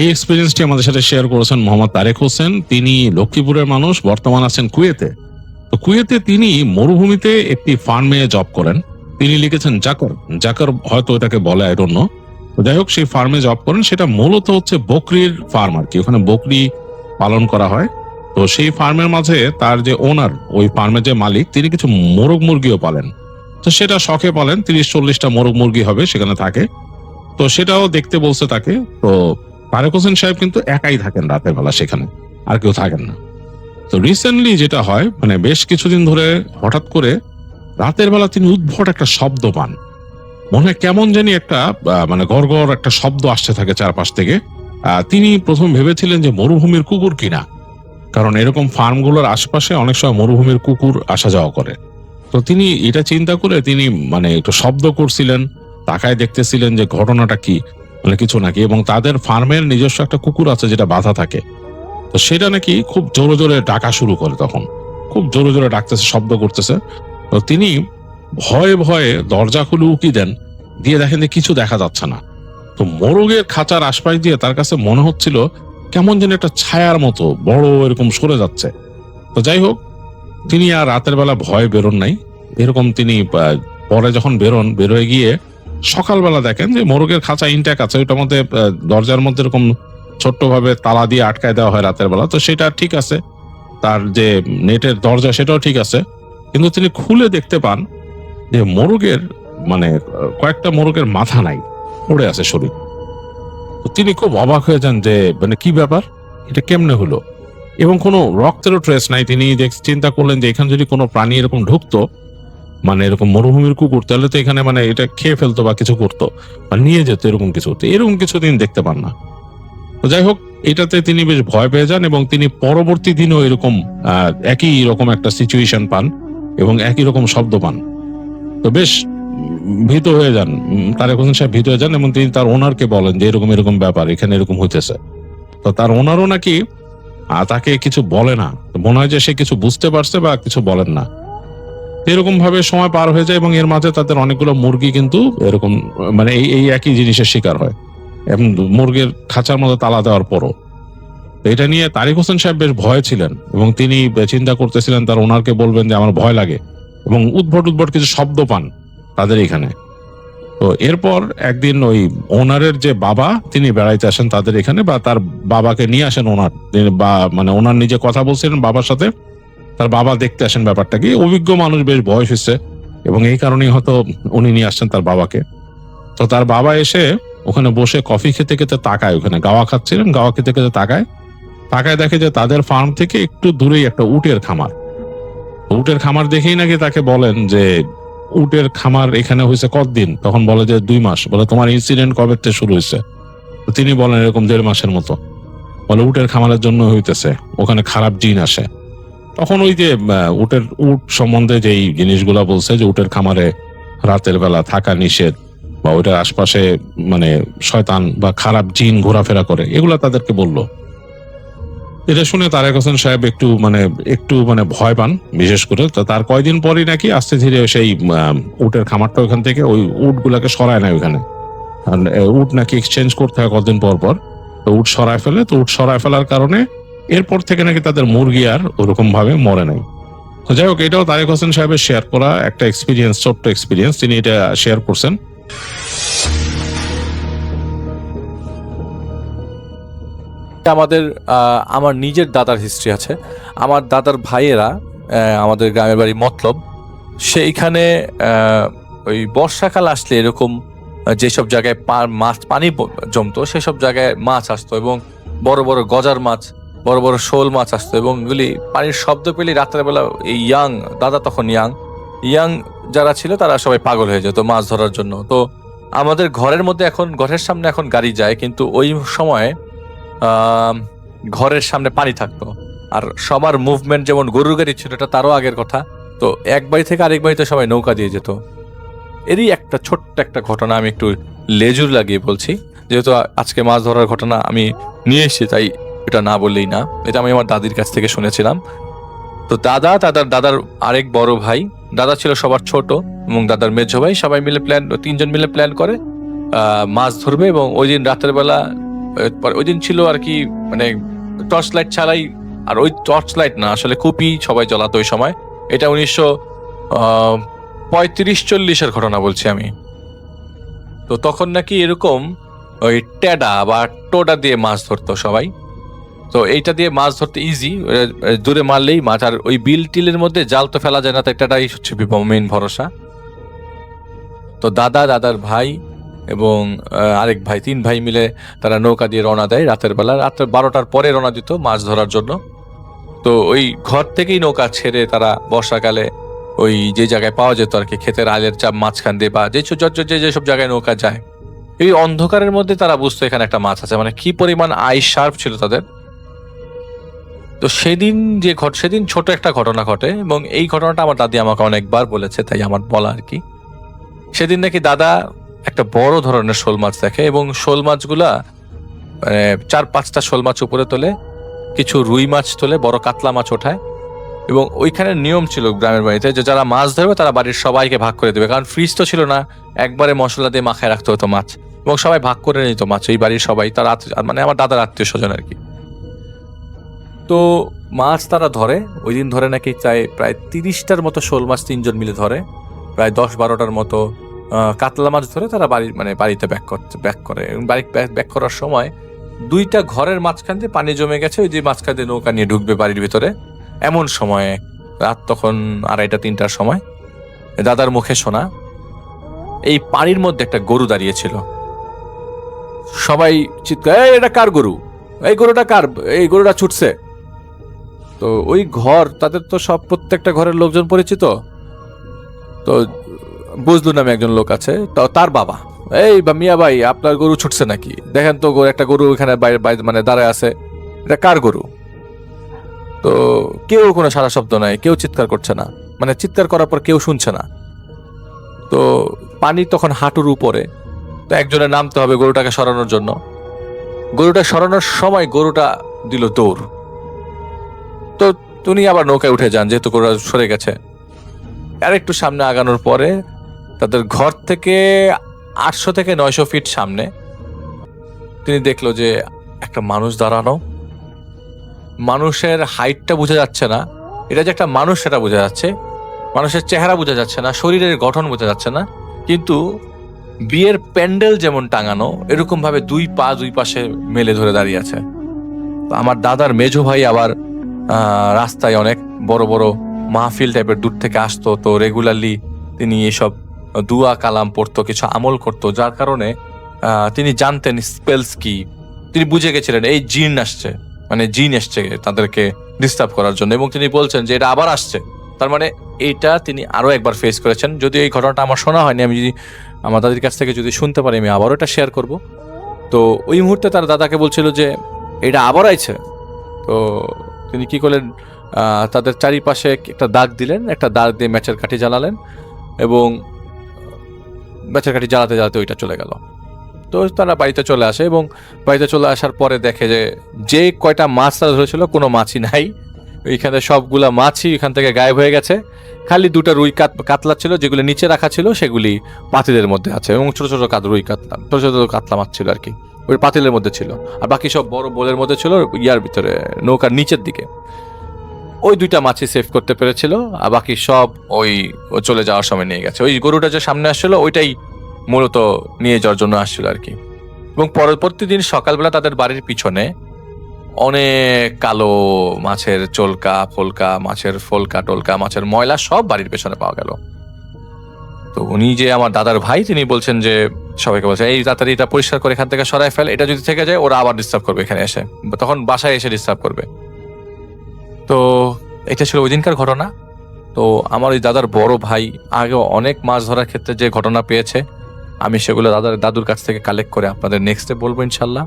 C: এই এক্সপিরিয়েন্সটি আমাদের সাথে শেয়ার করেছেন মোহাম্মদ তারেক হোসেন। তিনি লক্ষ্মীপুরের মানুষ, বর্তমান আছেন কুয়েতে। তো কুয়েতে তিনি মরুভূমিতে একটি ফার্মে জব করেন। তিনি লিখেছেন জাকর হয়তো এটাকে বলে, আই ডোন্ট নো। তো যাই হোক, সেই ফার্মে জব করেন। সেটা মূলত হচ্ছে বকরির ফার্ম আর কি, ওখানে বকরি পালন করা হয়। তো সেই ফার্মের মাঝে তার যে ওনার, ওই ফার্মের যে মালিক, তিনি কিছু মোরগ মুরগিও পালেন। তো সেটা শখে পালেন, 30-40টা মোরগ মুরগি হবে সেখানে থাকে। তো সেটাও দেখতে বলছে তাকে। তো তারেক হোসেন সাহেব কিন্তু একাই থাকেন রাতের বেলা সেখানে, আর কেউ থাকেন না। তো রিসেন্টলি যেটা হয়, মানে বেশ কিছুদিন ধরে হঠাৎ করে রাতের বেলা তিনি উদ্ভট একটা শব্দ পান। মনে হয় কেমন জানি একটা মানে গড়গড় একটা শব্দ আসতে থাকে চারপাশ থেকে। তিনি প্রথম ভেবেছিলেন যে মরুভূমির কুকুর কিনা, কারণ এরকম ফার্মগুলোর আশপাশে অনেক সময় মরুভূমির কুকুর আসা যাওয়া করে। তো তিনি এটা চিন্তা করে তিনি মানে একটু শব্দ করছিলেন, তাকায় দেখতেছিলেন যে ঘটনাটা কি, মানে কিছু নাকি। এবং তাদের ফার্মের নিজস্ব একটা কুকুর আছে যেটা বাঁধা থাকে। তো সেটা নাকি খুব জোরে জোরে ডাকা শুরু করে, তখন খুব জোরে জোরে ডাকতেছে, শব্দ করতেছে। তো তিনি ভয়ে ভয়ে দরজা খুলে উকি দেন, দিয়ে দেখেন যে কিছু দেখা যাচ্ছে না। তো মোরগের খাঁচার আশপাশ দিয়ে তার কাছে মনে হচ্ছিল কেমন যেন একটা ছায়ার মতো বড় এরকম সরে যাচ্ছে। তো যাই হোক, তিনি আর রাতের বেলা ভয় বেরোন নাই। এরকম তিনি পরে যখন বেরোয় গিয়ে সকালবেলা দেখেন যে মোরগের খাঁচা ইনট্যাক্ট আছে, ওইটার মধ্যে দরজার মধ্যে এরকম ছোট্ট ভাবে তালা দিয়ে আটকায় দেওয়া হয় রাতের বেলা। তো সেটা ঠিক আছে, তার যে নেটের দরজা সেটাও ঠিক আছে। কিন্তু তিনি খুলে দেখতে পান যে মোরগের মানে কয়েকটা মোরগের মাথা নাই। পড়ে আছে শরীর। তো তিনি খুব অবাক হয়ে যান যে মানে কি ব্যাপার, এটা কেমনে হলো, এবং কোনো রক্তেরও ট্রেস নাই। তিনি চিন্তা করলেন যে এখানে যদি কোনো প্রাণী এরকম ঢুকতো, মানে এরকম মরুভূমির কুকুর, তাহলে তো এখানে মানে এটা খেয়ে ফেলতো বা কিছু করতো বা নিয়ে যেত, এরকম কিছু। তো এরকম কিছু তিনি দেখতে পান না। তো যাই হোক, এটাতে তিনি বেশ ভয় পেয়ে যান এবং তিনি পরবর্তী দিনও এরকম একই রকম একটা সিচুয়েশন পান এবং একই রকম শব্দ পান। তো বেশ ভীত হয়ে যান, তারেক হোসেন সাহেব ভীত হয়ে যান এবং তিনি তার ওনারকে বলেন যে এরকম এরকম ব্যাপার, এখানে এরকম হইতেছে। তো তার ওনারও নাকি তাকে কিছু বলে না, মনে হয় যে সে কিছু বুঝতে পারছে বা কিছু বলেন না। এরকম ভাবে সময় পার হয়ে যায় এবং এর মাঝে তাদের অনেকগুলো মুরগি কিন্তু এরকম মানে এই একই জিনিসের শিকার হয়, এবং মুরগির খাঁচার মধ্যে তালা দেওয়ার পরও। তো এটা নিয়ে তারেক হোসেন সাহেব বেশ ভয় ছিলেন এবং তিনি চিন্তা করতেছিলেন তার ওনারকে বলবেন যে আমার ভয় লাগে, এবং উদ্ভট উদ্ভট কিছু শব্দ পান তাদের এখানে। তো এরপর একদিন ওই ওনারের যে বাবা, তিনি বেড়াইতে আসেন তাদের এখানে, বা তার বাবাকে নিয়ে আসেন ওনার, বা মানে ওনার নিজে কথা বলছিলেন বাবার সাথে, তার বাবা দেখতে আসেন ব্যাপারটা কি। অভিজ্ঞ মানুষ, বেশ বয়স হচ্ছে, এবং এই কারণেই হয়তো উনি নিয়ে আসছেন তার বাবাকে। তো তার বাবা এসে ওখানে বসে কফি খেতে খেতে তাকায়, ওখানে গাওয়া খাচ্ছিলেন, গাওয়া খেতে খেতে তাকায় দেখে যে তাদের ফার্ম থেকে একটু দূরেই একটা উটের খামার। উটের খামার দেখেই নাকি তাকে বলেন যে উটের খামার এখানে হয়েছে কতদিন? তখন বলে যে 2 মাস। বলে তোমার ইনসিডেন্ট কবে থেকে শুরু হয়েছে? তিনি বলেন এরকম 1.5 মাসের মতো। বলে উটের খামারের জন্য হইতেছে, ওখানে খারাপ জিন আসে। তখন ওই যে উট সম্বন্ধে যেই জিনিসগুলা বলছে যে উটের খামারে রাতের বেলা থাকা নিষেধ, বা ওইটার আশপাশে মানে শয়তান বা খারাপ জিন ঘোরাফেরা করে, এগুলা তাদেরকে বললো। এটা শুনে তারেক হোসেন সাহেব একটু ভয় পান বিশেষ করে। তো তার কয়দিন পরই নাকি আস্তে ধীরে সেই উটের খামারটা ওখান থেকে ওই উট গুলাকে সরায় নেয় ওখানে। উট নাকি এক্সচেঞ্জ করতে হয় কতদিন পর পর। তো উট সরায় ফেলে। তো উট সরায় ফেলার কারণে এরপর থেকে নাকি তাদের মুরগি আর ওরকম ভাবে মরে নাই। তো যাই হোক, এটাও তারেক হোসেন সাহেবের শেয়ার করা একটা এক্সপিরিয়েন্স, ছোট্ট এক্সপিরিয়েন্স, তিনি এটা শেয়ার করছেন।
D: আমার নিজের দাদার হিস্ট্রি আছে। আমার দাদার ভাইয়েরা, আমাদের গ্রামের বাড়ি মতলব, সেইখানে ওই বর্ষাকাল আসলে এরকম যেসব জায়গায় পানি জমতো সেসব জায়গায় মাছ আসতো, এবং বড় বড় গজার মাছ, বড় বড় শোল মাছ আসতো, এবং এগুলি পানির শব্দ পেলে রাত্রেবেলা এই দাদা তখন ইয়াং যারা ছিল তারা সবাই পাগল হয়ে যেত মাছ ধরার জন্য। তো আমাদের ঘরের সামনে এখন গাড়ি যায়, কিন্তু ওই সময় ঘরের সামনে পানি থাকতো। আর সবার মুভমেন্ট, যেমন গরুর গাড়ি ছিল, এটা তারও আগের কথা। তো এক বাড়ি থেকে আরেক বাড়িতে সবাই নৌকা দিয়ে যেত। এরই একটা ছোট্ট একটা ঘটনা আমি একটু লেজুর লাগিয়ে বলছি, যেহেতু আজকে মাছ ধরার ঘটনা আমি নিয়ে এসেছি, তাই এটা না বললেই না। এটা আমি আমার দাদির কাছ থেকে শুনেছিলাম। তো দাদার আরেক বড় ভাই, দাদা ছিল সবার ছোট, এবং দাদার মেজো ভাই, সবাই মিলে তিনজন মিলে প্ল্যান করে মাছ ধরবে। এবং ওই দিন রাতের বেলা, ওই দিন ছিল আর কি মানে টর্চ লাইট ছাড়াই, আর ওই টর্চ লাইট না, আসলে কুপি সবাই জ্বলাতো ওই সময়। এটা 1935-40-এর ঘটনা বলছি আমি। তো তখন নাকি এরকম ওই টেডা বা টোডা দিয়ে মাছ ধরতো সবাই। তো এইটা দিয়ে মাছ ধরতে ইজি, দূরে মারলেই মাছ। আর ওই বিল টিলের মধ্যে জাল তো ফেলা যায় না, তো এটাই হচ্ছে মেইন ভরসা। তো দাদার ভাই এবং আরেক ভাই, 3 ভাই মিলে তারা নৌকা দিয়ে রওনা দেয় রাতের বেলা। রাত্রে 12টার পরে রওনা দিত মাছ ধরার জন্য। তো ওই ঘর থেকেই নৌকা ছেড়ে তারা বর্ষাকালে ওই যে জায়গায় পাওয়া যেত আর কি, ক্ষেতের আলের চাপ মাঝখান দিয়ে, বা যেসব জায়গায় নৌকা যায়, এই অন্ধকারের মধ্যে তারা বুঝতো এখানে একটা মাছ আছে। মানে কি পরিমাণ আই শার্প ছিল তাদের। তো সেদিন ছোট একটা ঘটনা ঘটে, এবং এই ঘটনাটা আমার দাদি আমাকে অনেকবার বলেছে, তাই আমার বলা আর কি। সেদিন নাকি দাদা একটা বড় ধরনের শোল মাছ দেখে, এবং শোল মাছগুলা 4-5টা শোল মাছ উপরে তোলে, কিছু রুই মাছ তোলে, বড় কাতলা মাছ ওঠায়। এবং ওইখানে নিয়ম ছিল গ্রামের বাড়িতে যে যারা মাছ ধরবে তারা বাড়ির সবাইকে ভাগ করে দেবে, কারণ ফ্রিজ তো ছিল না, একবারে মশলা দিয়ে মাখায় রাখতে হতো মাছ, এবং সবাই ভাগ করে নিত মাছ, এই বাড়ির সবাই, তার মানে আমার দাদার আত্মীয় স্বজন আর কি। তো মাছ তারা ধরে, ওই দিন ধরে নাকি প্রায় 30টার মতো শোল মাছ 3জন মিলে ধরে, প্রায় 10-12টার মতো কাতলা মাছ ধরে তারা বাড়িতে ব্যাক করে। এবং বাড়ি ব্যাক করার সময় 2টা ঘরের মাঝখান দিয়ে পানি জমে গেছে, ওই যে মাঝখান দিয়ে নৌকা নিয়ে ঢুকবে বাড়ির ভিতরে, এমন সময়ে রাত তখন 2:30-3টার সময় দাদার মুখে শোনা, এই পানির মধ্যে একটা গরু দাঁড়িয়েছিল। সবাই চিৎকার, "এই, এটা কার গরু? এই গরুটা কার? এই গরুটা ছুটছে।" তো ওই ঘর, তাদের তো সব প্রত্যেকটা ঘরের লোকজন পরিচিত। তো বজলু নামে একজন লোক আছে, তো তার বাবা, "এই বা মিয়া ভাই, আপনার গরু ছুটছে নাকি? দেখেন তো, একটা গরু এখানে মানে দাঁড়ায় আছে, এটা কার গরু?" তো কেউ কোনো সারা শব্দ নাই, কেউ চিৎকার করছে না, মানে চিৎকার করার পর কেউ শুনছে না। তো পানি তখন হাঁটুর উপরে, তো একজনের নামতে হবে গরুটাকে সরানোর জন্য। গরুটা সরানোর সময় গরুটা দিল দৌড়। তো উনি আবার নৌকায় উঠে যান, যেহেতু গরুটা সরে গেছে। আর একটু সামনে আগানোর পরে তাদের ঘর থেকে 800 থেকে 900 ফিট সামনে তিনি দেখলো যে একটা মানুষ দাঁড়ানো। মানুষের হাইটটা বোঝা যাচ্ছে না, এটা যে একটা মানুষ সেটা বোঝা যাচ্ছে। মানুষের চেহারা বোঝা যাচ্ছে না, শরীরের গঠন বোঝা যাচ্ছে না, কিন্তু বিয়ের প্যান্ডেল যেমন টাঙানো এরকম ভাবে দুই পা দুই পাশে মেলে ধরে দাঁড়িয়ে আছে। তো আমার দাদার মেজো ভাই আবার রাস্তায় অনেক বড় বড় মাহফিল টাইপের দূর থেকে আসতো, তো রেগুলারলি তিনি এসব দুয়া কালাম পড়তো, কিছু আমল করতো, যার কারণে তিনি জানতেন স্পেলস কি। তিনি বুঝে গেছিলেন এই জিন আসছে, মানে জিন এসছে তাদেরকে ডিস্টার্ব করার জন্য, এবং তিনি বলছেন যে এটা আবার আসছে। তার মানে এইটা তিনি আরো একবার ফেস করেছেন। যদি এই ঘটনাটা আমার শোনা হয়নি, আমি যদি আমার দাদির কাছ থেকে যদি শুনতে পারি, আমি আবারও এটা শেয়ার করব। তো ওই মুহূর্তে তার দাদাকে বলছিল যে এটা আবার আইছে। তো তিনি কি করলেন, তাদের চারিপাশে একটা দাগ দিলেন, একটা দাগ দিয়ে ম্যাচের কাঠি জ্বালালেন, এবং ম্যাচের কাঠি জ্বালাতে জ্বালাতে ওইটা চলে গেল। তো তারা বাড়িতে চলে আসে, এবং বাড়িতে চলে আসার পরে দেখে যে কয়টা মাছ তারা ধরেছিল কোনো মাছই নাই। ওইখানে সবগুলা মাছই এখান থেকে গায়েব হয়ে গেছে। খালি দুটা রুই কাতলা ছিল, যেগুলো নিচে রাখা ছিল সেগুলি পাতিলের মধ্যে আছে, এবং ছোট ছোট রুই কাতলা, ছোট ছোট কাতলা মাছ ছিল আর কি, ওই পাতিলের মধ্যে ছিল। আর বাকি সব বড় বোলের মধ্যে ছিল, ইয়ার ভিতরে নৌকার নিচের দিকে। ওই দুইটা মাছই সেভ করতে পেরেছিল, আর বাকি সব ওই চলে যাওয়ার সময় নিয়ে গেছে। ওই গরুটা যে সামনে আসছিল ওইটাই মূলত নিয়ে যাওয়ার জন্য আসছিল আর কি। এবং পরবর্তী দিন সকালবেলা তাদের বাড়ির পিছনে অনেক কালো মাছের চোলকা ফোলকা, মাছের ফোলকা টোলকা, মাছের ময়লা সব বাড়ির পেছনে পাওয়া গেল। তো উনি যে আমার দাদার ভাই, তিনি বলছেন যে সবাইকে বলছেন এই তাড়াতাড়ি এটা পরিষ্কার করে এখান থেকে সরাই ফেল, এটা যদি থেকে যায় ওরা আবার ডিস্টার্ব করবে এখানে এসে, তখন বাসায় এসে ডিস্টার্ব করবে। তো এটা ছিল ওই দিনকার ঘটনা। তো আমার ওই দাদার বড় ভাই আগে অনেক মাছ ধরার ক্ষেত্রে যে ঘটনা পেয়েছে, আমি সেগুলো দাদুর কাছ থেকে কালেক্ট করে আপনাদের নেক্সটে বলবো ইনশাল্লাহ।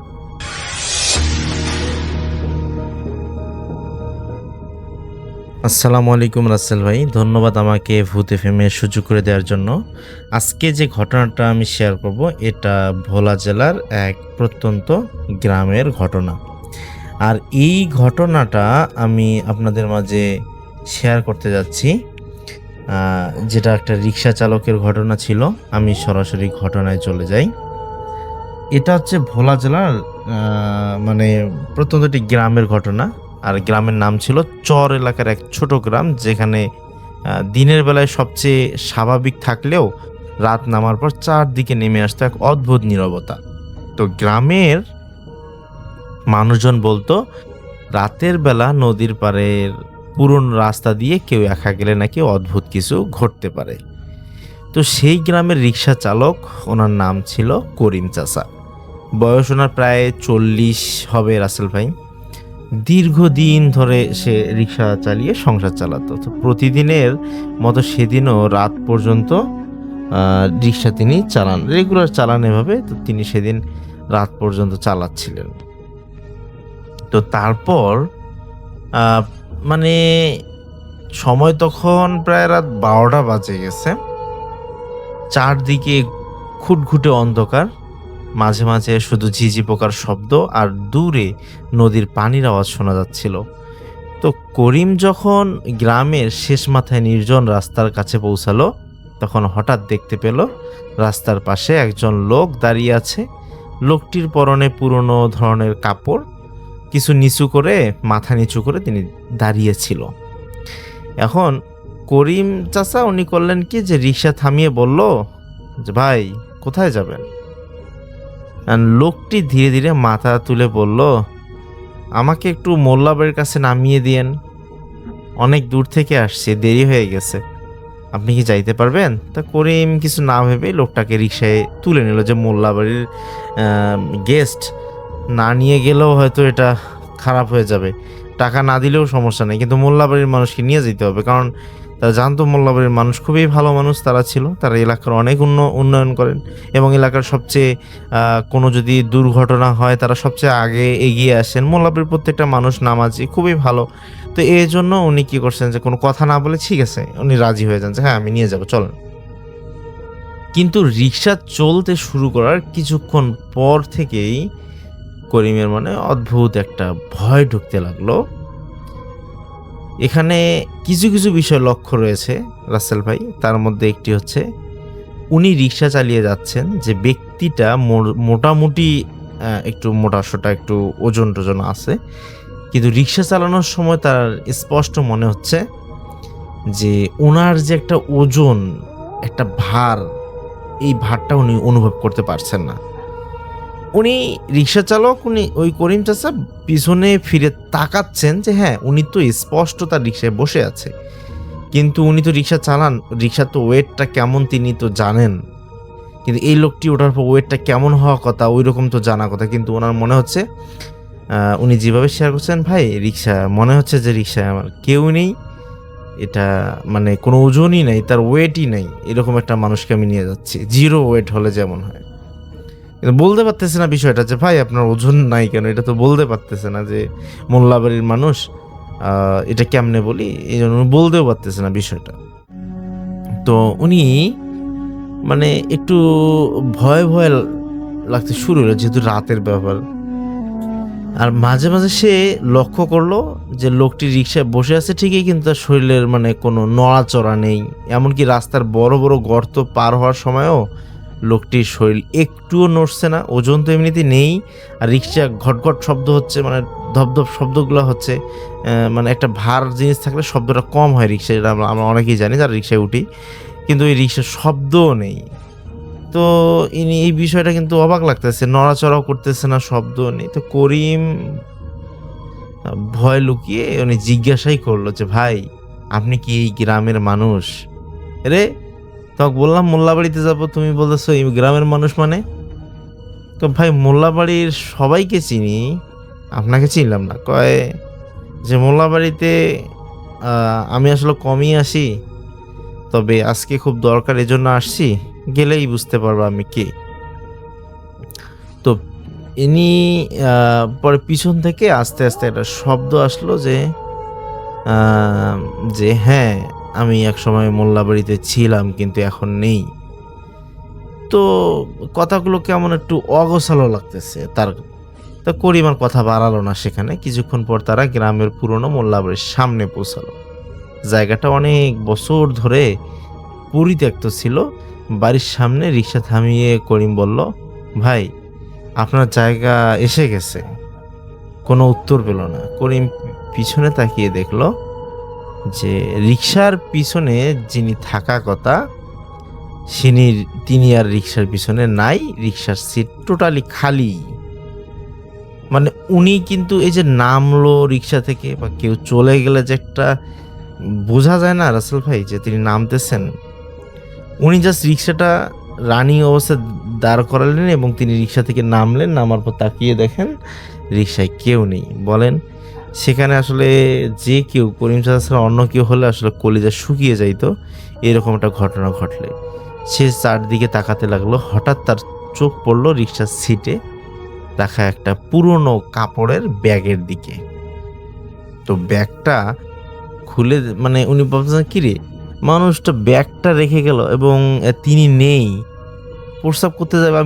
E: আসসালামু আলাইকুম রাসেল ভাই, ধন্যবাদ আমাকে ভূত এফএমের সুযোগ করে দেওয়ার জন্য। আজকে যে ঘটনাটা আমি শেয়ার করব, এটা ভোলা জেলার এক প্রত্যন্ত গ্রামের ঘটনা। আর এই ঘটনাটা আমি আপনাদের মাঝে শেয়ার করতে যাচ্ছি, যেটা একটা রিক্সা চালকের ঘটনা ছিল। আমি সরাসরি ঘটনায় চলে যাই। এটা হচ্ছে ভোলা জেলার মানে প্রত্যন্ত একটি গ্রামের ঘটনা। আর গ্রামের নাম ছিল চর এলাকার এক ছোট গ্রাম, যেখানে দিনের বেলায় সবচেয়ে স্বাভাবিক থাকলেও রাত নামার পর চারদিকে নেমে আসতো এক অদ্ভুত নীরবতা। তো গ্রামের মানুষজন বলতো রাতের বেলা নদীর পাড়ের পুরনো রাস্তা দিয়ে কেউ একা গেলে নাকি অদ্ভুত কিছু ঘটতে পারে। তো সেই গ্রামের রিক্সা চালক, ওনার নাম ছিল করিম চাচা। বয়স ওনার প্রায় 40 হবে রাসেল ভাই। দীর্ঘদিন ধরে সে রিক্সা চালিয়ে সংসার চালাতো। তো প্রতিদিনের মতো সেদিনও রাত পর্যন্ত রিক্সা তিনি চালান, রেগুলার চালান এভাবে। তো তিনি সেদিন রাত পর্যন্ত চালাচ্ছিলেন। তো তারপর মানে সময় তখন প্রায় রাত 12টা বাজে গেছে। চারদিকে খুটখুটে অন্ধকার, মাঝে মাঝে শুধু ঝিঝি পোকার শব্দ, আর দূরে নদীর পানির আওয়াজ শোনা যাচ্ছিল। তো করিম যখন গ্রামের শেষ মাথায় নির্জন রাস্তার কাছে পৌঁছালো, তখন হঠাৎ দেখতে পেল রাস্তার পাশে একজন লোক দাঁড়িয়ে আছে। লোকটির পরনে পুরনো ধরনের কাপড়, কিছু নিচু করে, মাথা নিচু করে তিনি দাঁড়িয়েছিল। এখন করিম চাচা উনি করলেন কি, যে রিক্সা থামিয়ে বলল যে ভাই কোথায় যাবেন। লোকটি ধীরে ধীরে মাথা তুলে বলল, আমাকে একটু মোল্লাবাড়ির কাছে নামিয়ে দিয়েন, অনেক দূর থেকে আসছে, দেরি হয়ে গেছে, আপনি কি যাইতে পারবেন? তা করিম কিছু না ভেবে লোকটাকে রিক্সায় তুলে নিল, যে মোল্লাবাড়ির গেস্ট, না নিয়ে গেলেও হয়তো এটা খারাপ হয়ে যাবে, টাকা না দিলেও সমস্যা নেই, কিন্তু মোল্লাবাড়ির মানুষকে নিয়ে যেতে হবে, কারণ তারা জানতো মোল্লাবাড়ির মানুষ খুবই ভালো মানুষ তারা ছিল, তারা এলাকার অনেক উন্নয়ন করেন এবং এলাকার সবচেয়ে কোনো যদি দুর্ঘটনা হয় তারা সবচেয়ে আগে এগিয়ে আসেন। মোল্লাবাড়ির প্রত্যেকটা মানুষ নামাজি, খুবই ভালো। তো এই জন্য উনি কি করছেন, যে কোনো কথা না বলে ঠিক আছে উনি রাজি হয়ে যান যে হ্যাঁ আমি নিয়ে যাবো, চলেন। কিন্তু রিক্সা চলতে শুরু করার কিছুক্ষণ পর থেকেই করিমের মনে অদ্ভুত একটা ভয় ঢুকতে লাগলো। এখানে কিছু কিছু বিষয় লক্ষ্য রয়েছে রাসেল ভাই, তার মধ্যে একটি হচ্ছে উনি রিক্সা চালিয়ে যাচ্ছেন, যে ব্যক্তিটা মোটামুটি একটু মোটাসোটা, একটু ওজন টোজন আছে, কিন্তু রিক্সা চালানোর সময় তার স্পষ্ট মনে হচ্ছে যে ওনার যে একটা ওজন, একটা ভার, এই ভারটা উনি অনুভব করতে পারছেন না। উনি রিক্সা চালক, উনি ওই করিম চাচা পিছনে ফিরে তাকাচ্ছেন যে হ্যাঁ উনি তো স্পষ্ট তার রিক্সায় বসে আছে, কিন্তু উনি তো রিক্সা চালান, রিক্সার তো ওয়েটটা কেমন তিনি তো জানেন, কিন্তু এই লোকটি ওঠার পর ওয়েটটা কেমন হওয়া কথা ওই রকম তো জানা কথা, কিন্তু ওনার মনে হচ্ছে উনি যেভাবে শেয়ার করছেন, ভাই রিক্সা মনে হচ্ছে যে রিক্সায় আমার কেউ নেই, এটা মানে কোনো ওজনই নেই, তার ওয়েটই নেই, এরকম একটা মানুষকে আমি নিয়ে যাচ্ছি, জিরো ওয়েট হলে যেমন হয়। কিন্তু বলতে পারতেছে না বিষয়টা, যে ভাই আপনার ওজন নাই কেন, এটা তো বলতে পারতেছে না, যে মোল্লাবাড়ির মানুষ, এটা কেমনে বলি, এই জন্য বলতেও পারতেছে না বিষয়টা। তো উনি মানে একটু ভয় ভয় লাগতে শুরু হলো, যেহেতু রাতের ব্যাপার। আর মাঝে মাঝে সে লক্ষ্য করলো যে লোকটি রিক্সায় বসে আছে ঠিকই, কিন্তু তার শরীরের মানে কোনো নড়াচড়া নেই, এমনকি রাস্তার বড় বড় গর্ত পার হওয়ার সময়ও লোকটির শরীর একটুও নড়ছে না, ওজন তো এমনিতেই নেই, আর রিক্সা ঘটঘট শব্দ হচ্ছে, মানে ধপধপ শব্দগুলো হচ্ছে, মানে একটা ভার জিনিস থাকলে শব্দটা কম হয় রিক্সায়, এটা আমরা অনেকেই জানি যারা রিক্সায় উঠি, কিন্তু এই রিক্সার শব্দও নেই। তো ইনি এই বিষয়টা কিন্তু অবাক লাগতেছে, নড়াচড়াও করতেছে না, শব্দও নেই। তো করিম ভয় লুকিয়ে উনি জিজ্ঞাসাই করলো যে ভাই আপনি কি এই গ্রামের মানুষ? রে তখন বললাম মোল্লাবাড়িতে যাব, তুমি বলতেছো এই গ্রামের মানুষ মানে? তো ভাই মোল্লাবাড়ির সবাইকে চিনি, আপনাকে চিনলাম না। কয় যে মোল্লাবাড়িতে আমি আসলে কমই আসি, তবে আজকে খুব দরকার এজন্য আসছি, গেলেই বুঝতে পারবো আমি কে। তো ইনি পরে পিছন থেকে আস্তে আস্তে একটা শব্দ আসলো যে যে হ্যাঁ আমি একসময় মোল্লাবাড়িতে ছিলাম কিন্তু এখন নেই। তো কথাগুলো কেমন একটু অগোছালো লাগতেছে তার। তো করিমার কথা বাড়ালো না সেখানে। কিছুক্ষণ পর তারা গ্রামের পুরনো মোল্লাবাড়ির সামনে পৌঁছালো। জায়গাটা অনেক বছর ধরে পরিত্যক্ত ছিল। বাড়ির সামনে রিক্সা থামিয়ে করিম বলল, ভাই আপনার জায়গা এসে গেছে। কোনো উত্তর পেল না। করিম পিছনে তাকিয়ে দেখলো যে রিক্সার পিছনে যিনি থাকা কথা তিনি আর রিক্সার পিছনে নাই, রিক্সার সিট টোটালি খালি। মানে উনি কিন্তু এই যে নামলো রিক্সা থেকে বা কেউ চলে গেলে যে একটা বোঝা যায় না রাসেল ভাই যে তিনি নামতেছেন, উনি জাস্ট রিক্সাটা রানিং অবস্থায় দাঁড় করালেন এবং তিনি রিক্সা থেকে নামলেন। নামার পর তাকিয়ে দেখেন রিক্সায় কেউ নেই। বলেন সেখানে আসলে যে কেউ করিম চাচা ছাড়া অন্য কেউ হলে আসলে কলিজা শুকিয়ে যাইতো এরকম একটা ঘটনা ঘটলে। সে চারদিকে তাকাতে লাগলো। হঠাৎ তার চোখ পড়লো রিক্সার সিটে রাখা একটা পুরনো কাপড়ের ব্যাগের দিকে। তো ব্যাগটা খুলে মানে উনি ভাবছেন কিরে মানুষটা ব্যাগটা রেখে গেল এবং তিনি নেই, প্রস্রাব করতে যাবে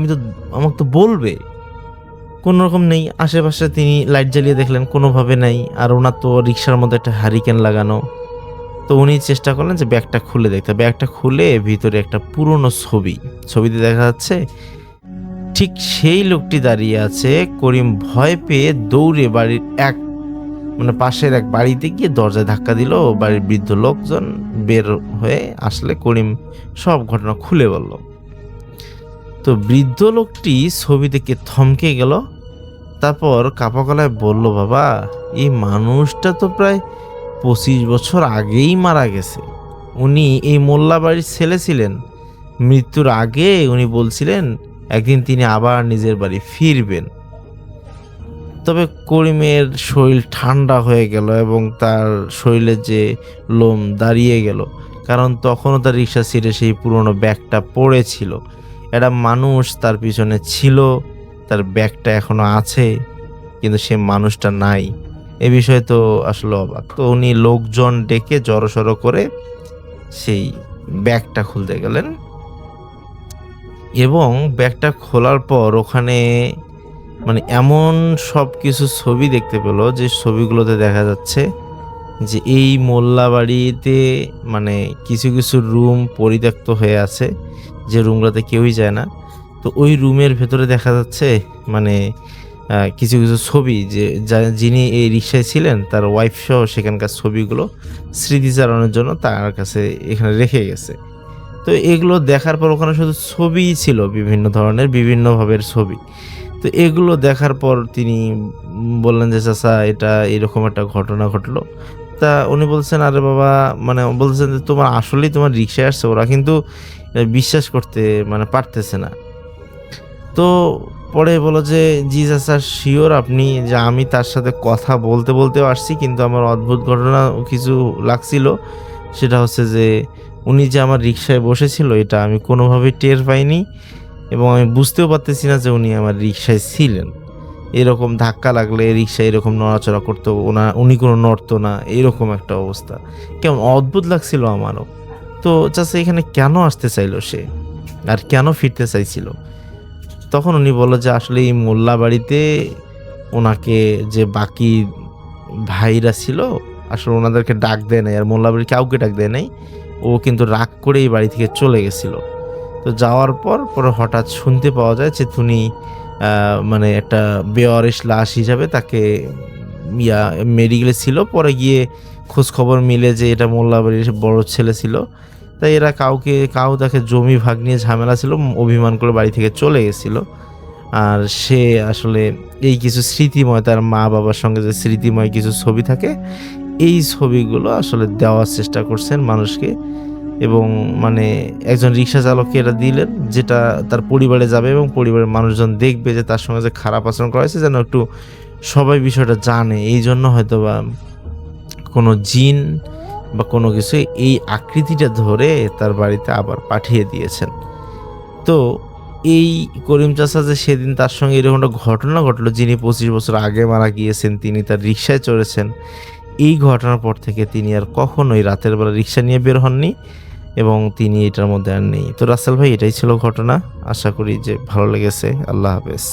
E: আমাকে তো বলবে, কোনো রকম নেই। আশেপাশে তিনি লাইট জ্বালিয়ে দেখলেন কোনোভাবে নেই। আর ওনার তো রিক্সার মধ্যে একটা হারিকেন লাগানো। তো উনি চেষ্টা করলেন যে ব্যাগটা খুলে দেখতে। ব্যাগটা খুলে ভিতরে একটা পুরনো ছবিতে দেখা যাচ্ছে ঠিক সেই লোকটি দাঁড়িয়ে আছে। করিম ভয় পেয়ে দৌড়ে বাড়ির পাশের এক বাড়িতে গিয়ে দরজায় ধাক্কা দিল। বাড়ির বৃদ্ধ লোকজন বের হয়ে আসলে করিম সব ঘটনা খুলে বলল। তো বৃদ্ধ লোকটি ছবি দেখে থমকে গেল। তারপর কাপা গলায় বলল, বাবা এই মানুষটা তো প্রায় 25 বছর আগেই মারা গেছে। উনি এই মোল্লা বাড়ির ছেলে ছিলেন। মৃত্যুর আগে উনি বলছিলেন একদিন তিনি আবার নিজের বাড়ি ফিরবেন। তবে করিমের শরীর ঠান্ডা হয়ে গেল এবং তার শরীরে যে লোম দাঁড়িয়ে গেল, কারণ তখনও তার রিক্সা সিটে সেই পুরনো ব্যাগটা পড়েছিল। একটা মানুষ তার পিছনে ছিল, তার ব্যাগটা এখনো আছে, কিন্তু সে মানুষটা নাই। এ বিষয়ে তো আসলে অবাক। তো উনি লোকজন ডেকে জড়সড় করে সেই ব্যাগটা খুলতে গেলেন এবং ব্যাগটা খোলার পর ওখানে মানে এমন সব কিছু ছবি দেখতে পেলো যে ছবিগুলোতে দেখা যাচ্ছে যে এই মোল্লা বাড়িতে মানে কিছু কিছু রুম পরিত্যক্ত হয়ে আছে, যে রুমগুলোতে কেউই যায় না। তো ওই রুমের ভেতরে দেখা যাচ্ছে মানে কিছু কিছু ছবি, যে যিনি এই রিক্সায় ছিলেন তার ওয়াইফ সহ সেখানকার ছবিগুলো স্মৃতিচারণের জন্য তার কাছে এখানে রেখে গেছে। তো এগুলো দেখার পর ওখানে শুধু ছবিই ছিল, বিভিন্ন ধরনের বিভিন্ন ভাবের ছবি। তো এগুলো দেখার পর তিনি বললেন যে চাচা এটা এরকম একটা ঘটনা ঘটলো। তা উনি বলছেন আরে বাবা, মানে বলছেন যে তোমার আসলেই তোমার রিক্সায় আসছে, ওরা কিন্তু বিশ্বাস করতে মানে পারতেছে না। তো পরে বলো যে জি চাচা শিওর আপনি, যে আমি তার সাথে কথা বলতে বলতেও আসছি, কিন্তু আমার অদ্ভুত ঘটনা কিছু লাগছিল। সেটা হচ্ছে যে উনি যে আমার রিক্সায় বসেছিল এটা আমি কোনোভাবেই টের পাইনি এবং আমি বুঝতেও পারতেছি না যে উনি আমার রিক্সায় ছিলেন। এরকম ধাক্কা লাগলে রিক্সা এরকম নড়াচড়া করতো উনি কোনো নড়তো না, এরকম একটা অবস্থা। কেমন অদ্ভুত লাগছিল আমারও। তো চাচা এখানে কেন আসতে চাইলো সে, আর কেন ফিরতে চাইছিল? তখন উনি বলল যে আসলে এই মোল্লা বাড়িতে ওনাকে যে বাকি ভাইরা ছিল আসলে ওনাদেরকে ডাক দেয় নাই, আর মোল্লা বাড়ি কাউকে ডাক দেয় নাই। ও কিন্তু রাগ করে এই বাড়ি থেকে চলে গেছিল। তো যাওয়ার পর পরে হঠাৎ শুনতে পাওয়া যায় যে তিনি মানে একটা বেওয়ারিশ লাশ হিসাবে তাকে মেডিকেলে ছিল। পরে গিয়ে খোঁজ খবর মিলে যে এটা মোল্লা বাড়ির বড় ছেলে ছিল। তাই এরা কাউ তাকে জমি ভাগ নিয়ে ঝামেলা ছিল, অভিমান করে বাড়ি থেকে চলে গেছিল। আর সে আসলে এই কিছু স্মৃতিময়, তার মা বাবার সঙ্গে যে স্মৃতিময় কিছু ছবি থাকে, এই ছবিগুলো আসলে দেওয়ার চেষ্টা করছেন মানুষকে। এবং মানে একজন রিক্সা চালককে এটা দিলেন, যেটা তার পরিবারে যাবে এবং পরিবারের মানুষজন দেখবে যে তার সঙ্গে যে খারাপ আচরণ করা হয়েছে, যেন একটু সবাই বিষয়টা জানে। এই জন্য হয়তো বা কোনো জিন বা কোনো কিছু এই আকৃতিটা ধরে তার বাড়িতে আবার পাঠিয়ে দিয়েছেন। তো এই করিম চাচা যে সেদিন তার সঙ্গে এরকম একটা ঘটনা ঘটলো, যিনি 25 বছর আগে মারা গিয়েছেন, তিনি তার রিক্সায় চড়েছেন। এই ঘটনার পর থেকে তিনি আর কখনোই রাতের বেলা রিক্সা নিয়ে বের হননি এবং তিনি এটার মধ্যে আর নেই। তো রাসেল ভাই, এটাই ছিল ঘটনা। আশা করি যে ভালো লেগেছে। আল্লাহ হাফেজ।